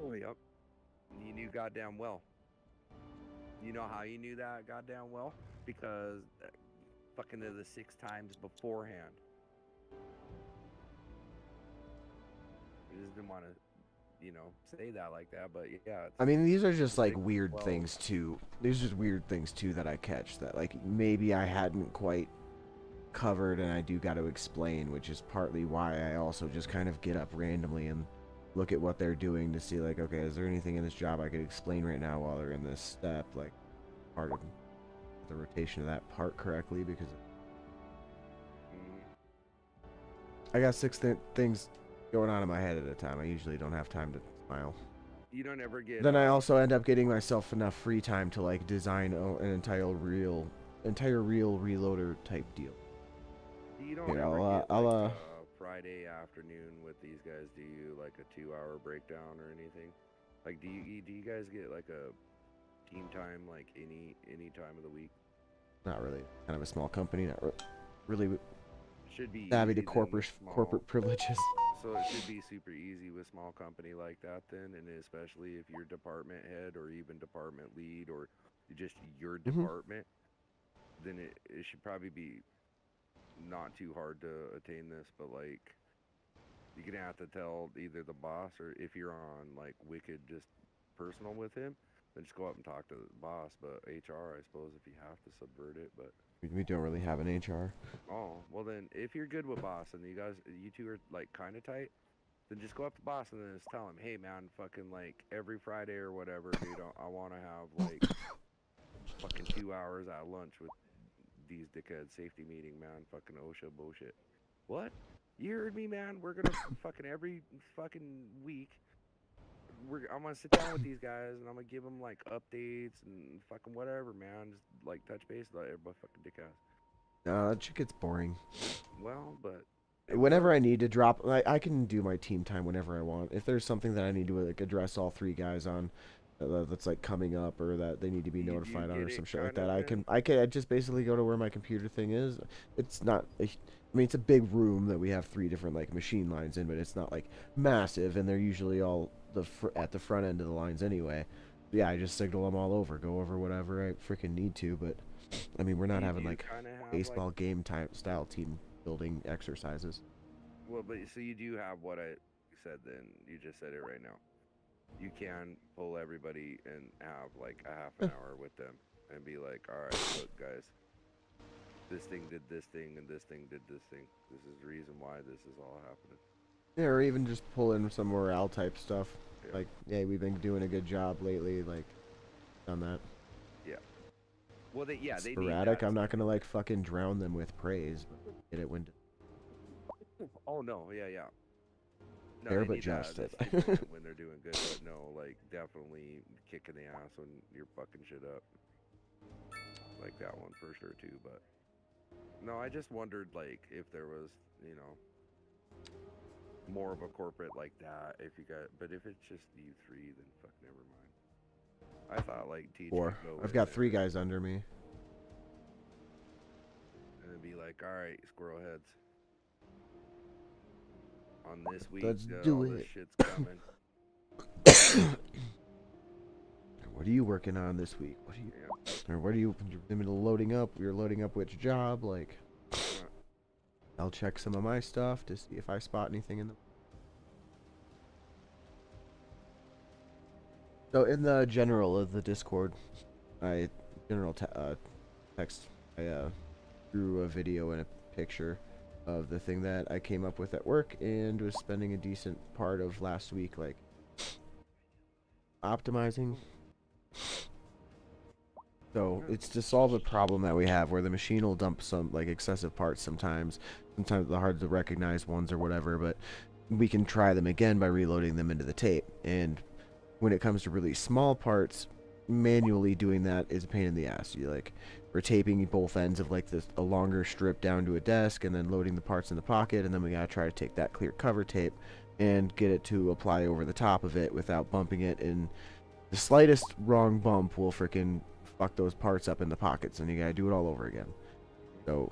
Oh, yep. You knew goddamn well. You know how you knew that goddamn well? Because fucking the 6 times beforehand. You just didn't want to, say that like that, but yeah. I mean, these are just like 6 to weird 12. things too. These are just weird things too that I catch that like maybe I hadn't quite covered and I do got to explain, which is partly why I also just kind of get up randomly and look at what they're doing to see, like, okay, is there anything in this job I could explain right now while they're in this step, like part of the rotation of that part correctly, because I got six things going on in my head at a time. I usually don't have time to smile. You don't ever get. Then I also end up getting myself enough free time to like design an entire real reloader type deal. You don't Here, ever I'll, get I'll, like a Friday afternoon with these guys. Do you like a 2-hour breakdown or anything? Like, do you guys get like a team time like any time of the week? Not really. Kind of a small company. Not really Should be savvy to easy then corporate with small- corporate privileges. So it should be super easy with small company like that then, and especially if you're department head or even department lead or just your department, then it should probably be not too hard to attain this, but like you're gonna have to tell either the boss, or if you're on like wicked just personal with him, then just go up and talk to the boss. But HR, I suppose, if you have to subvert it, but We don't really have an HR. oh, well then, if you're good with boss and you two are like kind of tight, then just go up to boss and then just tell him, hey man, fucking like every Friday or whatever, dude, I want to have like fucking 2 hours at lunch with these dickheads, safety meeting, man, fucking OSHA bullshit. What? You heard me, man? We're gonna fucking every fucking week. I'm gonna sit down with these guys and I'm gonna give them like updates and fucking whatever, man. Just like touch base with everybody, fucking dickass. That shit gets boring. Well, but Whenever I need to drop, I can do my team time whenever I want. If there's something that I need to like address all three guys on, that's like coming up or that they need to be You notified on get or it some shit like kind that, of I just basically go to where my computer thing is. It's not. I mean, it's a big room that we have 3 different like machine lines in, but it's not like massive, and they're usually all at the front end of the lines anyway. Yeah, I just signal them all over, go over whatever I freaking need to. But I mean, we're not You having do like kinda have, baseball like, game style team building exercises. well, but so you do have what I said then. You just said it right now. You can pull everybody and have like a half an hour with them and be like, all right, look, guys, this thing did this thing and this thing did this thing. This is the reason why this is all happening. Yeah, or even just pull in some morale type stuff. Yeah. Like, yeah, we've been doing a good job lately, like, on that. Yeah. Well, they need Sporadic, that. I'm not gonna, like, fucking drown them with praise, but get it when... Oh, no, yeah. No, Fair they but need just. that stimulant when they're doing good, but no, like, definitely kicking the ass when you're fucking shit up. Like that one for sure, too, but... No, I just wondered, like, if there was, you know, more of a corporate like that, if you got... But if it's just you 3, then fuck, never mind. I thought, like, Taichi 4. would go I've in got there 3 guys under me. and it'd be like, alright, squirrel heads. On this week, Let's all do this it. shit's coming. What are you working on this week? What are you... Yeah. Or what are you... In the middle of loading up? You're loading up which job? Like... I'll check some of my stuff to see if I spot anything in the... So in the general of the Discord, text, I drew a video and a picture of the thing that I came up with at work and was spending a decent part of last week like optimizing. So it's to solve a problem that we have where the machine will dump some like excessive parts sometimes. Sometimes they're hard to recognize ones or whatever, but we can try them again by reloading them into the tape. And when it comes to really small parts, manually doing that is a pain in the ass. We're taping both ends of like a longer strip down to a desk and then loading the parts in the pocket, and then we gotta try to take that clear cover tape and get it to apply over the top of it without bumping it, and the slightest wrong bump will freaking fuck those parts up in the pockets, and you gotta do it all over again. So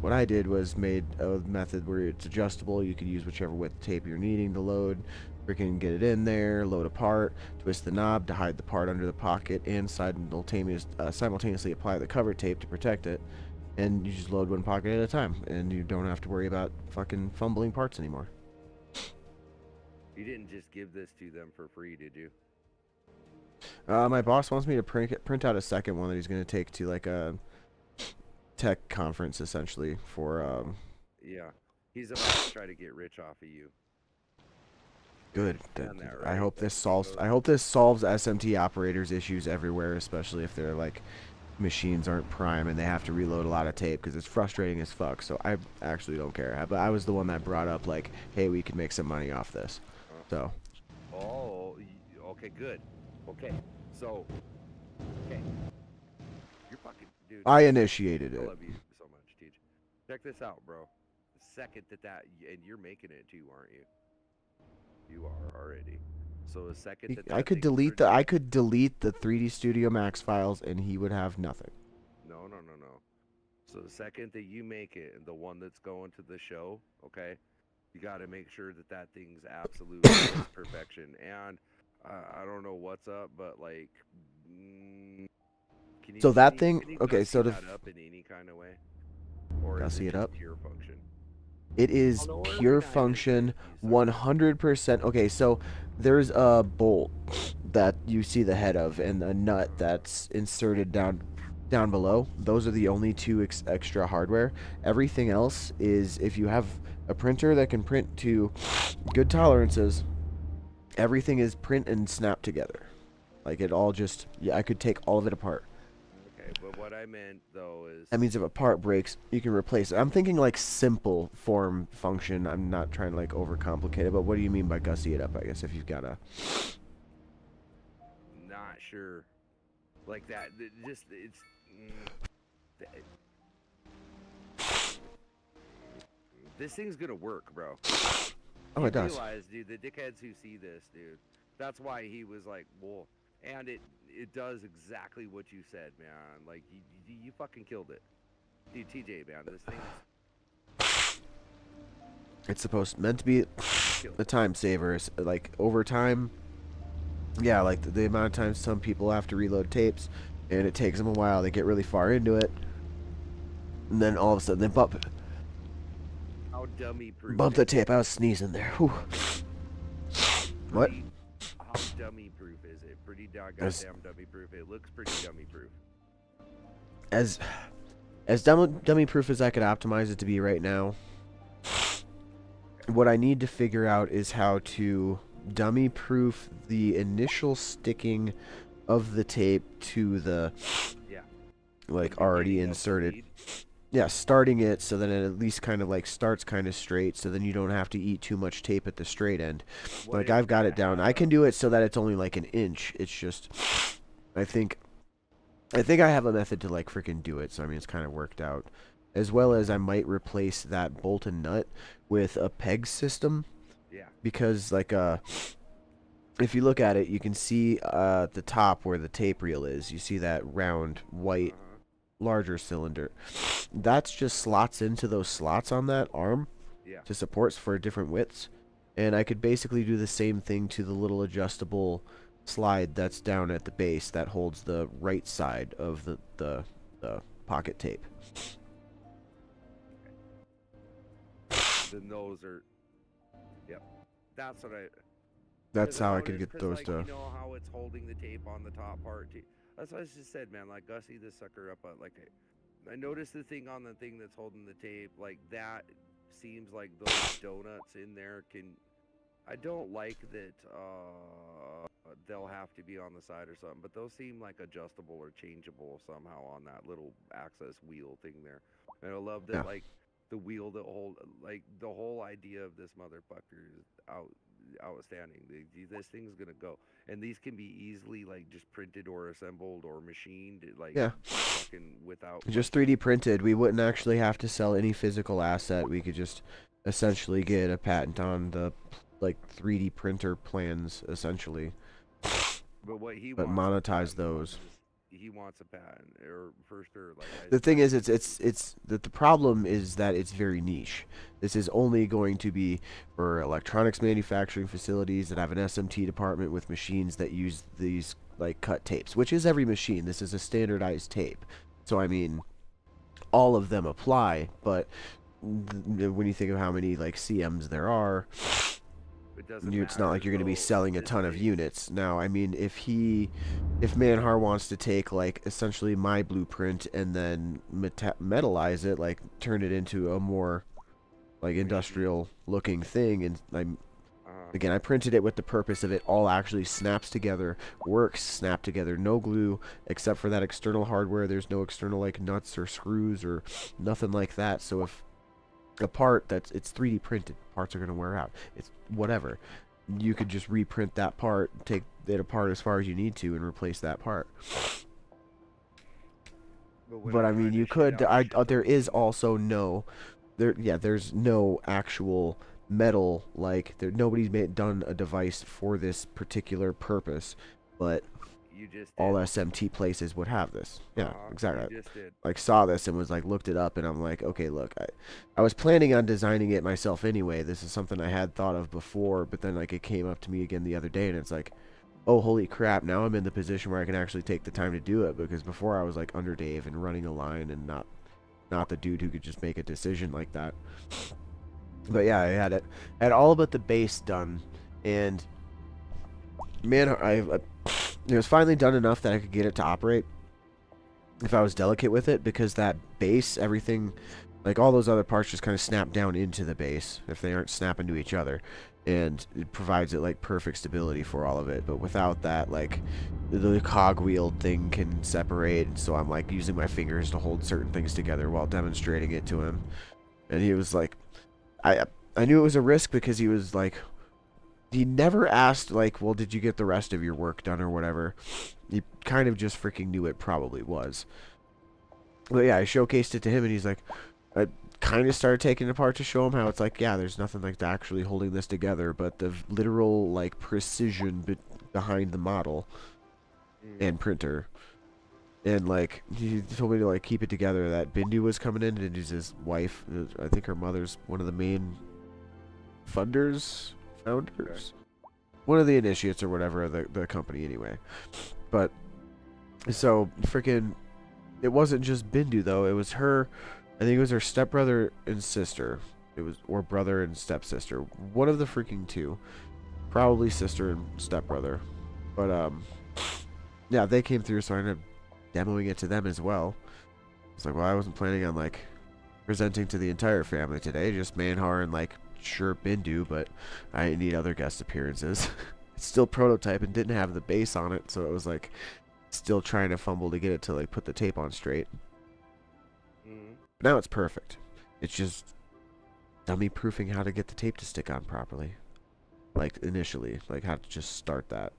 what I did was made a method where it's adjustable. You could use whichever width tape you're needing to load. Freaking get it in there, load a part, twist the knob to hide the part under the pocket, and simultaneously apply the cover tape to protect it. And you just load one pocket at a time, and you don't have to worry about fucking fumbling parts anymore. You didn't just give this to them for free, did you? My boss wants me to print out a second one that he's gonna take to like a tech conference essentially for Yeah. He's about to try to get rich off of you. good. Done that, I right? hope this solves. So- I hope this solves SMT operators issues everywhere, especially if they're like machines aren't prime and they have to reload a lot of tape because it's frustrating as fuck. So I actually don't care. But I was the one that brought up like, hey, we could make some money off this. So. Oh, okay, good. Okay, so, okay. You're fucking, dude. I initiated I it. love you so much, TJ. Check this out, bro. The second and you're making it too, aren't you? You are already. So the second that I could thing's delete produced- I could delete the 3D Studio Max files and he would have nothing. No. So the second that you make it, the one that's going to the show, okay, you got to make sure that that thing's absolute perfection. And I don't know what's up, but like, can you So that can thing, you okay, gussy so that up in any kind of way, or is Gussy it it just up? pure function? It is Oh, no, pure we're not function, using 100%. Okay, so there's a bolt that you see the head of and a nut that's inserted down below. Those are the only two extra hardware. Everything else is, if you have a printer that can print to good tolerances, everything is print and snap together. Like it all just, yeah, I could take all of it apart. Okay, but what I meant though is That means if a part breaks, you can replace it. I'm thinking like simple form function. I'm not trying to like overcomplicate it, but what do you mean by gussy it up? I guess if you've got a... not sure, like that. Just it's. This thing's gonna work, bro. Oh, You it does. realize, dude, the dickheads who see this, dude, that's why he was like, well, and it does exactly what you said, man. Like, you fucking killed it. Dude, TJ, man, this thing It's meant to be a time saver. Like over time, yeah, like the amount of times some people have to reload tapes, and it takes them a while. They get really far into it, and then all of a sudden they bump how dummy proof. the tape. I was sneezing there. Whew. What? How dummy proof is it? Pretty goddamn dummy proof. It looks pretty dummy proof. As dummy proof as I could optimize it to be right now. What I need to figure out is how to dummy proof the initial sticking of the tape to the like already inserted. Yeah, starting it so that it at least kind of like starts kind of straight, so then you don't have to eat too much tape at the straight end. Like I've got it down. I can do it so that it's only like an inch. It's just, I think I have a method to like freaking do it. So I mean, it's kind of worked out. As well as I might replace that bolt and nut with a peg system. Yeah. Because like if you look at it, you can see at the top where the tape reel is. You see that round white larger cylinder. That's just slots into those slots on that arm to supports for different widths. And I could basically do the same thing to the little adjustable slide that's down at the base that holds the right side of the pocket tape. Then those are, that's what I. That's how I could noticed, get those like, to. You know how it's holding the tape on the top part too. That's what I just said, man. Like Gussie, this sucker up. Like I noticed the thing on the thing that's holding the tape. Like that seems like those donuts in there can. I don't like that they'll have to be on the side or something, but those seem like adjustable or changeable somehow on that little access wheel thing there. And I love that, like the wheel that hold, like the whole idea of this motherfucker is outstanding. This thing's gonna go, and these can be easily like just printed or assembled or machined, like fucking without just 3D printed. We wouldn't actually have to sell any physical asset. We could just essentially get a patent on the like 3D printer plans essentially. But what he wants monetize those. He wants a patent, or for sure. Like the thing is, it's the problem is that it's very niche. This is only going to be for electronics manufacturing facilities that have an SMT department with machines that use these like cut tapes, which is every machine. This is a standardized tape, so I mean, all of them apply. But when you think of how many like CMs there are, It doesn't it's not matter, like you're going to be though, selling a this ton of thing- units. Now, I mean, if Manhar wants to take like essentially my blueprint and then metalize it, like turn it into a more like industrial looking thing, and again, I printed it with the purpose of it all actually snaps together, works, snap together, no glue, except for that external hardware. There's no external like nuts or screws or nothing like that. So if a part it's 3D printed, parts are going to wear out. It's whatever. You could just reprint that part, take it apart as far as you need to, and replace that part. But I mean, you could. There is also no, there's no actual metal, like nobody's done a device for this particular purpose, but all SMT places would have this. Yeah, exactly. Like saw this and was like looked it up, and I'm like, okay, look, I was planning on designing it myself anyway. This is something I had thought of before, but then like it came up to me again the other day, and it's like, oh holy crap, now I'm in the position where I can actually take the time to do it, because before I was like under Dave and running a line and not the dude who could just make a decision like that. But yeah, I had all but the base done, and man, it was finally done enough that I could get it to operate if I was delicate with it, because that base, everything, like all those other parts just kind of snap down into the base if they aren't snapping to each other, and it provides it like perfect stability for all of it. But without that, like the cogwheel thing can separate, so I'm like using my fingers to hold certain things together while demonstrating it to him, and he was like, I knew it was a risk, because he was like, he never asked like, well, did you get the rest of your work done or whatever. He kind of just freaking knew it probably was. But yeah, I showcased it to him, and he's like, I kind of started taking it apart to show him how it's like, yeah, there's nothing like actually holding this together, but the literal like precision behind the model and printer. And like he told me to like keep it together. That Bindu was coming in, and he's his wife. I think her mother's one of the main founders, one of the initiates or whatever of the company anyway. But so freaking, it wasn't just Bindu though. It was her. I think it was her stepbrother and sister. It was, or brother and stepsister. One of the freaking two, probably sister and stepbrother. But yeah, they came through, so I ended up demoing it to them as well. It's like, well, I wasn't planning on like presenting to the entire family today, just Manhar and like sure Bindu, but I need other guest appearances. It's still prototype and didn't have the base on it, so it was like still trying to fumble to get it to like put the tape on straight. Now it's perfect. It's just dummy proofing how to get the tape to stick on properly, like initially, like how to just start that.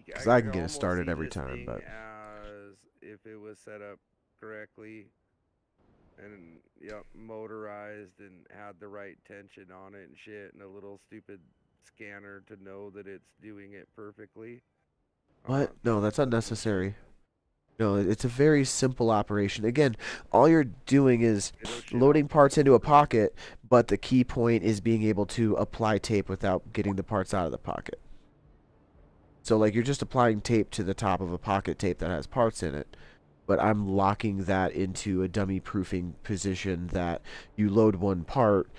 Because I can get it started every time, but as if it was set up correctly and motorized and had the right tension on it and shit, and a little stupid scanner to know that it's doing it perfectly. What? No, that's unnecessary. No, it's a very simple operation. Again, all you're doing is loading parts into a pocket, but the key point is being able to apply tape without getting the parts out of the pocket. So like you're just applying tape to the top of a pocket tape that has parts in it, but I'm locking that into a dummy proofing position that you load one part,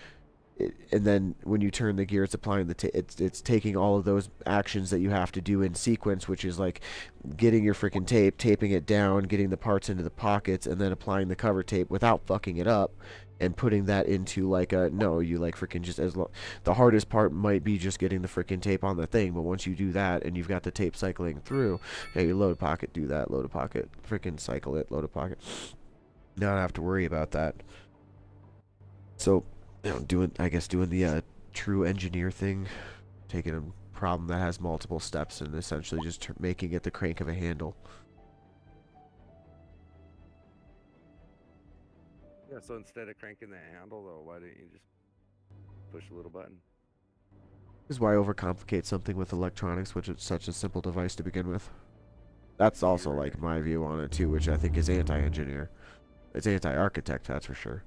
and then when you turn the gear, it's applying the tape. It's taking all of those actions that you have to do in sequence, which is like getting your freaking tape, taping it down, getting the parts into the pockets, and then applying the cover tape without fucking it up, and putting that into like a, no, you like freaking just the hardest part might be just getting the freaking tape on the thing, but once you do that and you've got the tape cycling through, hey, you load a pocket, do that, load a pocket, freaking cycle it, load a pocket. Now I don't have to worry about that. So, you know, doing the true engineer thing, taking a problem that has multiple steps and essentially just making it the crank of a handle. Yeah, so instead of cranking the handle, though, why didn't you just push a little button? This is why overcomplicate something with electronics, which is such a simple device to begin with. That's also like my view on it too, which I think is anti-engineer. It's anti-architect, that's for sure.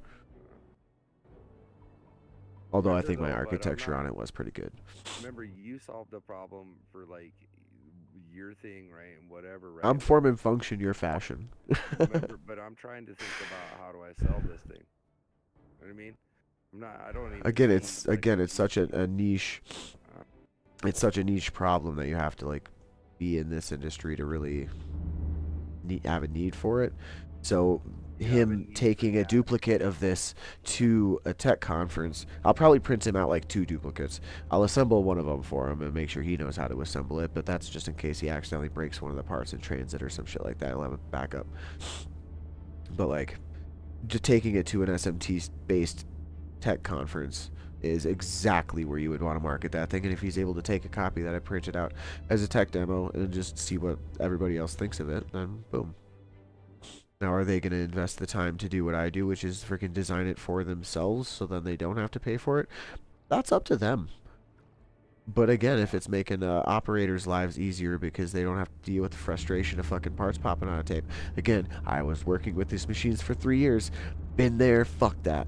Although I think my architecture on it was pretty good. Remember, you solved a problem for like your thing, right, and whatever, right? I'm form and function your fashion. Remember, but I'm trying to think about how do I sell this thing. You know what I mean? I'm not. I don't even. Again, see, it's like, again, it's such a niche. It's such a niche problem that you have to like be in this industry to really have a need for it. So You have a him need for taking a that. duplicate of this to a tech conference, I'll probably print him out like 2 duplicates. I'll assemble one of them for him and make sure he knows how to assemble it, but that's just in case he accidentally breaks one of the parts in transit or some shit like that. I'll have a backup. But like, just taking it to an SMT-based tech conference is exactly where you would want to market that thing. And if he's able to take a copy that I printed out as a tech demo and just see what everybody else thinks of it, then boom. Now, are they going to invest the time to do what I do, which is freaking design it for themselves so then they don't have to pay for it? That's up to them. But again, if it's making operators' lives easier because they don't have to deal with the frustration of fucking parts popping on a tape. Again, I was working with these machines for 3 years. Been there, fuck that.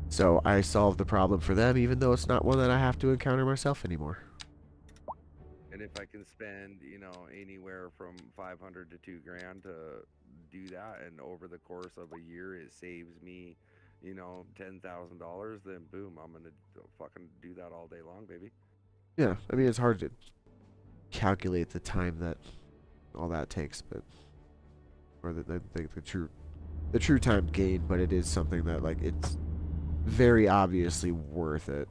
So I solved the problem for them, even though it's not one that I have to encounter myself anymore. And if I can spend, you know, anywhere from 500 to 2 grand to do that, and over the course of a year it saves me, you know, $10,000, then boom, I'm gonna fucking do that all day long, baby. Yeah, I mean, it's hard to calculate the time that all that takes, but or the true time gain, but it is something that like it's very obviously worth it.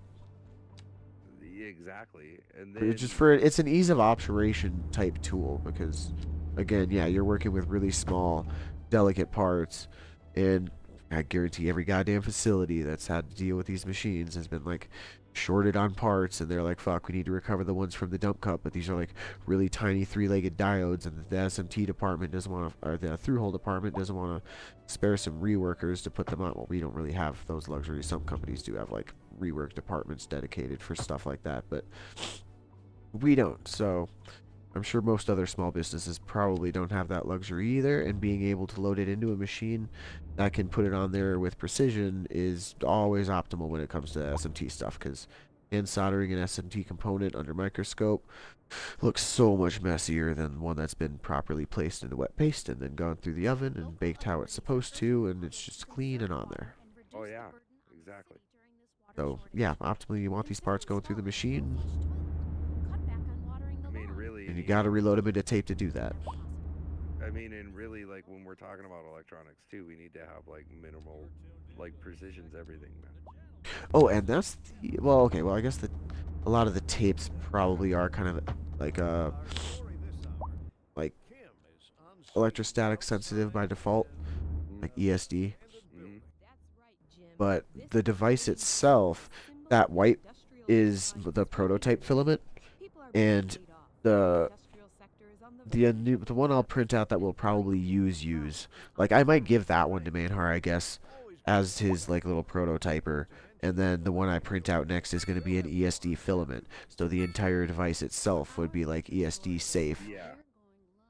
Exactly. And then It's just for it's an ease of operation type tool because again, yeah, you're working with really small, delicate parts, and I guarantee every goddamn facility that's had to deal with these machines has been like shorted on parts, and they're like, fuck, we need to recover the ones from the dump cup, but these are like really tiny 3-legged diodes, and the SMT department doesn't want to, or the through-hole department doesn't want to spare some reworkers to put them on. Well, we don't really have those luxuries. Some companies do have like rework departments dedicated for stuff like that, but we don't. So I'm sure most other small businesses probably don't have that luxury either, and being able to load it into a machine that can put it on there with precision is always optimal when it comes to SMT stuff, because hand soldering an SMT component under microscope looks so much messier than one that's been properly placed into wet paste and then gone through the oven and baked how it's supposed to, and it's just clean and on there. Oh yeah, exactly. So yeah, optimally you want these parts going through the machine, I mean, really, and you gotta reload them into tape to do that. I mean, and really, like, when we're talking about electronics too, we need to have like minimal, like, precision's everything, man. Oh, and that's the, well, okay, well, I guess a lot of the tapes probably are kind of like electrostatic sensitive by default, like ESD. Mhm. But the device itself, that white is the prototype filament, and the one I'll print out that we'll probably use. Like, I might give that one to Manhar, I guess, as his like little prototyper, and then the one I print out next is going to be an ESD filament. So the entire device itself would be like ESD safe. Yeah,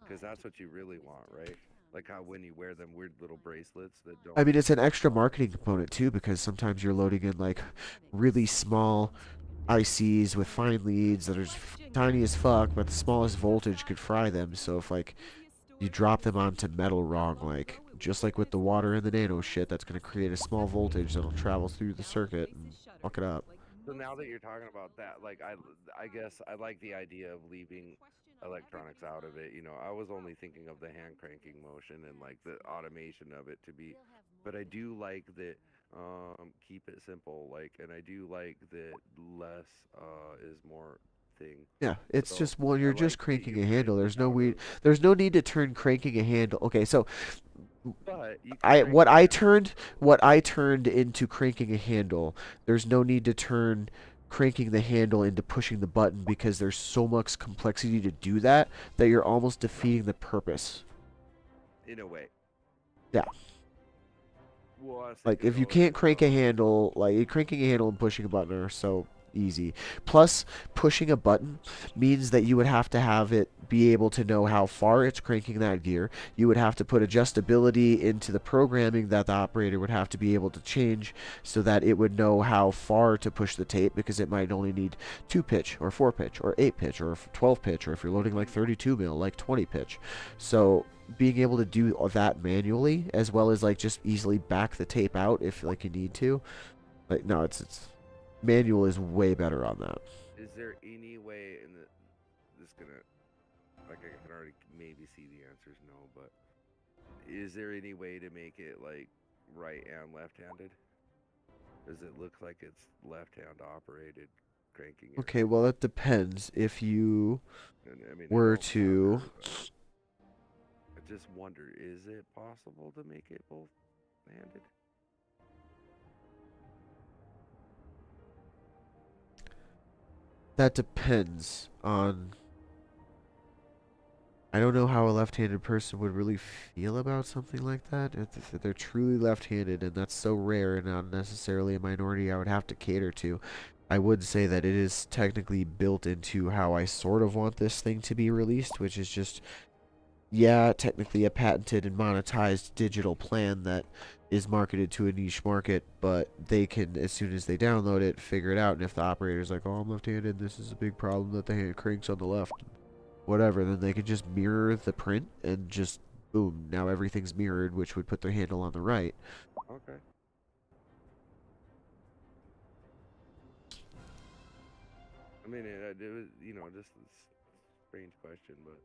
because that's what you really want, right? Like how when you wear them weird little bracelets that don't. I mean, it's an extra marketing component too, because sometimes you're loading in like really small ICs with fine leads that are tiny as fuck, but the smallest voltage could fry them. So if like you drop them onto metal wrong, like just like with the water and the nano shit, that's going to create a small voltage that'll travel through the circuit and fuck it up. So now that you're talking about that, like I guess I like the idea of leaving electronics out of it. You know, I was only thinking of the hand cranking motion and like the automation of it to be, but I do like that. Keep it simple, like, and I do like that less is more thing. Yeah, it's So just one. I You're like just that cranking you a handle. break There's it no down to- there's no need to turn cranking a handle. Okay, so But you can crank what it I down. turned into cranking a handle, there's no need to turn cranking the handle into pushing the button, because there's so much complexity to do that you're almost defeating the purpose. In a way. Yeah. Well, I was Like, thinking if you though, can't crank a handle, like cranking a handle and pushing a button are so easy. Plus, pushing a button means that you would have to have it be able to know how far it's cranking that gear. You would have to put adjustability into the programming that the operator would have to be able to change so that it would know how far to push the tape, because it might only need 2 pitch or 4 pitch or 8 pitch or 12 pitch, or if you're loading like 32 mil, like 20 pitch. So being able to do that manually, as well as like just easily back the tape out if like you need to, Like, no, it's manual is way better on that. Is there any way in the this gonna like I can already maybe see the answers no, but is there any way to make it like right and left-handed? Does it look like it's left-hand operated cranking it? Okay, well that depends. If you And, I mean, I were know it's not to hard, but I just wonder, is it possible to make it both-handed? that depends on. I don't know how a left-handed person would really feel about something like that. If they're truly left-handed, and that's so rare and not necessarily a minority I would have to cater to, I would say that it is technically built into how I sort of want this thing to be released, which is just, yeah, technically a patented and monetized digital plan that is marketed to a niche market, but they can, as soon as they download it, figure it out, and if the operator's like, oh, I'm left-handed, this is a big problem that the hand cranks on the left, whatever, then they could just mirror the print and just boom, now everything's mirrored, which would put their handle on the right. Okay. I mean, it was, you know, just a strange question, but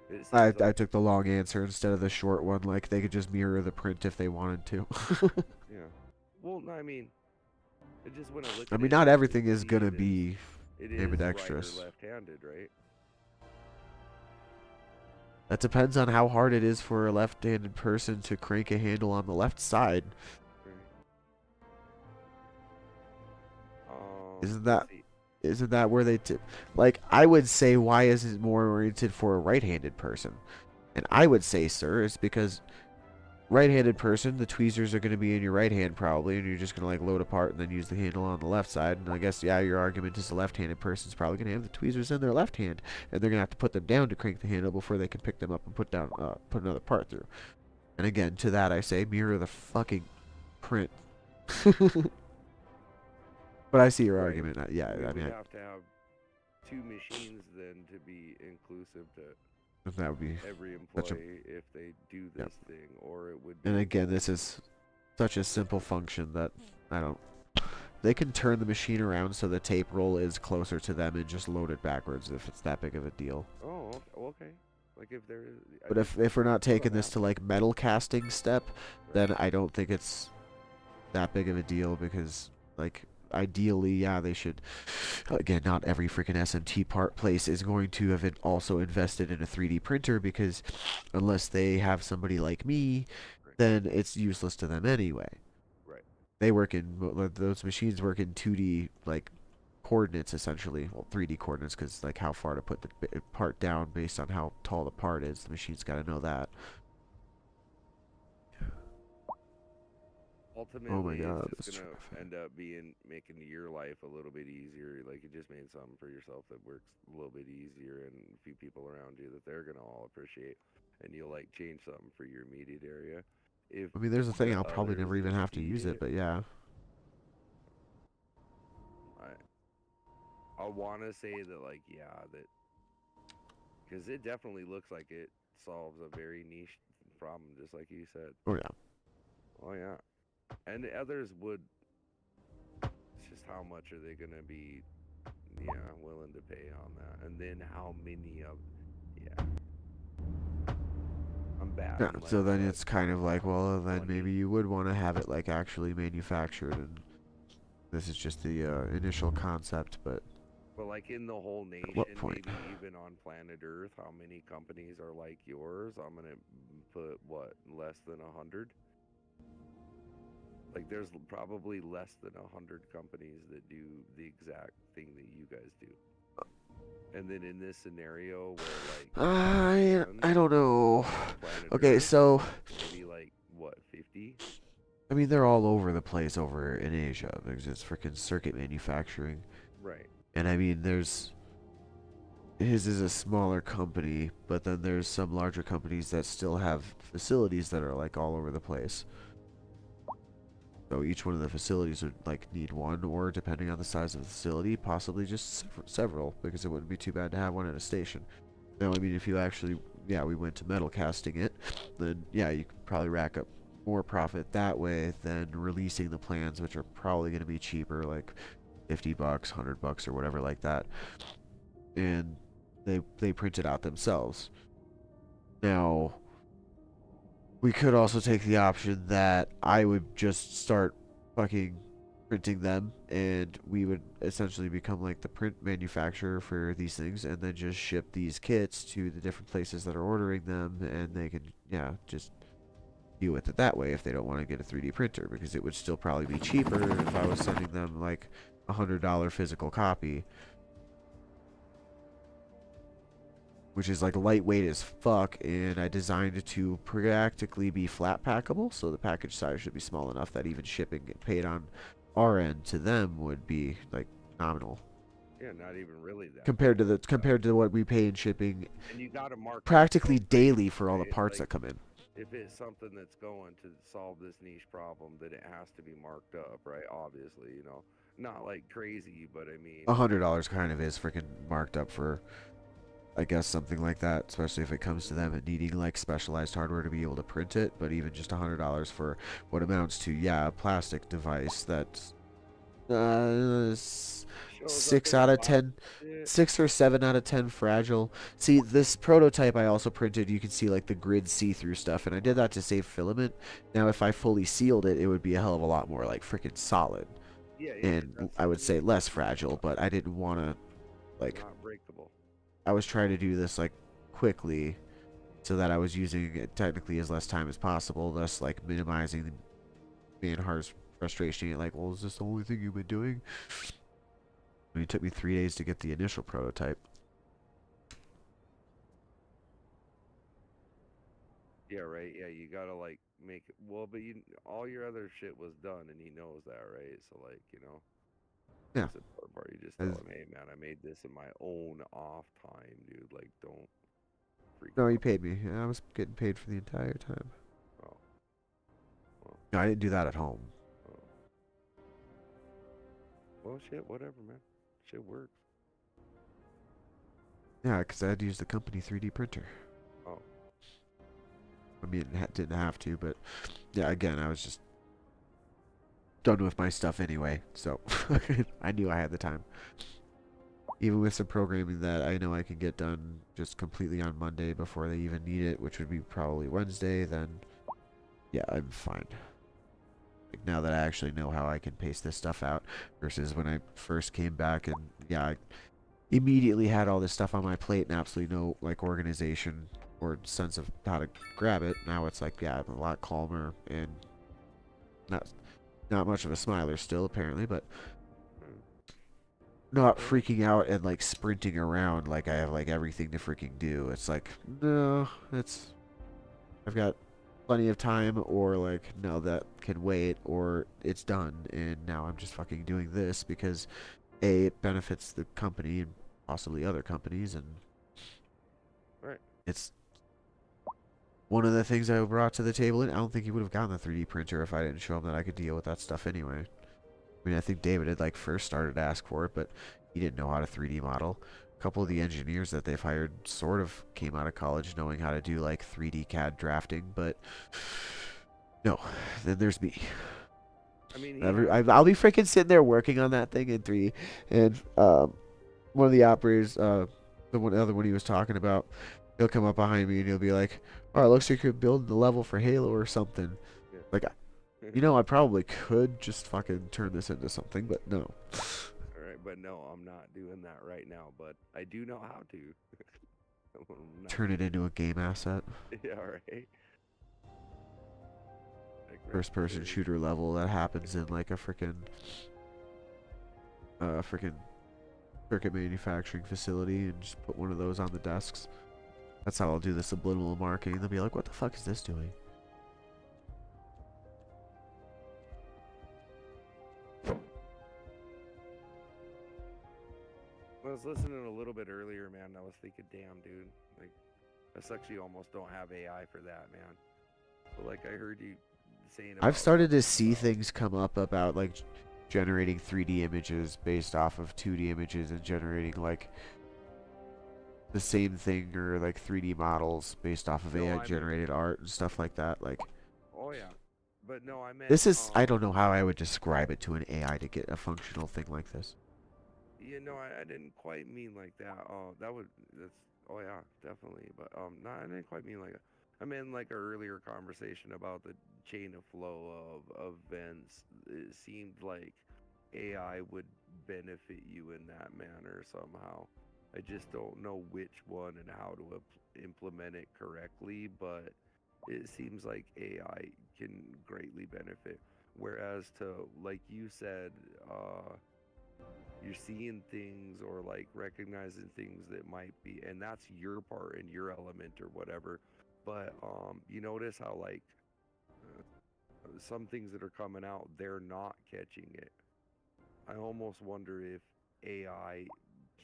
it I seems like, took the long answer instead of the short one, like they could just mirror the print if they wanted to. yeah. Well, no, I mean, it just when I look I at mean, it, not I everything can is see gonna that be it is ambidextrous. right or left-handed, right? That depends on how hard it is for a left-handed person to crank a handle on the left side. Isn't that let's see. isn't that where they like, I would say, why is it more oriented for a right-handed person? And I would say, sir, it's because right-handed person, the tweezers are going to be in your right hand probably, and you're just going to like load apart and then use the handle on the left side. And I guess, yeah, your argument is a left-handed person's probably going to have the tweezers in their left hand, and they're going to have to put them down to crank the handle before they can pick them up and put another part through. And again, to that I say, mirror the fucking print. But I see your Right. argument. Yeah, We I would mean, have to have two machines then to be inclusive to that would be every such a. employee if they do this thing, or it would be. And again, this is such a simple function that I don't. They can turn the machine around so the tape roll is closer to them and just load it backwards if it's that big of a deal. Oh, okay. Like if there is. But if we're not taking this to like metal casting step, then I don't think it's that big of a deal, because like ideally, yeah, they should. Again, not every freaking SMT part place is going to have also invested in a 3D printer, because unless they have somebody like me, then it's useless to them anyway. Right. They work in, those machines work in 2D like coordinates essentially, well 3D coordinates, because like how far to put the part down based on how tall the part is. The machine's got to know that. Ultimately, God, it's this just gonna end up making your life a little bit easier. Like you just made something for yourself that works a little bit easier, and a few people around you that they're gonna all appreciate, and you'll like change something for your immediate area. If I mean, there's a thing, the I'll probably never others even that have to need use it, but yeah. I want to say that, like, yeah, that because it definitely looks like it solves a very niche problem, just like you said. Oh yeah. Oh yeah, and the others would. It's just how much are they gonna be, yeah, willing to pay on that, and then how many of, yeah. I'm bad. Yeah, I'm like, so then what, it's kind of like, well, then 20? maybe you would want to have it like actually manufactured, and this is just the initial concept, but But like in the whole nation, what point? maybe even on planet Earth, how many companies are like yours? I'm gonna put what, less than 100. Like there's probably less than 100 companies that do the exact thing that you guys do. And then in this scenario where like I don't know. planet Okay, Earth, so maybe like what, 50? I mean, they're all over the place over in Asia because it's freaking circuit manufacturing. Right. And I mean, his is a smaller company, but then there's some larger companies that still have facilities that are like all over the place. So each one of the facilities would like need one, or depending on the size of the facility, possibly just several, because it wouldn't be too bad to have one at a station. Now, I mean, if you actually, yeah, we went to metal casting it, then yeah, you could probably rack up more profit that way than releasing the plans, which are probably going to be cheaper, like $50, $100 or whatever like that. And they print it out themselves. Now, we could also take the option that I would just start fucking printing them, and we would essentially become like the print manufacturer for these things, and then just ship these kits to the different places that are ordering them, and they can, yeah, just deal with it that way if they don't want to get a 3D printer, because it would still probably be cheaper if I was sending them like $100 physical copy, which is like lightweight as fuck, and I designed it to practically be flat packable, so the package size should be small enough that even shipping paid on our end to them would be like nominal. Yeah, not even really that. Compared to what we pay in shipping, And you got to mark practically daily for all the right? parts Like, that come in. if it's something that's going to solve this niche problem, then it has to be marked up, right? Obviously, you know, not like crazy, but I mean, $100 kind of is freaking marked up for, I guess, something like that, especially if it comes to them and needing like specialized hardware to be able to print it. But even just $100 for what amounts to, yeah, a plastic device that's 6 out of 10, 6 or 7 out of 10 fragile. See, this prototype I also printed, you can see like the grid see-through stuff, and I did that to save filament. Now if I fully sealed it, it would be a hell of a lot more like freaking solid, and I would say less fragile, but I didn't want to, like, not breakable. I was trying to do this like quickly so that I was using it technically as less time as possible, thus like minimizing me and Har's frustration. Like, well, is this the only thing you've been doing? I mean, it took me 3 days to get the initial prototype. Yeah, right. Yeah, you gotta like make it. Well, but all your other shit was done, and he knows that, right? So like, you know. Yeah. That's the part you just tell him, hey man, I made this in my own off time, dude. Like, don't freak No, out. he paid me. I was getting paid for the entire time. Oh. Well, No, I didn't do that at home. oh. Well, shit, whatever, man. Shit works. Yeah, because I had to use the company 3D printer. Oh. I mean, didn't have to, but yeah, again, I was just done with my stuff anyway, so I knew I had the time. Even with some programming that I know I can get done just completely on Monday before they even need it, which would be probably Wednesday, then yeah, I'm fine. Like, now that I actually know how I can pace this stuff out, versus when I first came back and yeah, I immediately had all this stuff on my plate and absolutely no like organization or sense of how to grab it. Now it's like, yeah, I'm a lot calmer and not much of a smiler still, apparently, but not freaking out and like sprinting around like I have like everything to freaking do. It's like, no, I've got plenty of time, or like, no, that can wait, or it's done, and now I'm just fucking doing this because A, it benefits the company and possibly other companies, and Right. it's one of the things I brought to the table, and I don't think he would have gotten the 3D printer if I didn't show him that I could deal with that stuff anyway. I mean, I think David had like first started to ask for it, but he didn't know how to 3D model. A couple of the engineers that they've hired sort of came out of college knowing how to do like 3D CAD drafting, but no. Then there's me. I mean, I'll be freaking sitting there working on that thing in 3D, and one of the operators, the other one he was talking about, he'll come up behind me and he'll be like, "Oh, it looks like you're building the level for Halo or something." Yeah. Like, you know, I probably could just fucking turn this into something, but no. All right, but no, I'm not doing that right now. But I do know how to. I'm not- Turn it into a game asset. Yeah, all right. Like, First person shooter level that happens in like a freaking circuit manufacturing facility, and just put one of those on the desks. That's how I'll do the subliminal marketing. They'll be like, "What the fuck is this doing?" I was listening a little bit earlier, man. I was thinking, damn, dude, like, I sucks you almost don't have AI for that, man. But like, I heard you saying. I've started to see things come up about like generating 3D images based off of 2D images, and generating like the same thing, or like 3D models based off of No, I AI mean- generated art and stuff like that. Like, Oh yeah. But no, I meant. This is, I don't know how I would describe it to an AI to get a functional thing like this. You know, I didn't quite mean like that. Oh, that's. Oh yeah, definitely. But no, I didn't quite mean like that. I meant like our earlier conversation about the chain of flow of events. It seemed like AI would benefit you in that manner somehow. I just don't know which one and how to implement it correctly, but it seems like AI can greatly benefit. Whereas to, like you said, you're seeing things or like recognizing things that might be, and that's your part and your element or whatever. But you notice how like some things that are coming out, they're not catching it. I almost wonder if AI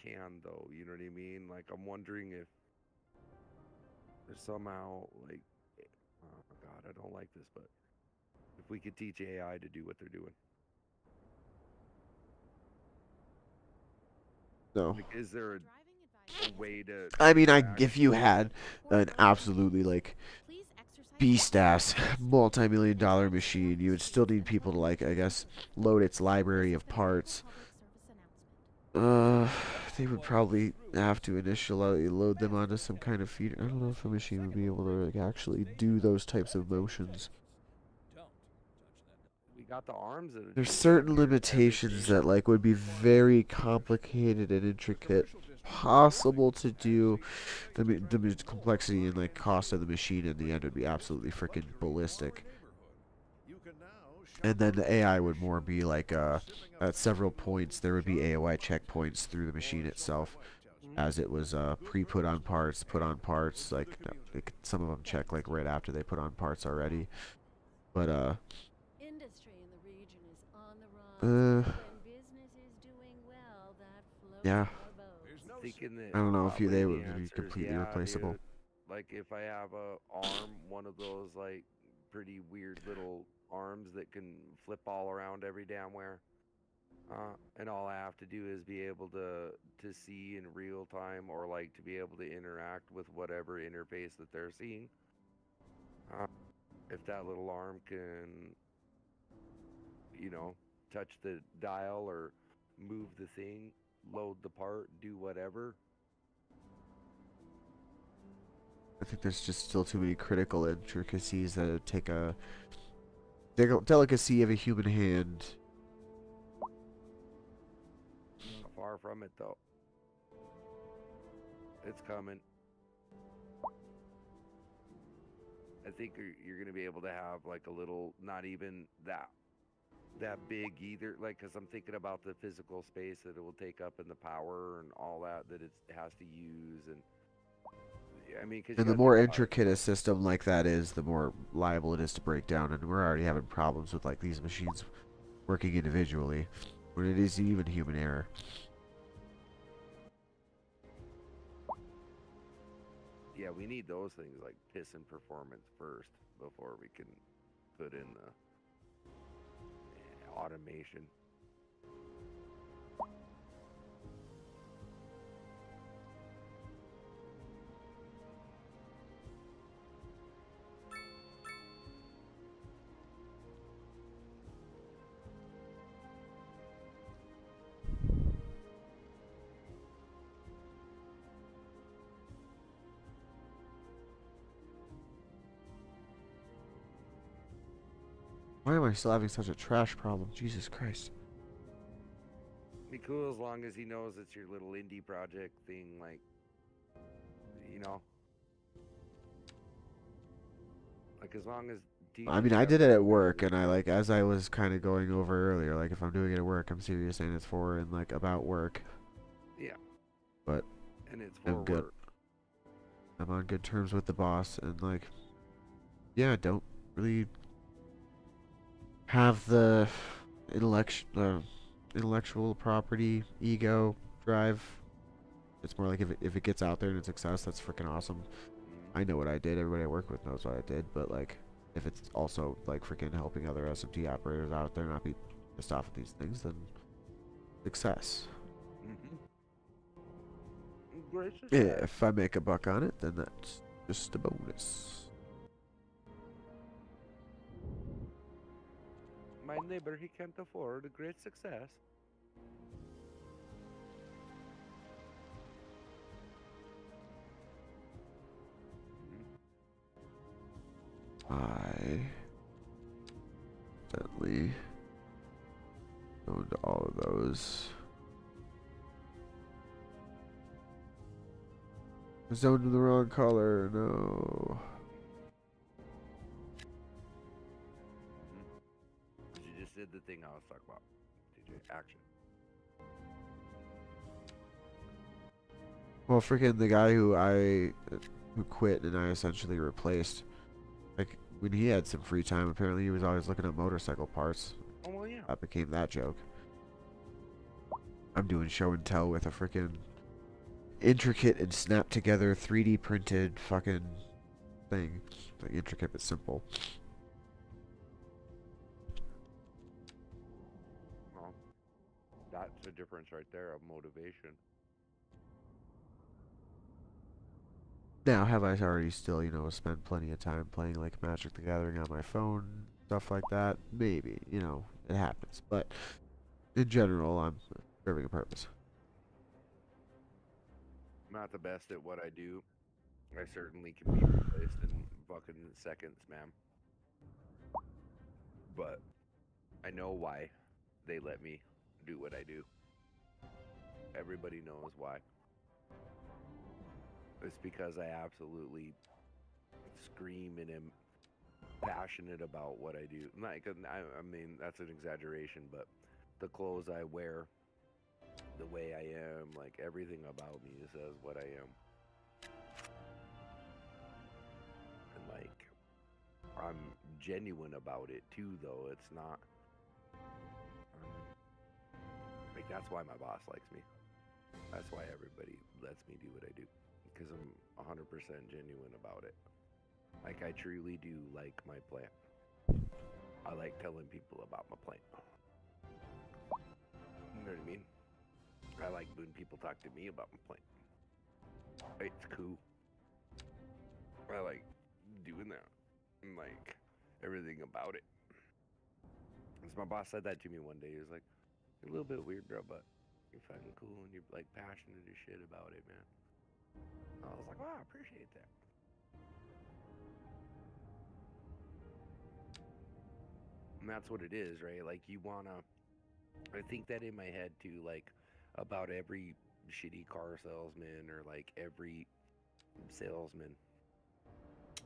can though, you know what I mean? Like I'm wondering if there's somehow like, oh God, I don't like this, but if we could teach AI to do what they're doing. No. Like, is there a way to I mean, interact if you with it? had an absolutely like Please exercise beast ass caution. multi-million-dollar machine, you would still need people to like, I guess, load its library of parts. They would probably have to initially load them onto some kind of feeder. I don't know if a machine would be able to like actually do those types of motions. Don't touch that. We got the arms that There's do certain damn near limitations everything. that like would be very complicated and intricate, possible to do. The complexity and like cost of the machine in the end would be absolutely freaking ballistic. And then the AI would more be like at several points there would be AOI checkpoints through the machine itself, as it was pre-put on parts, put on parts. Like some of them check like right after they put on parts already. But Industry in the region is on the rise. uh, When business is doing well, that floats yeah. our boats. Thinking that I don't know if they probably would the be answer is completely yeah, replaceable. dude. Like if I have a arm, one of those like pretty weird little arms that can flip all around every damn where, and all I have to do is be able to see in real time or like to be able to interact with whatever interface that they're seeing. Uh, if that little arm can, you know, touch the dial or move the thing, load the part, do whatever. I think there's just still too many critical intricacies that would take a delicacy of a human hand. Far from it though. It's coming. I think you're going to be able to have like a little, not even that big either, like because I'm thinking about the physical space that it will take up and the power and all that it has to use. And I mean, because And the more intricate a system like that is, the more liable it is to break down. And we're already having problems with like these machines working individually, when it is even human error. Yeah, we need those things like piss and performance first before we can put in the automation. Why am I still having such a trash problem? Jesus Christ. Be cool as long as he knows it's your little indie project thing, like, you know, like as long as I mean, I did it at work, and I like, as I was kind of going over earlier, like if I'm doing it at work, I'm serious and it's for and like about work. Yeah. But and it's for I'm good. work. I'm on good terms with the boss, and like, yeah, don't really have the intellectual property ego drive. It's more like if it gets out there and it's success, that's freaking awesome. I know what I did. Everybody I work with knows what I did. But like, if it's also like freaking helping other SMT operators out there not be pissed off at these things, then success. Yeah, if I make a buck on it, then that's just a bonus. My neighbor, he can't afford a great success. I definitely owned all of those. I zoned to the wrong color, no. You just did the thing I was talking about. DJ, action. Well, freaking the guy who quit and I essentially replaced. Like when he had some free time, apparently he was always looking at motorcycle parts. Oh well, yeah. That became that joke. I'm doing show and tell with a freaking intricate and snapped together 3D printed fucking thing. Like intricate but simple. Well, that's the difference right there of motivation. Now, have I already still, you know, spent plenty of time playing like Magic the Gathering on my phone, stuff like that? Maybe, you know, it happens. But in general, I'm serving a purpose. I'm not the best at what I do. I certainly can be replaced in fucking seconds, man. But I know why they let me do what I do. Everybody knows why. It's because I absolutely scream and am passionate about what I do. Like, I mean, that's an exaggeration, but the clothes I wear, the way I am, like everything about me says what I am. And like, I'm genuine about it too, though. It's not like that's why my boss likes me. That's why everybody lets me do what I do, because I'm 100% genuine about it. Like, I truly do like my plant. I like telling people about my plant. You know what I mean? I like when people talk to me about my plant. It's cool. I like doing that. And like everything about it. Because my boss said that to me one day. He was like, "You're a little bit weird, bro, but you're fucking cool and you're like passionate as shit about it, man." And I was like, "Wow, I appreciate that." And that's what it is, right? Like, you wanna, I think that in my head too, like about every shitty car salesman or like every salesman,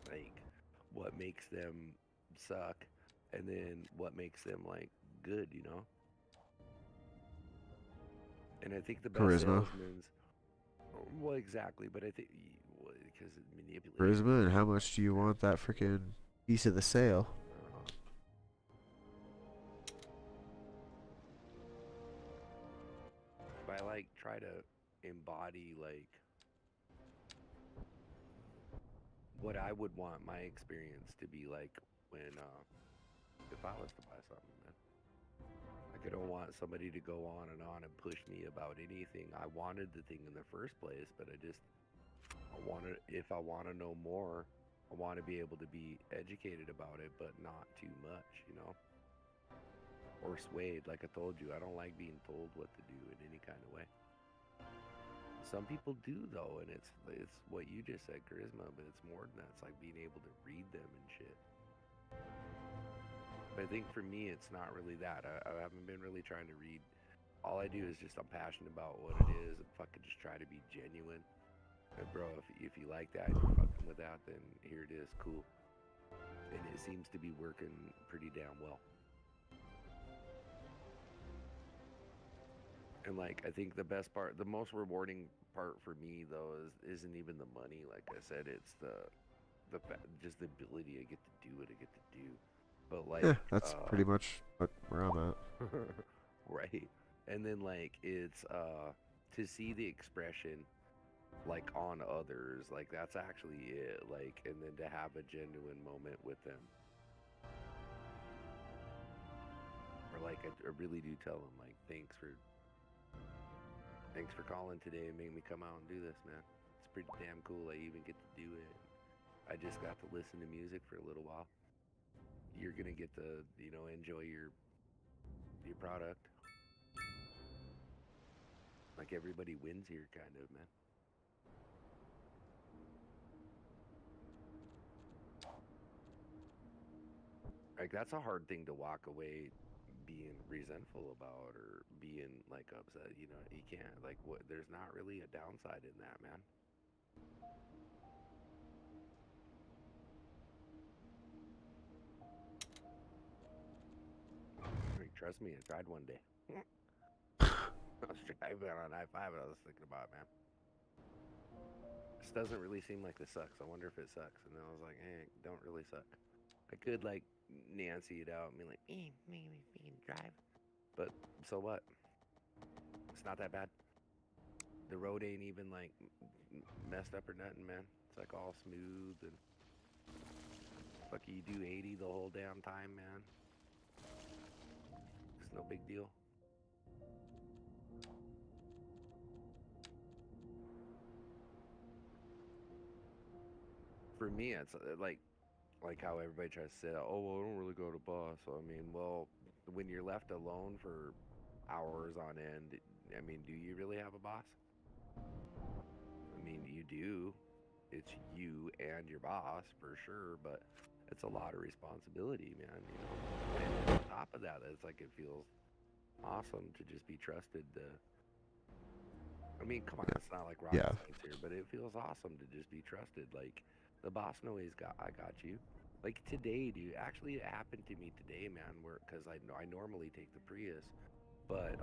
like what makes them suck and then what makes them like good, you know? And I think the best Charisma. salesmen's, well, exactly, but I think because manipulation. Charisma, and how much do you want that freaking piece of the sale? I like try to embody like what I would want my experience to be like when if I was to buy something, man. Like, I don't want somebody to go on and push me about anything. I wanted the thing in the first place, but I wanted, if I want to know more, I want to be able to be educated about it, but not too much, you know? Or swayed, like I told you. I don't like being told what to do in any kind of way. Some people do, though, and it's what you just said, charisma, but it's more than that. It's like being able to read them and shit. But I think for me, it's not really that. I haven't been really trying to read. All I do is just, I'm passionate about what it is and fucking just try to be genuine. And bro, if you like that and you're fucking with that, then here it is, cool. And it seems to be working pretty damn well. And like, I think the best part, the most rewarding part for me though isn't even the money. Like I said, it's just the ability I get to do what I get to do. But like, Yeah, that's pretty much where I'm at. right. And then like, it's to see the expression like on others, like that's actually it. Like, and then to have a genuine moment with them. Or like, I really do tell them like, thanks for calling today and making me come out and do this, man. It's pretty damn cool. I even get to do it. I just got to listen to music for a little while. You're gonna get to, you know, enjoy your your product. Like everybody wins here, kind of, man. Like that's a hard thing to walk away being resentful about or being like upset. You know, you can't like what. There's not really a downside in that, man. I mean, trust me, I tried one day. I was driving on I-5 and I was thinking about it, man. This doesn't really seem like this sucks. I wonder if it sucks. And then I was like, hey, it don't really suck. I could like Nancy it out and be like, maybe we can drive. But so what? It's not that bad. The road ain't even like messed up or nothing, man. It's like all smooth and fuck you do 80 the whole damn time, man. It's no big deal. For me, it's like how everybody tries to say, oh, well, I don't really go to boss. So, I mean, well, when you're left alone for hours on end, I mean, do you really have a boss? I mean, you do. It's you and your boss for sure, but it's a lot of responsibility, man. You know, and on top of that, it's like it feels awesome to just be trusted. I mean, come on, it's not like rocket science here, but it feels awesome to just be trusted. Like the boss knows I got you. Like today, dude. Actually, it happened to me today, man. Because I normally take the Prius, but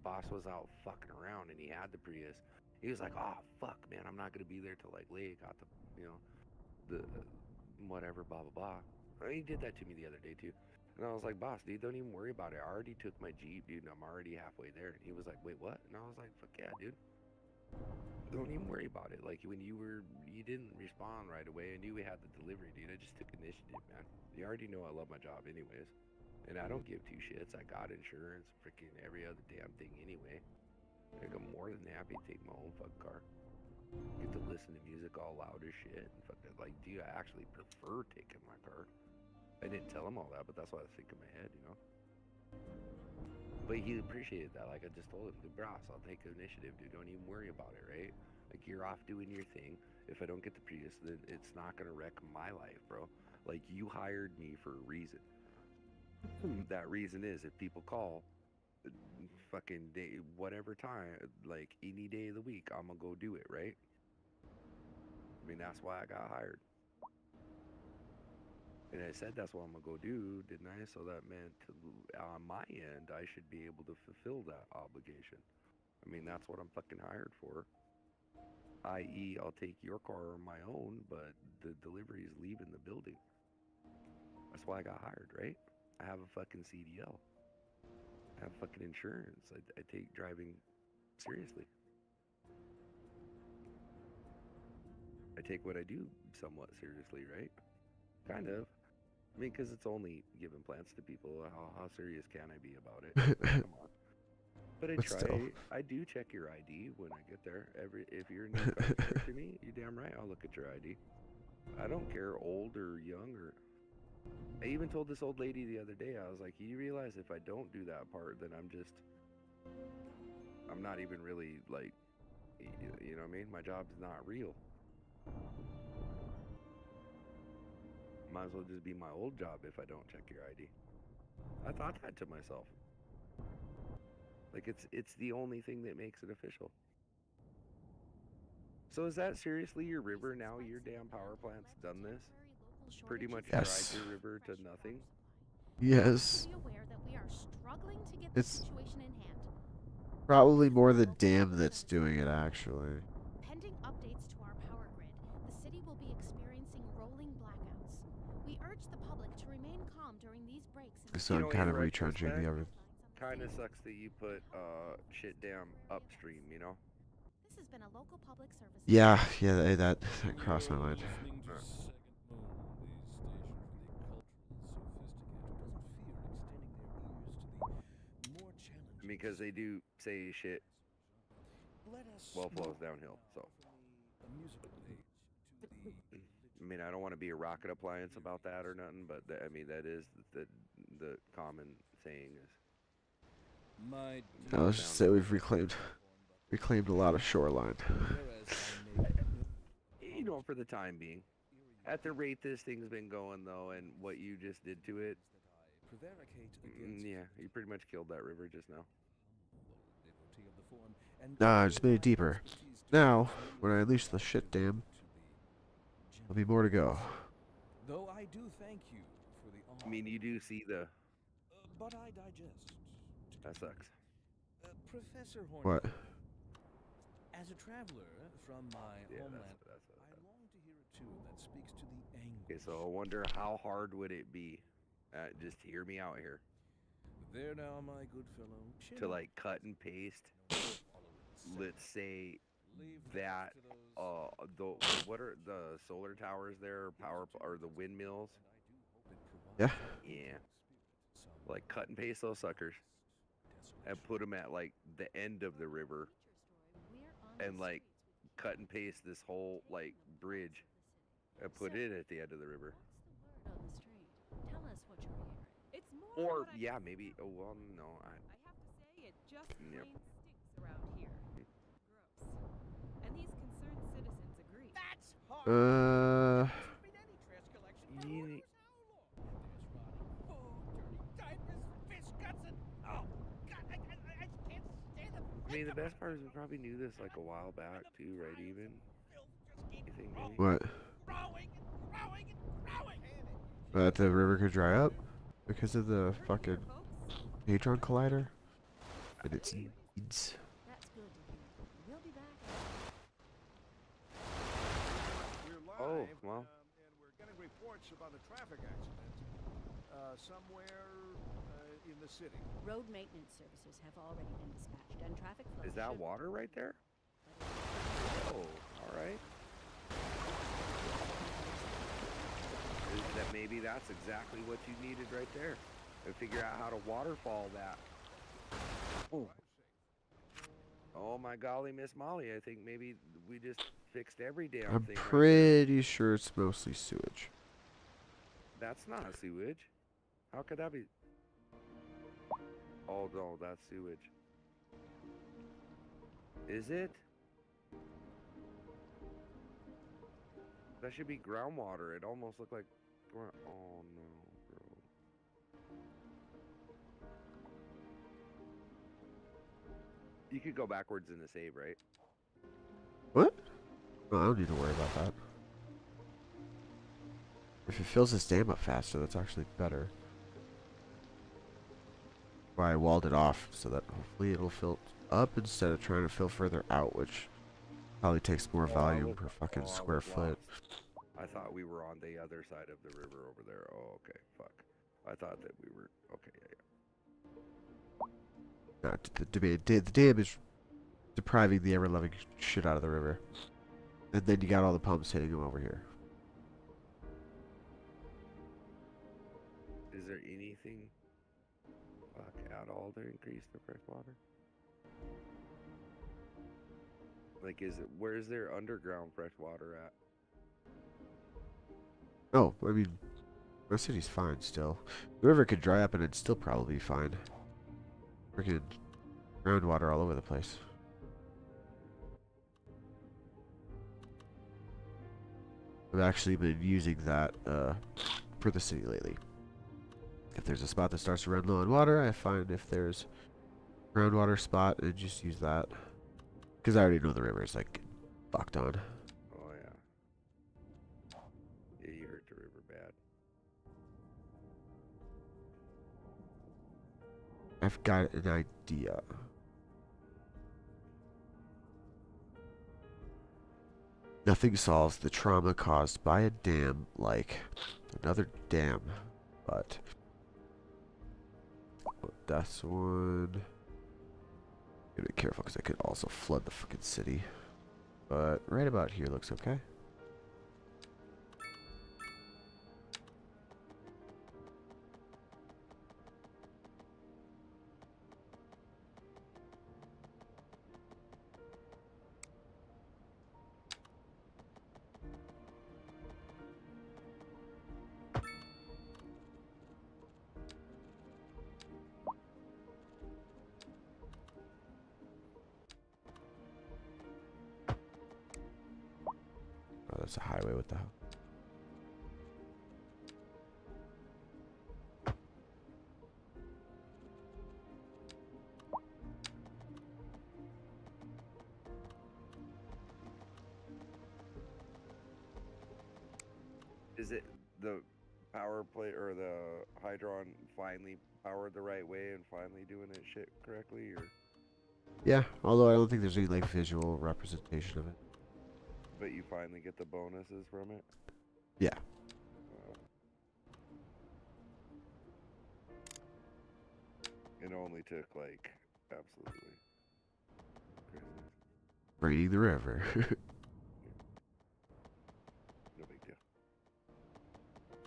boss was out fucking around and he had the Prius. He was like, "Oh fuck, man, I'm not gonna be there till like late. Got the the whatever, blah blah blah." He did that to me the other day too, and I was like, "Boss, dude, don't even worry about it. I already took my Jeep, dude, and I'm already halfway there." And he was like, "Wait, what?" And I was like, "Fuck yeah, dude. Don't even worry about it. Like when you didn't respond right away. I knew we had the delivery, dude. I just took initiative, man. You already know I love my job anyways. And I don't give two shits. I got insurance, freaking every other damn thing anyway. Like I'm more than happy to take my own fuck car. Get to listen to music all loud as shit. And fuck it. Like, dude, I actually prefer taking my car. I didn't tell him all that, but that's what I think in my head, you know? But he appreciated that. Like I just told him, dude, Bros, I'll take initiative, dude. Don't even worry about it, right? Like you're off doing your thing. If I don't get the Prius, then it's not gonna wreck my life, bro. Like you hired me for a reason. That reason is if people call, fucking day, whatever time, like any day of the week, I'm gonna go do it, right? I mean, that's why I got hired. And I said that's what I'm gonna go do, didn't I? So that meant on my end, I should be able to fulfill that obligation. I mean, that's what I'm fucking hired for. I.e., I'll take your car on my own, but the delivery is leaving the building. That's why I got hired, right? I have a fucking CDL. I have fucking insurance. I take driving seriously. I take what I do somewhat seriously, right? Kind of. I mean, because it's only giving plants to people. How serious can I be about it? Come on. But I But try. still. I do check your ID when I get there. If you're new customer to me, you're damn right. I'll look at your ID. I don't care, old or young or. I even told this old lady the other day. I was like, "You realize if I don't do that part, then I'm not even really like, you know what I mean? My job's not real. Might as well just be my old job if I don't check your ID." I thought that to myself. Like it's the only thing that makes it official. So is that seriously your river now? Your damn power plant's done this? Pretty much Yes. dried your river to nothing? Yes. Be aware that we are struggling to get It's the situation in hand. probably more the dam that's doing it, actually. Pending updates to our power grid, the city will be experiencing rolling blackouts. We urge the public to remain calm during these breaks. So You I'm know, kind in of retrenching the retrospect, other. kind of sucks that you put shit damn upstream, you know? This has been a local public service. Yeah, that crossed my You're mind. listening to Second Moon, the station for the cultural and sophisticated who doesn't fear extending their ears to the more challenging. Because they do say shit Let us well flows now downhill, so. offer a musical age to the I mean, I don't want to be a rocket appliance about that or nothing, but I mean, that is the common saying is My Now, let's just say we've reclaimed a lot of shoreline. You know, for the time being. At the rate this thing's been going, though, and what you just did to it, yeah, you pretty much killed that river just now. I just made it deeper. Now, when I unleash the shit dam, there'll be more to go. Though I do thank you for the honor. I mean, you do see the... But I digest. That sucks. Professor Hornet. What? As a traveler from my Yeah, homeland, that's I long to hear a tune that speaks to the anguish. Okay, so I wonder how hard would it be? Just hear me out here. There now, my good fellow. To like cut and paste, let's say that what are the solar towers there, or the windmills? Yeah. Yeah. Like cut and paste those suckers and put them at like the end of the river, and like cut and paste this whole like bridge and put it at the end of the river. Tell us what you're hearing. It's more Or what I yeah, maybe. Oh well, no. I have to say it just Yep. plain stinks around here. Gross. And these concerned citizens agree. That's hard. Uh, Been any trash collection for Yeah. who knows how long. There's rotting food, dirty diapers, fish guts, and oh god, I can't stand them. I mean, the best part is we probably knew this like a while back too, right? Even you think maybe? what? Growing and growing and growing. That the river could dry up because of the fucking hadron collider and its needs. That's good to hear. We'll be back. We're live, Oh, well. and we're getting reports about a traffic accident somewhere in the city. Road maintenance services have already been dispatched, and traffic flow Is that should- water right there? Oh, all right. That maybe that's exactly what you needed right there. And figure out how to waterfall that. Oh. Oh my golly, Miss Molly! I think maybe we just fixed every damn I'm thing. Right there. pretty sure it's mostly sewage. That's not sewage. How could that be? Oh no, that's sewage. Is it? That should be groundwater. It almost looked like. Oh no, bro. You could go backwards in the save, right? What? No, I don't need to worry about that. If it fills this dam up faster, that's actually better. Why I walled it off so that hopefully it'll fill up instead of trying to fill further out, which probably takes more volume per fucking square foot. I thought we were on the other side of the river over there. Oh, okay. Fuck. I thought that we were. Okay, yeah. The dam is depriving the ever-loving shit out of the river. And then you got all the pumps hitting them over here. Is there anything at all to increase the fresh water? Like, where's their underground fresh water at? Oh, I mean, my city's fine still. The river could dry up and it'd still probably be fine. Freaking groundwater all over the place. I've actually been using that for the city lately. If there's a spot that starts to run low on water, I find if there's a groundwater spot and just use that. Because I already know the river is like fucked on. Oh, yeah. Yeah, you hurt the river bad. I've got an idea. Nothing solves the trauma caused by a dam like another dam, but that's one. Gotta be careful because I could also flood the fucking city. But right about here looks okay. it's a highway. What the hell? Is it the power play or the hydron finally powered the right way and finally doing it shit correctly, or? Yeah, although I don't think there's any like visual representation of it. But you finally get the bonuses from it? Yeah. It only took like absolutely crazy. Raining the river. No big deal.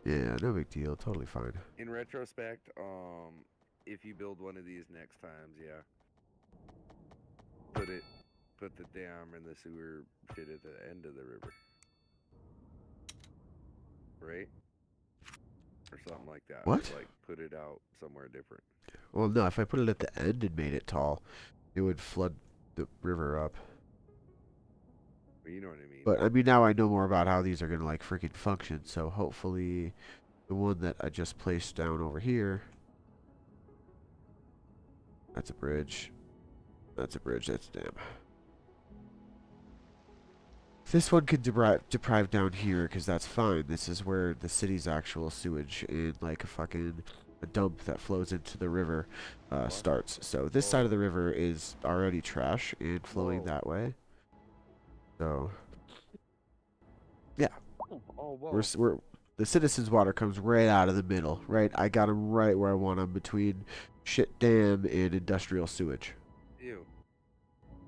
Yeah, no big deal. Totally fine. In retrospect, if you build one of these next times, yeah, put the dam and the sewer shit at the end of the river, right? Or something like that. What? Like put it out somewhere different. Well, no, if I put it at the end and made it tall, it would flood the river up. Well, you know what I mean. But I mean, now I know more about how these are gonna like freaking function. So hopefully, the one that I just placed down over here. That's a bridge. That's a bridge. That's a dam. This one could deprive down here because that's fine. This is where the city's actual sewage and like a dump that flows into the river starts. So this side of the river is already trash and flowing that way. So yeah, we're the citizens' water comes right out of the middle. Right, I got them right where I want them, between shit dam and industrial sewage. Ew.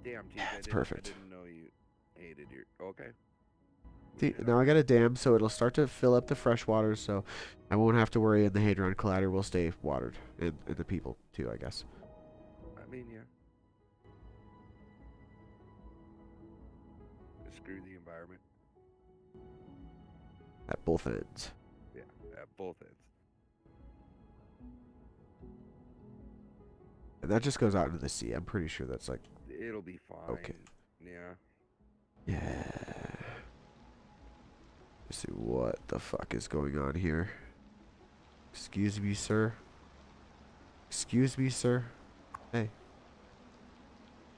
Damn, T. It's perfect. I didn't know you hated your. Okay. See, now I got a dam, so it'll start to fill up the fresh water, so I won't have to worry, and the Hadron Collider will stay watered, and the people too, I guess. I mean, yeah. Screw the environment. At both ends. Yeah, at both ends. And that just goes out into the sea. I'm pretty sure that's like... It'll be fine. Okay. Yeah. Yeah. Let's see what the fuck is going on here. Excuse me, sir. Excuse me, sir. Hey.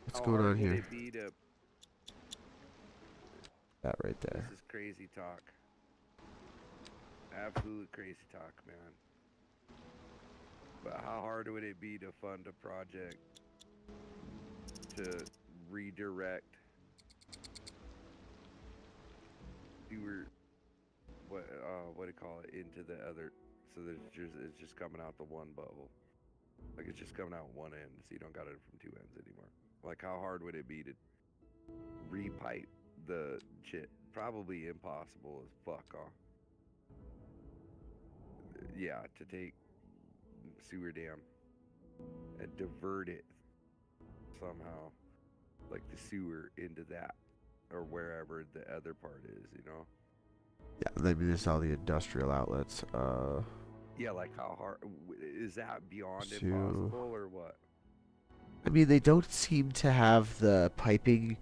What's going on here? That right there. This is crazy talk. Absolute crazy talk, man. But how hard would it be to fund a project to redirect sewer, what do you call it, into the other, so that it's just coming out the one bubble, like it's just coming out one end, so you don't got it from two ends anymore. Like how hard would it be to repipe the shit? Probably impossible as fuck, huh? Yeah, to take sewer dam and divert it somehow, like the sewer into that, or wherever the other part is, you know? Yeah, they mean this all the industrial outlets. Yeah, like how hard is that? Beyond impossible or what? I mean, they don't seem to have the piping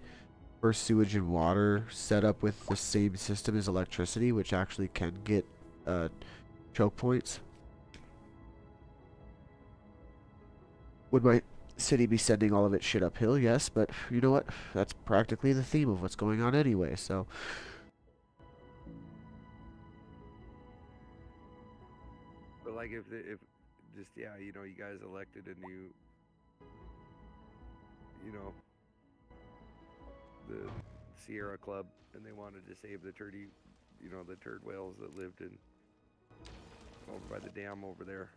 for sewage and water set up with the same system as electricity, which actually can get choke points. Would my city be sending all of its shit uphill? Yes, but you know what? That's practically the theme of what's going on anyway, so... But like if just, yeah, you know, you guys elected a new, you know, the Sierra Club, and they wanted to save the turdy, you know, the turd whales that lived in over by the dam over there.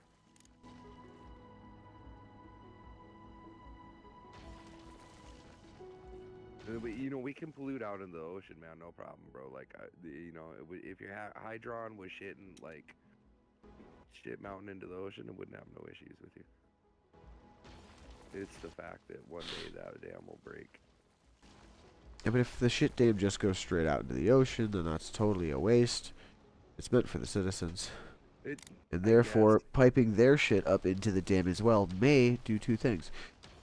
But, you know, we can pollute out in the ocean, man, no problem, bro. Like, you know, if your hydron was shitting, like, shit mountain into the ocean, it wouldn't have no issues with you. It's the fact that one day that dam will break. Yeah, but if the shit dam just goes straight out into the ocean, then that's totally a waste. It's meant for the citizens. And therefore, piping their shit up into the dam as well may do two things.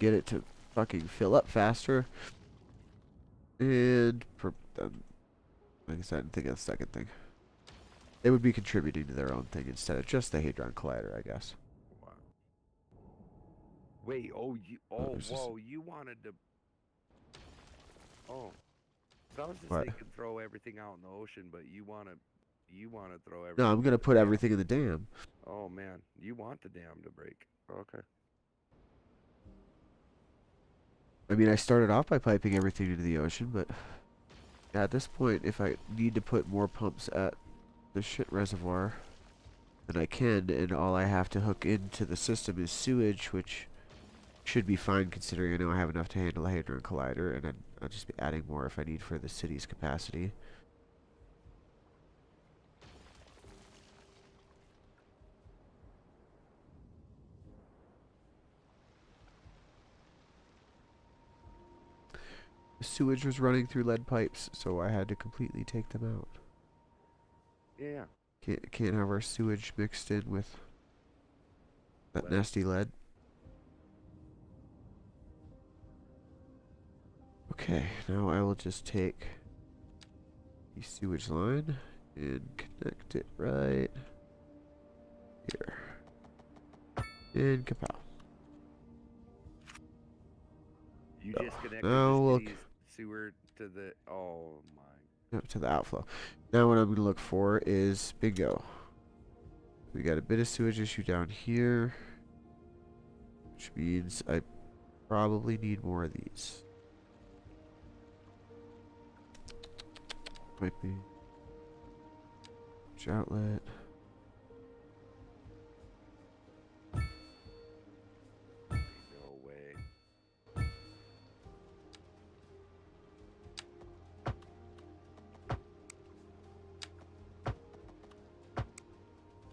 Get it to fucking fill up faster, and Like I said, I didn't think of the second thing. They would be contributing to their own thing instead of just the Hadron Collider, I guess. Wow. Wait, whoa, you wanted to... Oh. So I was just What? thinking throw everything out in the ocean, but you want to throw everything... No, I'm going to in the put dam. everything in the dam. Oh, man. You want the dam to break. Okay. I mean, I started off by piping everything into the ocean, but at this point, if I need to put more pumps at the shit reservoir, then I can, and all I have to hook into the system is sewage, which should be fine considering I know I have enough to handle the Hadron Collider, and I'll just be adding more if I need for the city's capacity. The sewage was running through lead pipes, so I had to completely take them out. Yeah. Can't have our sewage mixed in with that Lead. nasty lead. Okay, now I will just take the sewage line and connect it right here. And kapow. You So, just connected now the look. city's sewer to the... Oh, my... To the outflow. Now what I'm going to look for is bingo. We got a bit of sewage issue down here, which means I probably need more of these. Might be which outlet. No way.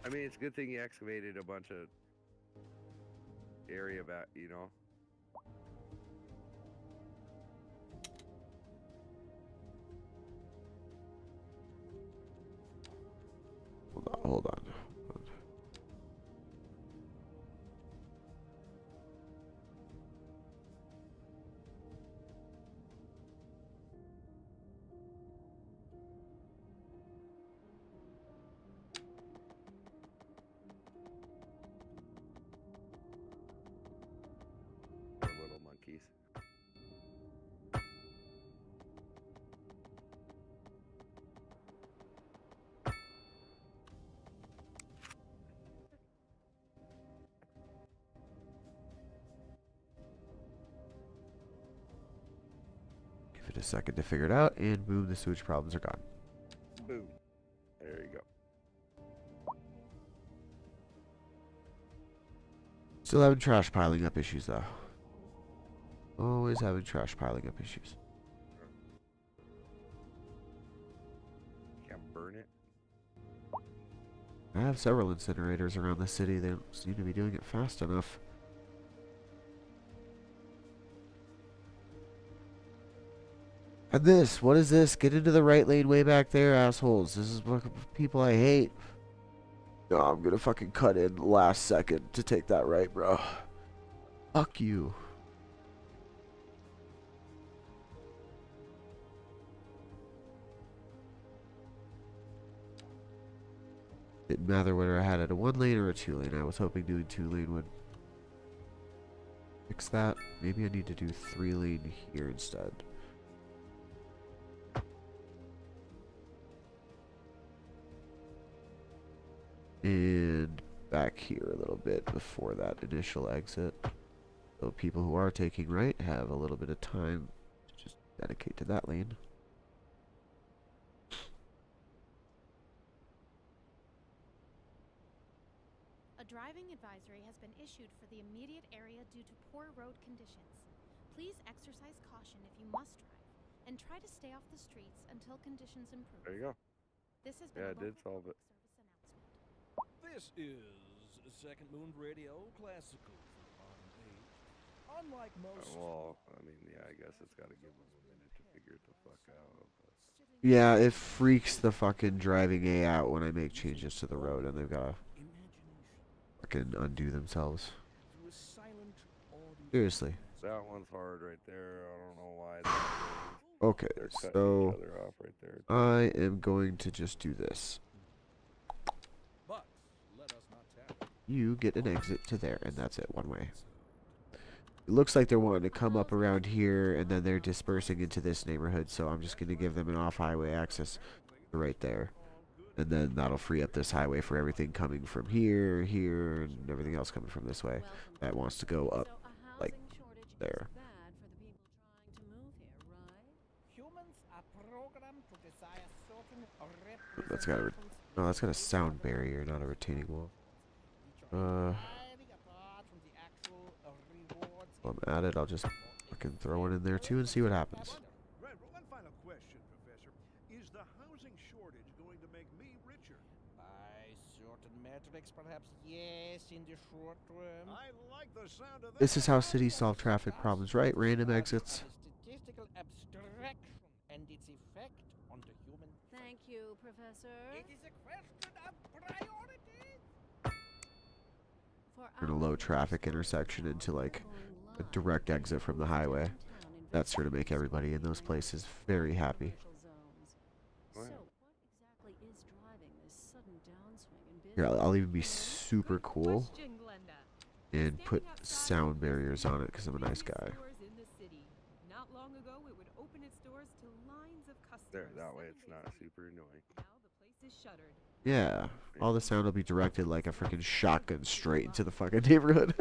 I mean, it's a good thing you excavated a bunch of area back, you know? Hold on. Poor little monkeys. Give it a second to figure it out, and boom, the sewage problems are gone. Boom. There you go. Still having trash piling up issues though. Always having trash piling up issues. Can't burn it. I have several incinerators around the city. They don't seem to be doing it fast enough. And this, what is this? Get into the right lane way back there, assholes. This is what people I hate. No, I'm gonna fucking cut in last second to take that right, bro. Fuck you. Didn't matter whether I had it a 1 lane or a 2 lane. I was hoping doing 2 lane would fix that. Maybe I need to do 3 lane here instead. And back here a little bit before that initial exit. So people who are taking right have a little bit of time to just dedicate to that lane. A driving advisory has been issued for the immediate area due to poor road conditions. Please exercise caution if you must drive, and try to stay off the streets until conditions improve. There you go. This has been Yeah, a I did local solve public it. service announcement. This is Second Moon Radio Classical for Modern Age. Unlike most... Well, I mean, yeah, I guess it's got to give them a minute to figure it the fuck out. But... Yeah, it freaks the fucking driving A out when I make changes to the road and they've got to fucking undo themselves. Through a silent audio... Seriously. That one's hard right there. I don't know why. That Okay, They're cutting so each other off right there. I am going to just do this. But let us not tell. You get an exit to there, and that's it, one way. It looks like they're wanting to come up around here, and then they're dispersing into this neighborhood, so I'm just going to give them an off-highway access right there. And then that'll free up this highway for everything coming from here, here, and everything else coming from this way that wants to go up, like, there. That's got a, no, that's got a sound barrier, not a retaining wall. While I'm at it, I'll just fucking throw it in there too and see what happens. Right, but one final question, Professor. Is the housing shortage going to make me richer? By certain metrics, perhaps yes, in the short term. I like the sound of that. This is how cities solve traffic problems, right? Random exits. Statistical abstraction and its effect on the human. Thank you, Professor. It is a question of priority. In a low traffic intersection into like a direct exit from the highway. That's sure to make everybody in those places very happy. Here, I'll even be super cool Question, Glenda. and put sound barriers on it because I'm a nice guy. Stores in the city. Not long ago, it would open its doors to lines of There, customers. that way it's not super annoying. Now the place is shuttered. Yeah, all the sound will be directed like a freaking shotgun straight into the fucking neighborhood.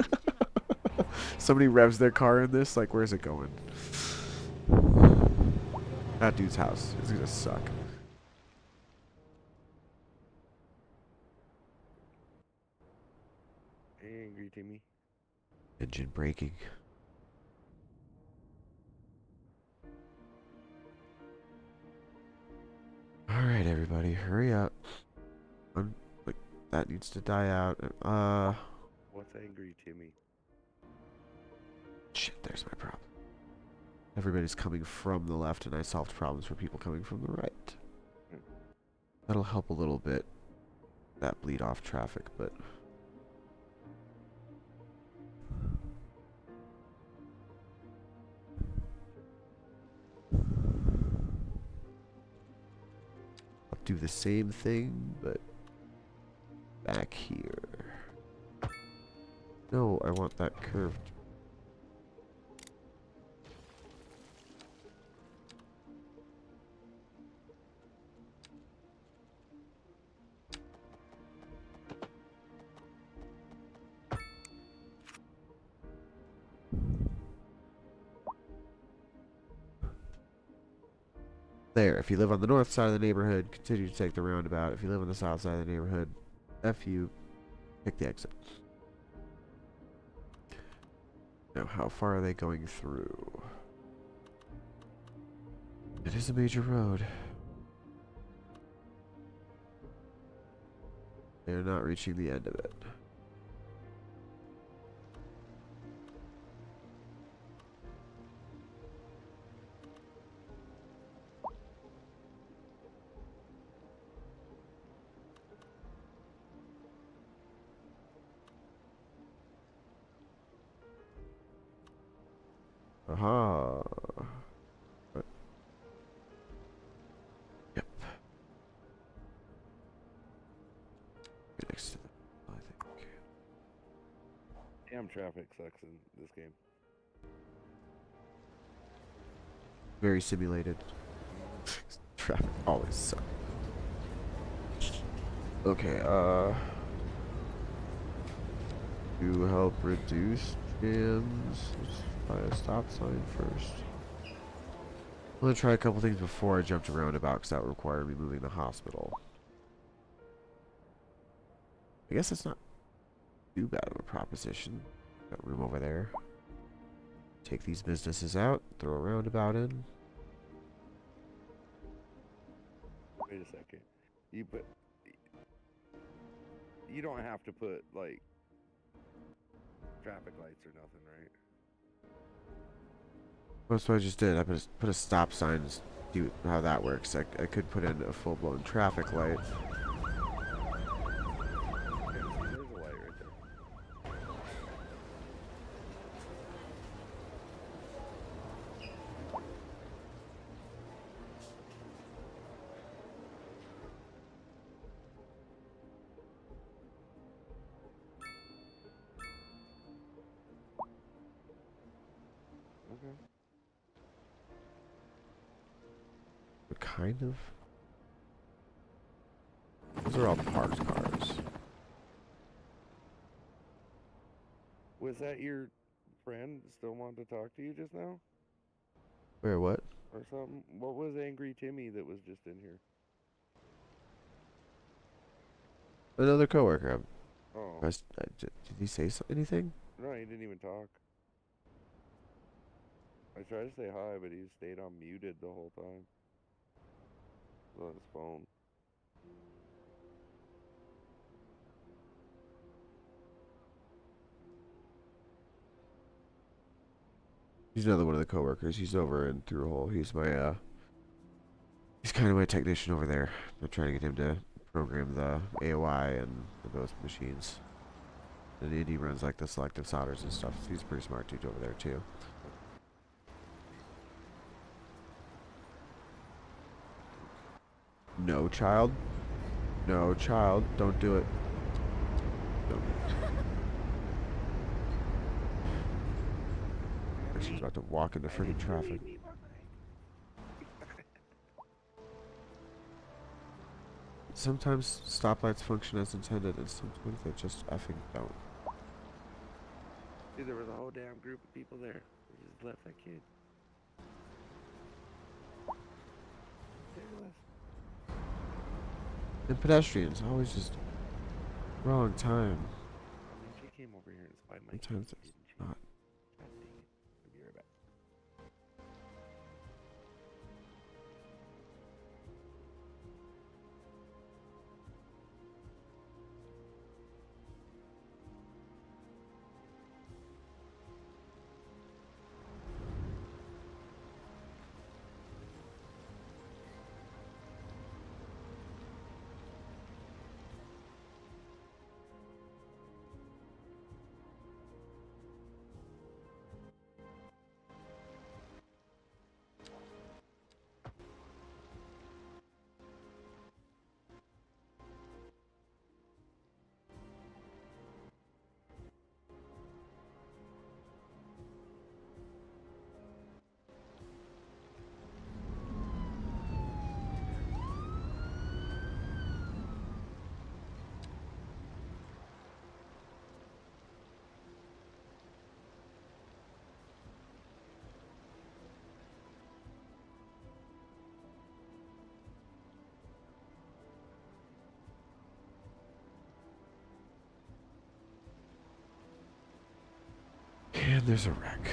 Somebody revs their car in this, like, where's it going? That dude's house. It's gonna suck. Angry Timmy. Engine braking. Alright, everybody, hurry up. Like, that needs to die out. What's Angry Timmy? Shit, there's my problem. Everybody's coming from the left, and I solved problems for people coming from the right. That'll help a little bit, that bleed off traffic, but... I'll do the same thing, but back here. No, I want that curved. There, if you live on the north side of the neighborhood, continue to take the roundabout. If you live on the south side of the neighborhood, F you, pick the exit. Now, how far are they going through? It is a major road. They're not reaching the end of it. Aha. What? Yep. Right next to them, I think. Damn, traffic sucks in this game. Very simulated. Traffic always sucks. Okay, to help reduce jams, let's try a stop sign first. I'm gonna try a couple things before I jump to roundabout because that would require me moving the hospital. I guess that's not too bad of a proposition. Got room over there. Take these businesses out, throw a roundabout in. Wait a second. You don't have to put like traffic lights or nothing, right? That's what I just did. I put a stop sign. Do how that works. I could put in a full-blown traffic light. Okay, see, there's a light right there. kind of. Those are all parked cars. Was that your friend still wanted to talk to you just now? Where, what? Or something? What was Angry Timmy that was just in here? Another coworker. Oh. Did he say anything? No, he didn't even talk. I tried to say hi, but he stayed on muted the whole time. It was on his phone. He's another one of the coworkers. He's over in Through Hole. He's my he's kind of my technician over there. I'm trying to get him to program the AOI and those machines. And he runs like the selective solders and stuff. So he's a pretty smart dude over there too. No, child. No, child. Don't do it. Don't. She's about to walk into freaking traffic. Sometimes stoplights function as intended, and sometimes they just effing don't. Dude, there was a whole damn group of people there. They just left that kid. And pedestrians, always just wrong time. I mean, she came over here and spied my Sometimes kid, it's didn't she? not. God dang it. I'll be right back. And there's a wreck.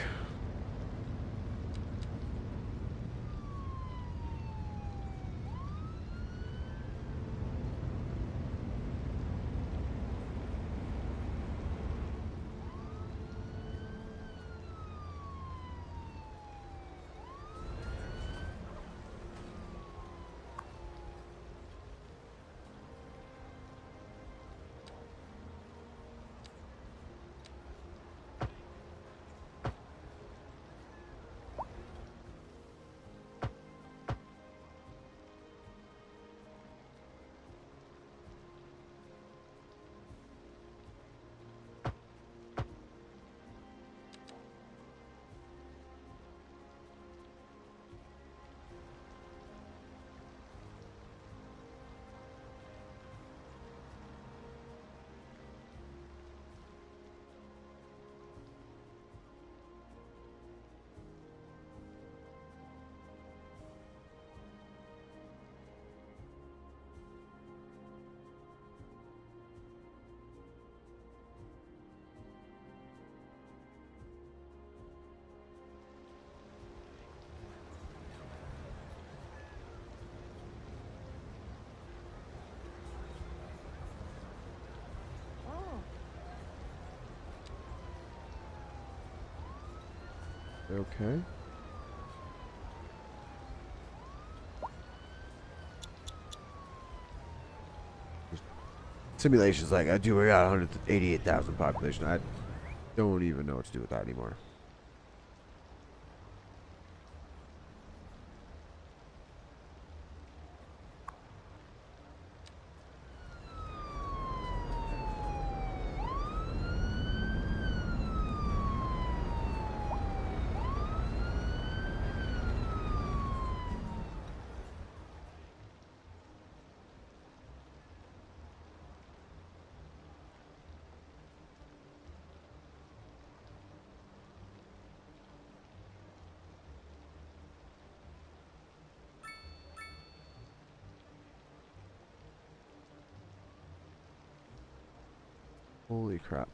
Okay. Simulation's like, we got 188,000 population. I don't even know what to do with that anymore. Holy crap.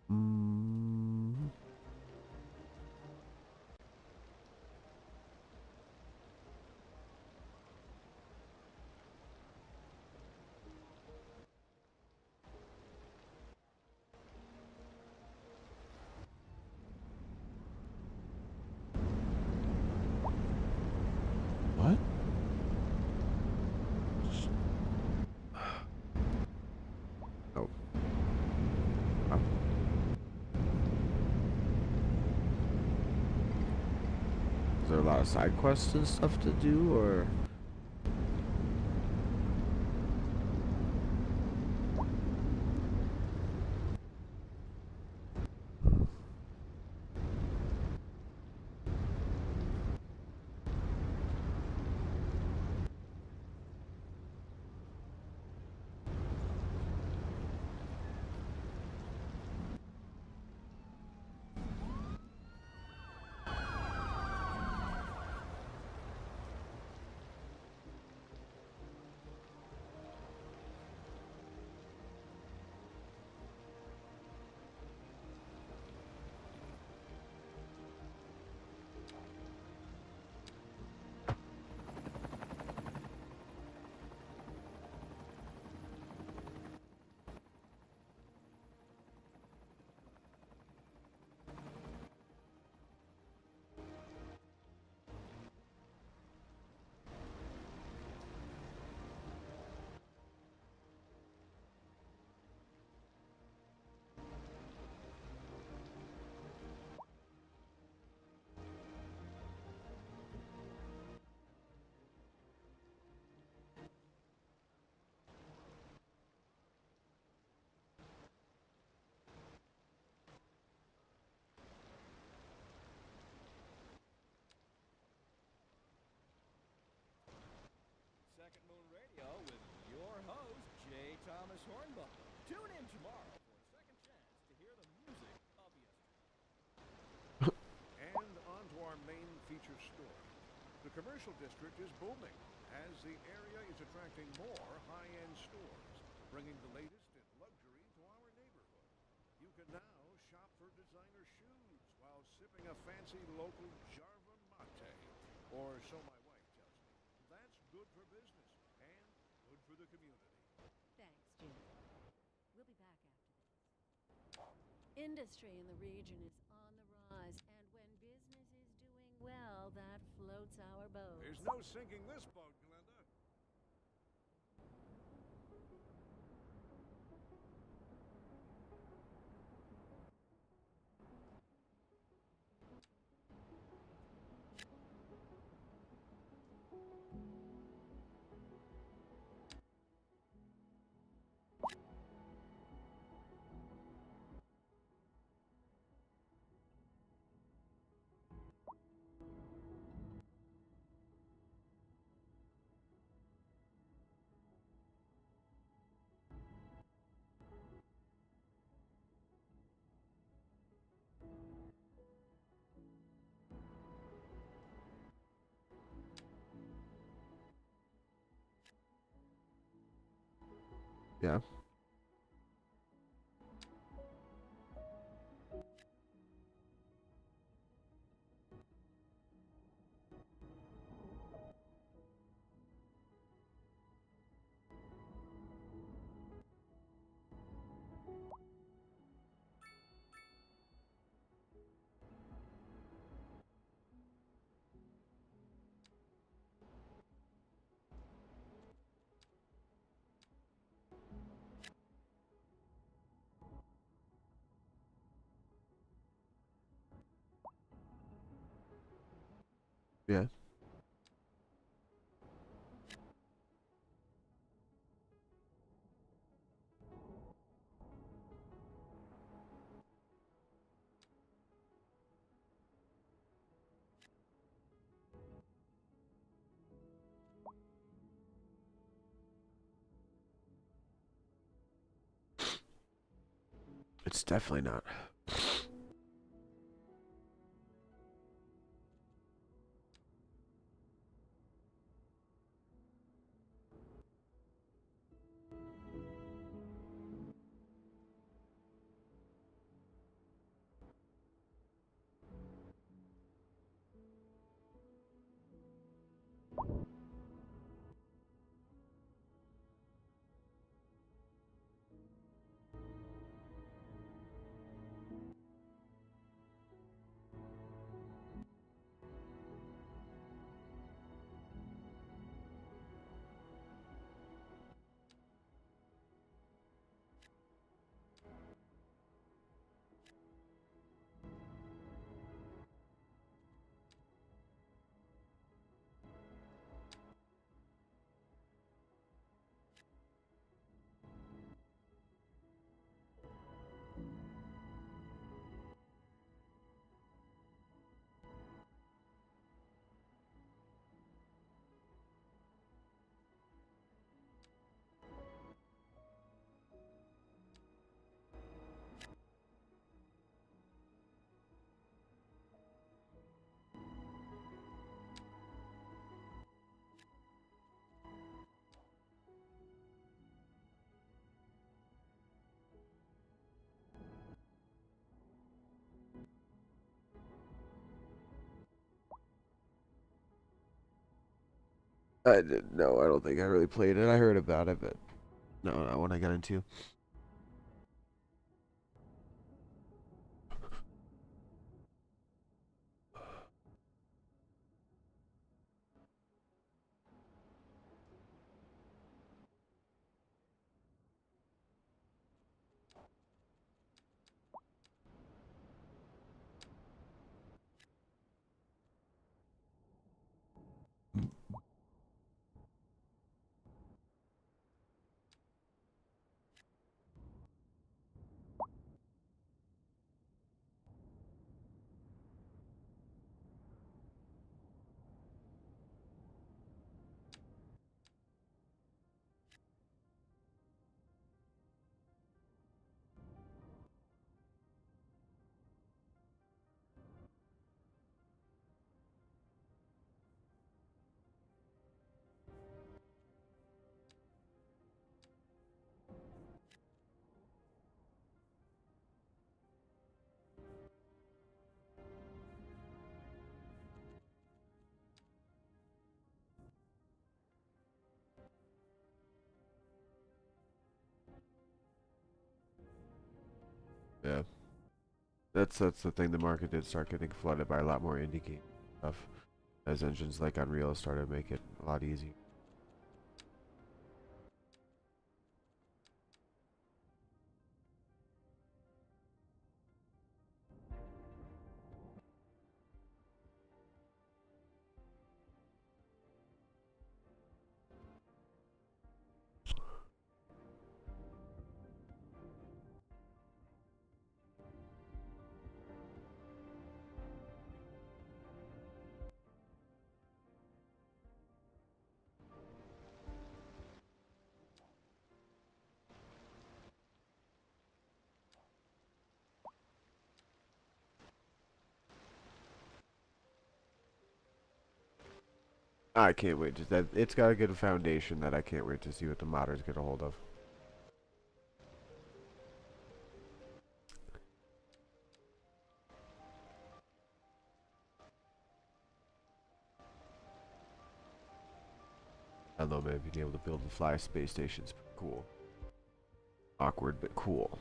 Mm. What? Oh. Oh. Is there a lot of side quests and stuff to do, or? Second Moon Radio with your host, J. Thomas Hornbuckle. Tune in tomorrow for a second chance to hear the music of yesterday. And on to our main feature story. The commercial district is booming as the area is attracting more high-end stores, bringing the latest in luxury to our neighborhood. You can now shop for designer shoes while sipping a fancy local Jarva mate, or so my wife tells me. That's good for business and good for the community. Thanks, Jim. We'll be back after this. Industry in the region is on the rise, and when business is doing well, that floats our boat. There's no sinking this boat, Glenda. Yeah. Yeah. It's definitely not. I didn't know. I don't think I really played it. I heard about it, but no, not when I got into. Yeah. That's the thing. The market did start getting flooded by a lot more indie game stuff, as engines like Unreal started to make it a lot easier. I can't wait. Just that it's got a good foundation that I can't wait to see what the modders get a hold of. I don't know, man. Being able to build and fly space stations, cool. Awkward, but cool.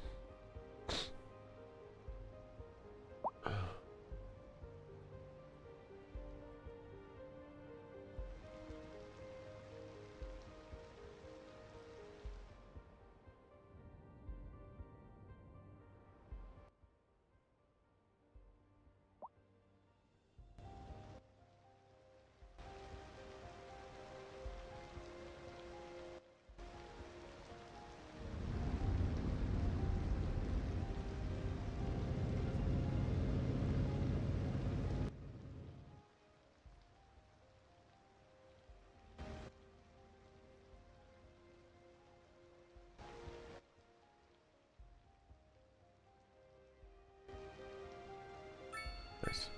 Nice.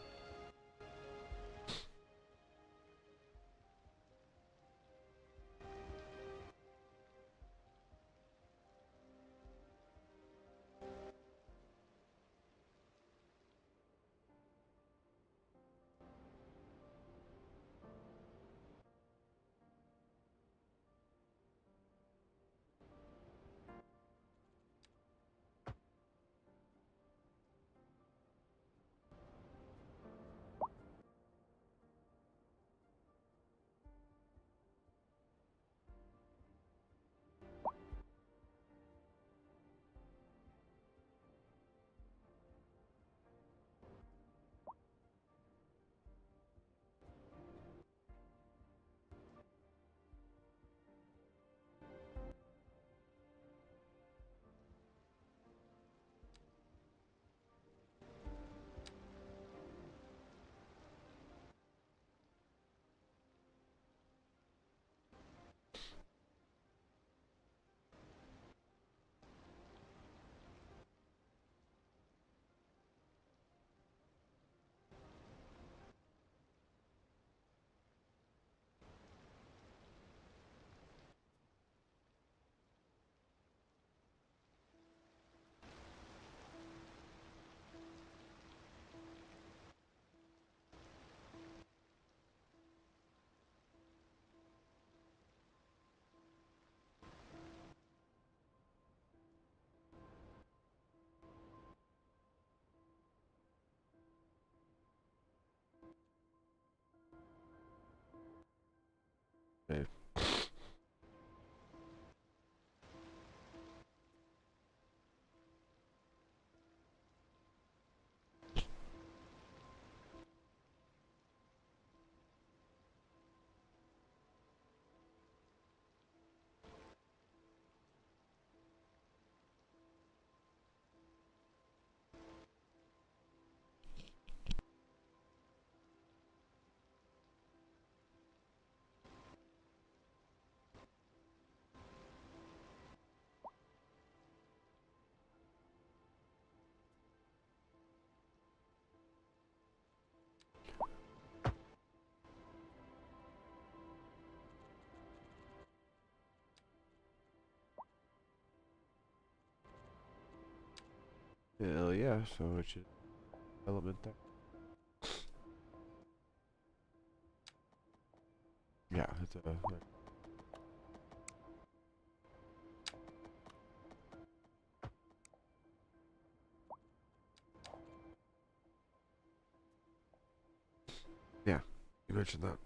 Okay. Hell yeah, so it should element there. Yeah, it's a yeah, you mentioned that.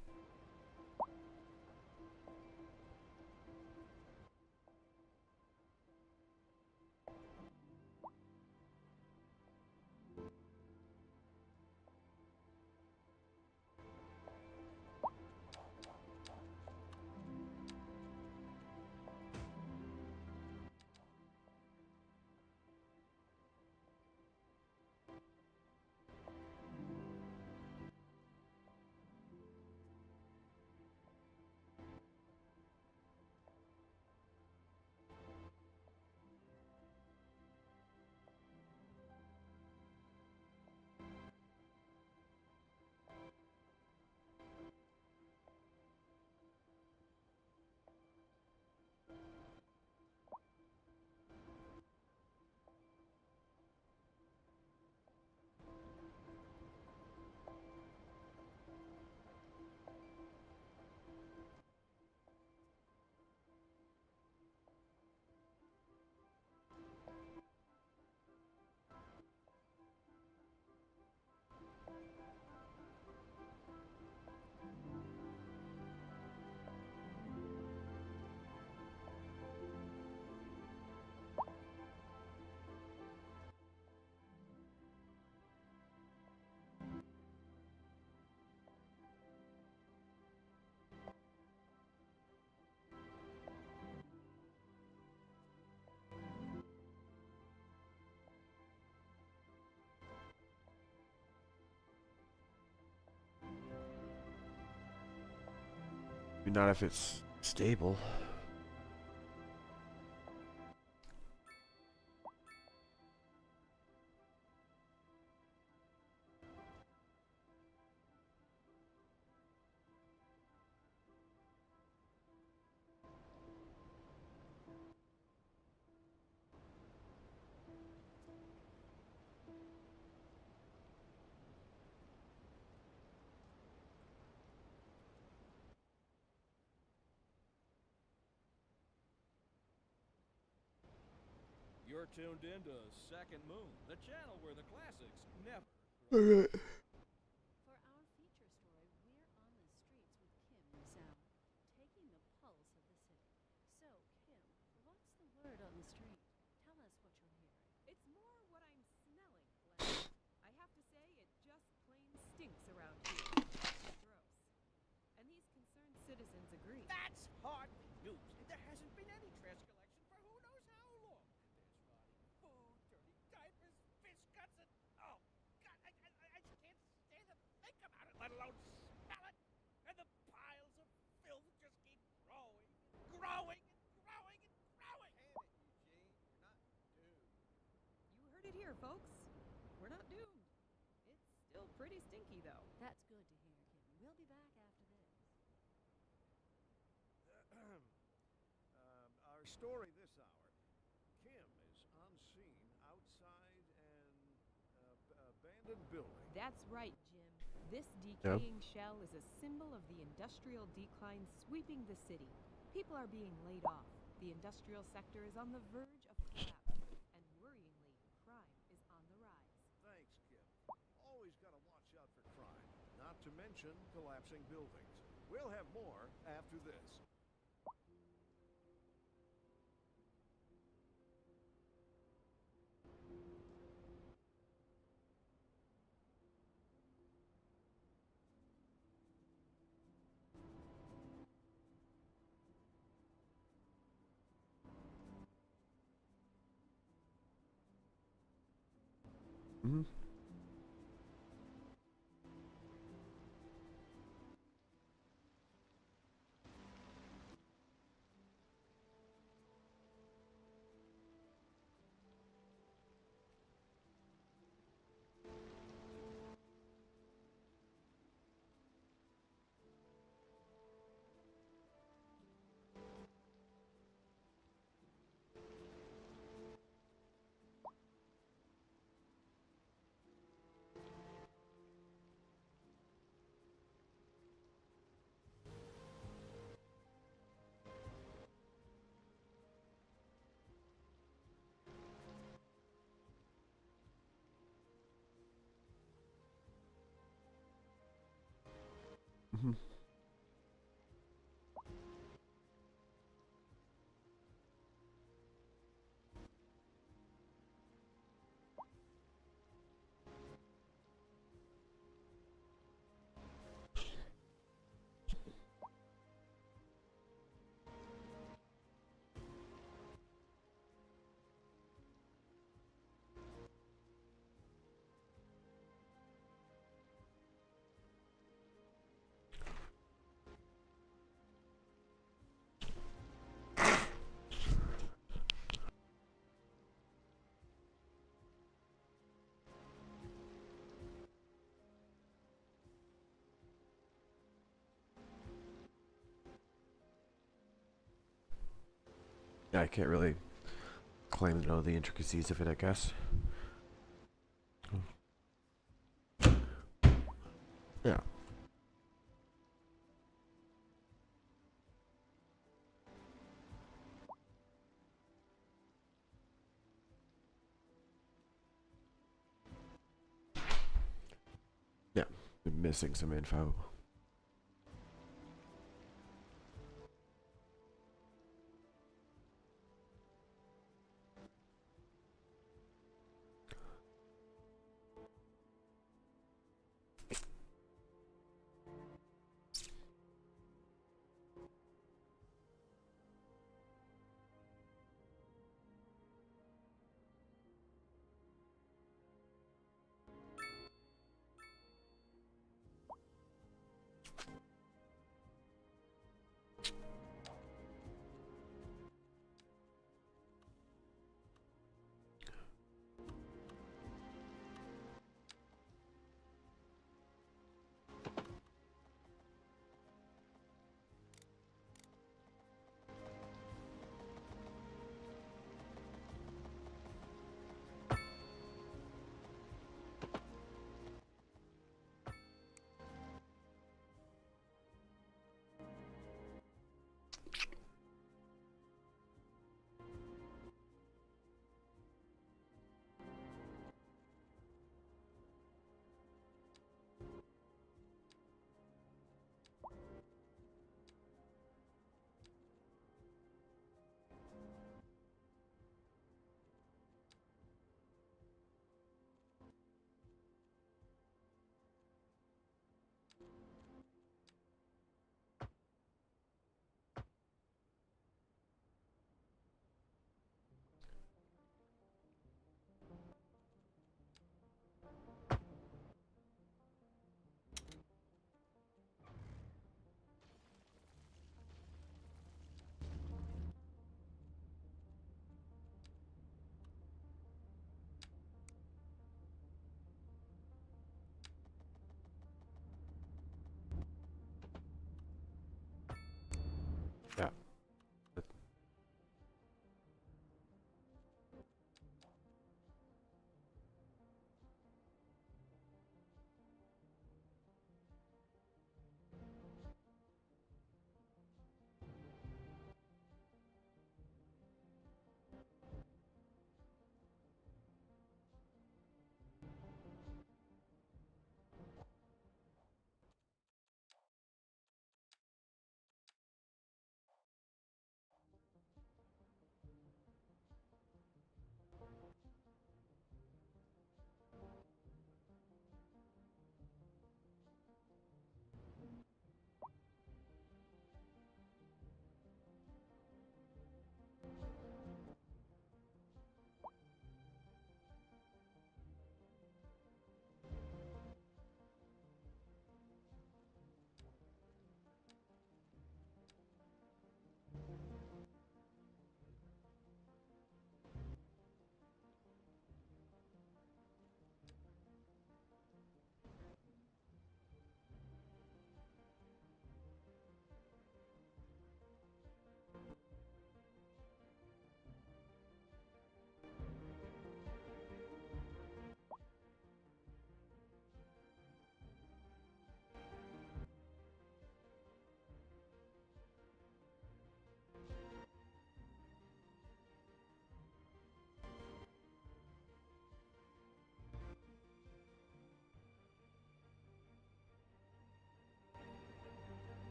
Not if it's stable. You're tuned into Second Moon, the channel where the classics never. Alright. For our feature story, we're on the streets with Kim this hour, taking the pulse of the city. So, Kim, what's the word on the street? Tell us what you're hearing. It's more what I'm smelling, Glenda. I have to say, it just plain stinks around here. Gross. And these concerned citizens agree. That's hardly news. There hasn't been any trash collection for who knows how long. There's rotting food, dirty diapers, fish guts, and oh God, I just can't stand to think about it, let alone smell it. And the piles of filth just keep growing, growing, and growing, and growing. Damn it, Eugene, we're not doomed. You heard it here, folks. We're not doomed. It's still pretty stinky, though. That's good to hear, Kim. We'll be back after this. Our story this hour. Kim is on scene outside an abandoned building. That's right, Jim. This decaying shell is a symbol of the industrial decline sweeping the city. People are being laid off. The industrial sector is on the verge of collapse. And worryingly, crime is on the rise. Thanks, Kim. Always got to watch out for crime, not to mention collapsing buildings. We'll have more after this. Mm-hmm. Mm-hmm. Yeah, I can't really claim to know the intricacies of it, I guess. Yeah. Yeah, been missing some info.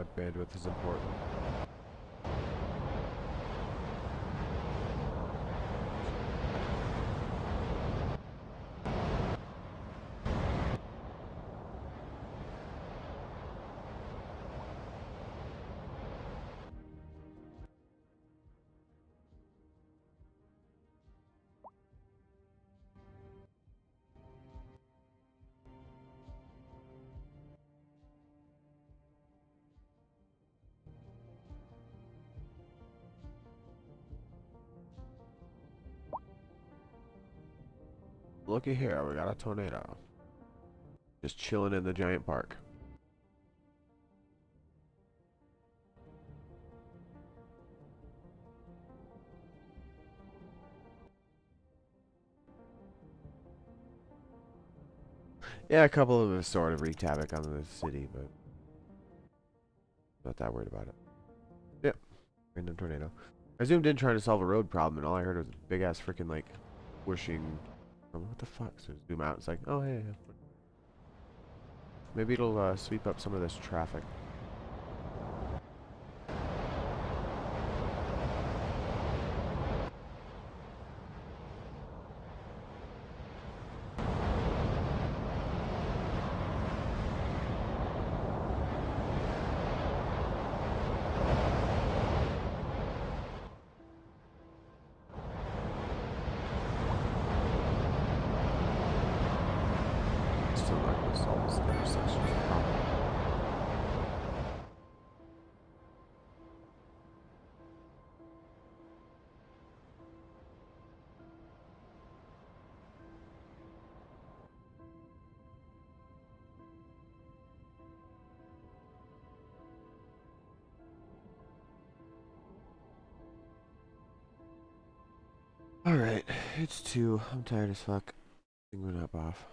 That bandwidth is important. Looky here, we got a tornado. Just chilling in the giant park. Yeah, a couple of them sort of wreaked havoc on the city, but not that worried about it. Yep, random tornado. I zoomed in trying to solve a road problem, and all I heard was a big ass freaking like whooshing. What the fuck? So zoom out. It's like, oh hey. Maybe it'll sweep up some of this traffic. Still not going to solve this intersection problem. Alright, it's 2. I'm tired as fuck. Thing went up off.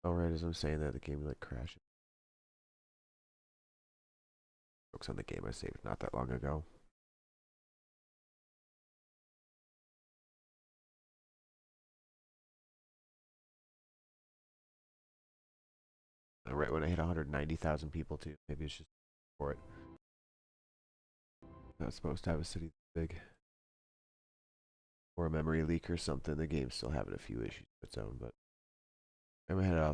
Alright, as I'm saying that, the game like crashed. Jokes on the game I saved not that long ago. Right when I hit 190,000 people too. Maybe it's just for it. Not supposed to have a city this big. Or a memory leak or something. The game's still having a few issues of its own, but I'm gonna head off.